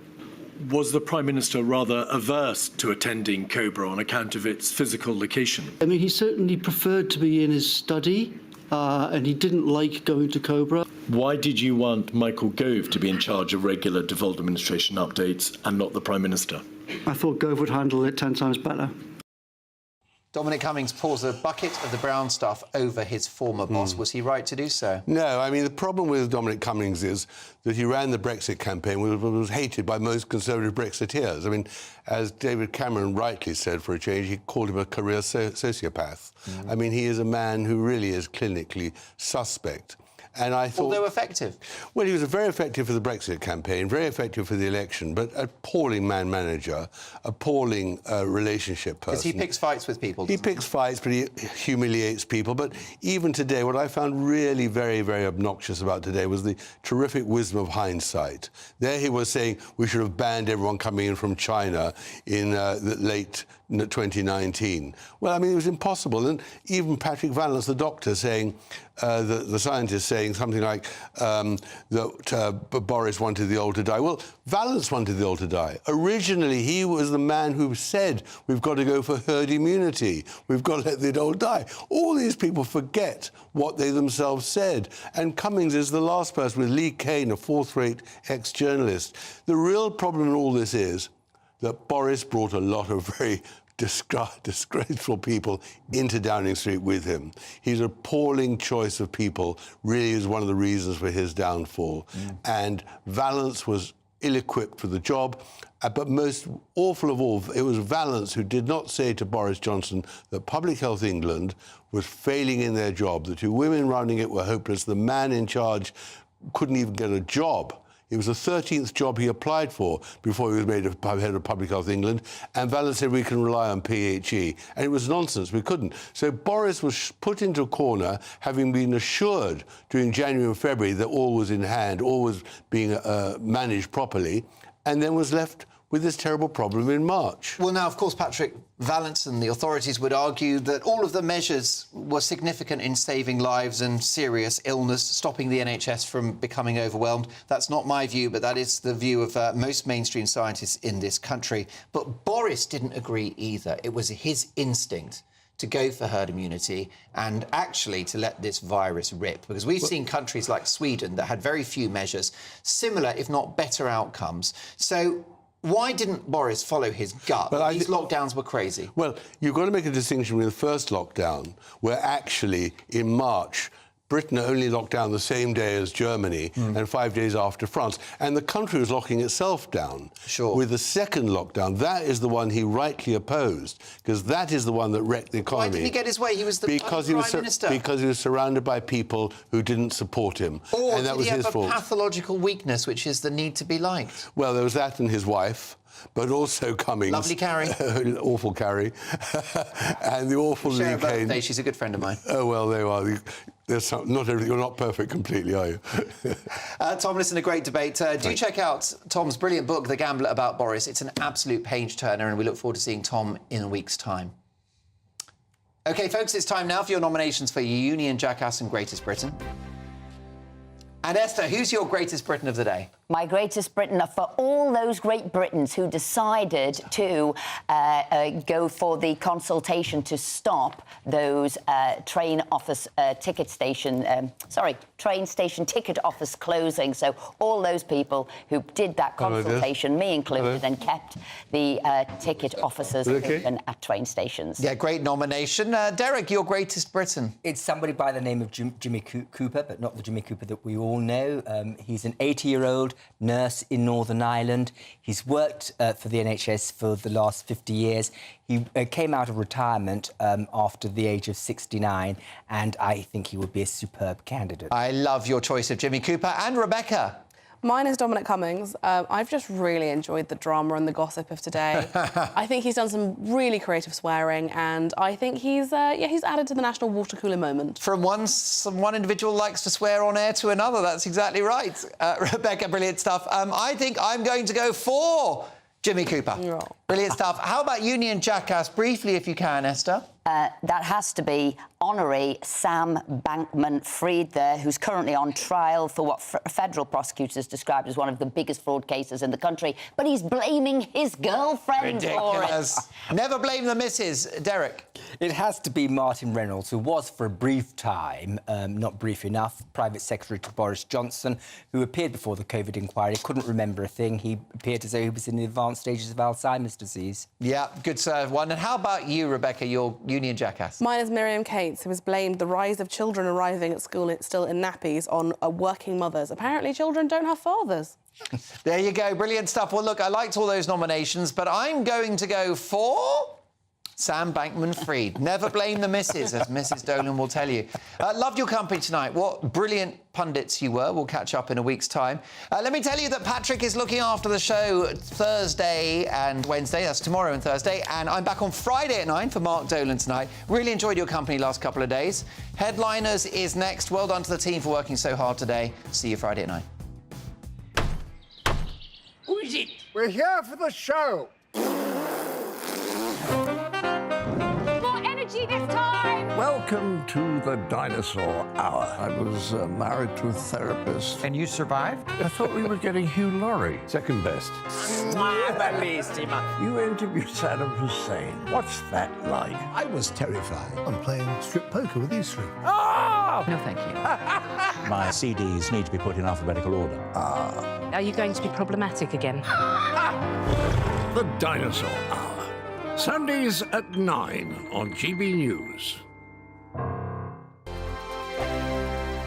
[SPEAKER 5] Was the Prime Minister rather averse to attending Cobra on account of its physical location?
[SPEAKER 6] I mean, he certainly preferred to be in his study, and he didn't like going to Cobra.
[SPEAKER 5] Why did you want Michael Gove to be in charge of regular devolved administration updates and not the Prime Minister?
[SPEAKER 6] I thought Gove would handle it 10 times better.
[SPEAKER 14] Dominic Cummings pours a bucket of the brown stuff over his former boss. Was he right to do so?
[SPEAKER 2] No, I mean, the problem with Dominic Cummings is that he ran the Brexit campaign, was hated by most Conservative Brexiteers. I mean, as David Cameron rightly said for a change, he called him a career sociopath. I mean, he is a man who really is clinically suspect. And I thought...
[SPEAKER 14] Although effective.
[SPEAKER 2] Well, he was very effective for the Brexit campaign, very effective for the election, but appalling man-manager, appalling relationship person.
[SPEAKER 14] Because he picks fights with people.
[SPEAKER 2] He picks fights, but he humiliates people. But even today, what I found really very, very obnoxious about today was the terrific wisdom of hindsight. There he was saying we should have banned everyone coming in from China in the late 2019. Well, I mean, it was impossible. And even Patrick Vallance, the doctor, saying, the scientist saying something like that Boris wanted the old to die. Well, Vallance wanted the old to die. Originally, he was the man who said we've got to go for herd immunity. We've got to let the old die. All these people forget what they themselves said. And Cummings is the last person, with Lee Kane, a fourth-rate ex-journalist. The real problem in all this is that Boris brought a lot of very disgraceful people into Downing Street with him. His appalling choice of people really is one of the reasons for his downfall. And Vallance was ill-equipped for the job, but most awful of all, it was Vallance who did not say to Boris Johnson that Public Health England was failing in their job. The two women running it were hopeless. The man in charge couldn't even get a job. It was the 13th job he applied for before he was made head of Public Health England, and Vallance said we can rely on PHE. And it was nonsense, we couldn't. So Boris was put into a corner, having been assured during January and February that all was in hand, all was being managed properly, and then was left with this terrible problem in March.
[SPEAKER 14] Well, now, of course, Patrick Vallance and the authorities would argue that all of the measures were significant in saving lives and serious illness, stopping the NHS from becoming overwhelmed. That's not my view, but that is the view of most mainstream scientists in this country. But Boris didn't agree either. It was his instinct to go for herd immunity and actually to let this virus rip. Because we've seen countries like Sweden that had very few measures, similar, if not better outcomes. So why didn't Boris follow his gut? These lockdowns were crazy.
[SPEAKER 2] Well, you've got to make a distinction with the first lockdown, where actually in March, Britain only locked down the same day as Germany and 5 days after France. And the country was locking itself down.
[SPEAKER 14] Sure.
[SPEAKER 2] With the second lockdown, that is the one he rightly opposed, because that is the one that wrecked the economy.
[SPEAKER 14] Why did he get his way? He was the Prime Minister.
[SPEAKER 2] Because he was surrounded by people who didn't support him.
[SPEAKER 14] Or
[SPEAKER 2] and that
[SPEAKER 14] did
[SPEAKER 2] was
[SPEAKER 14] he have
[SPEAKER 2] his fault.
[SPEAKER 14] a pathological weakness, which is the need to be liked?
[SPEAKER 2] Well, there was that and his wife. But also Cummings.
[SPEAKER 14] Lovely Carrie.
[SPEAKER 2] Awful Carrie. And the awful Lee Kane.
[SPEAKER 14] She's a good friend of mine.
[SPEAKER 2] Oh, well, there you are. Not everything. You're not perfect completely, are you?
[SPEAKER 14] Tom, listen, a great debate. Do check out Tom's brilliant book, The Gambler, about Boris. It's an absolute page-turner, and we look forward to seeing Tom in a week's time. OK, folks, it's time now for your nominations for Union Jackass and Greatest Britain. And Esther, who's your Greatest Britain of the day?
[SPEAKER 12] My Greatest Britain are for all those Great Britons who decided to go for the consultation to stop those train station ticket office closing. So all those people who did that consultation, me included, and kept the ticket offices open at train stations.
[SPEAKER 14] Yeah, great nomination. Derek, your Greatest Britain?
[SPEAKER 11] It's somebody by the name of Jimmy Cooper, but not the Jimmy Cooper that we all know. He's an 80-year-old nurse in Northern Ireland. He's worked for the NHS for the last 50 years. He came out of retirement after the age of 69, and I think he would be a superb candidate.
[SPEAKER 14] I love your choice of Jimmy Cooper. And Rebecca?
[SPEAKER 7] Mine is Dominic Cummings. I've just really enjoyed the drama and the gossip of today. I think he's done some really creative swearing, and I think he's added to the national water cooler moment.
[SPEAKER 14] From one individual likes to swear on air to another. That's exactly right. Rebecca, brilliant stuff. I think I'm going to go for Jimmy Cooper.
[SPEAKER 7] Yeah.
[SPEAKER 14] Brilliant stuff. How about Union Jackass? Briefly, if you can, Esther.
[SPEAKER 12] That has to be honorary Sam Bankman-Fried there, who's currently on trial for what federal prosecutors described as one of the biggest fraud cases in the country. But he's blaming his girlfriend for it.
[SPEAKER 14] Never blame the missus. Derek?
[SPEAKER 11] It has to be Martin Reynolds, who was for a brief time, not brief enough, Private Secretary to Boris Johnson, who appeared before the COVID inquiry, couldn't remember a thing. He appeared as though he was in the advanced stages of Alzheimer's disease.
[SPEAKER 14] Yeah, good one. And how about you, Rebecca, your Union Jackass?
[SPEAKER 7] Mine is Miriam Cates, who has blamed the rise of children arriving at school still in nappies on working mothers. Apparently, children don't have fathers.
[SPEAKER 14] There you go. Brilliant stuff. Well, look, I liked all those nominations, but I'm going to go for Sam Bankman-Fried. Never blame the missus, as Mrs. Dolan will tell you. Loved your company tonight. What brilliant pundits you were. We'll catch up in a week's time. Let me tell you that Patrick is looking after the show Thursday and Wednesday. That's tomorrow and Thursday. And I'm back on Friday at 9 for Mark Dolan tonight. Really enjoyed your company last couple of days. Headliners is next. Well done to the team for working so hard today. See you Friday at 9.
[SPEAKER 4] Who is it? We're here for the show.
[SPEAKER 13] More energy this time!
[SPEAKER 4] Welcome to the Dinosaur Hour. I was married to a therapist.
[SPEAKER 25] And you survived?
[SPEAKER 4] I thought we were getting Hugh Laurie. Second best. You interviewed Saddam Hussein. What's that like?
[SPEAKER 15] I was terrified. I'm playing strip poker with these three.
[SPEAKER 4] Ah!
[SPEAKER 25] No, thank you.
[SPEAKER 8] My CDs need to be put in alphabetical order.
[SPEAKER 13] Are you going to be problematic again?
[SPEAKER 4] The Dinosaur Hour. Sundays at 9 on GB News.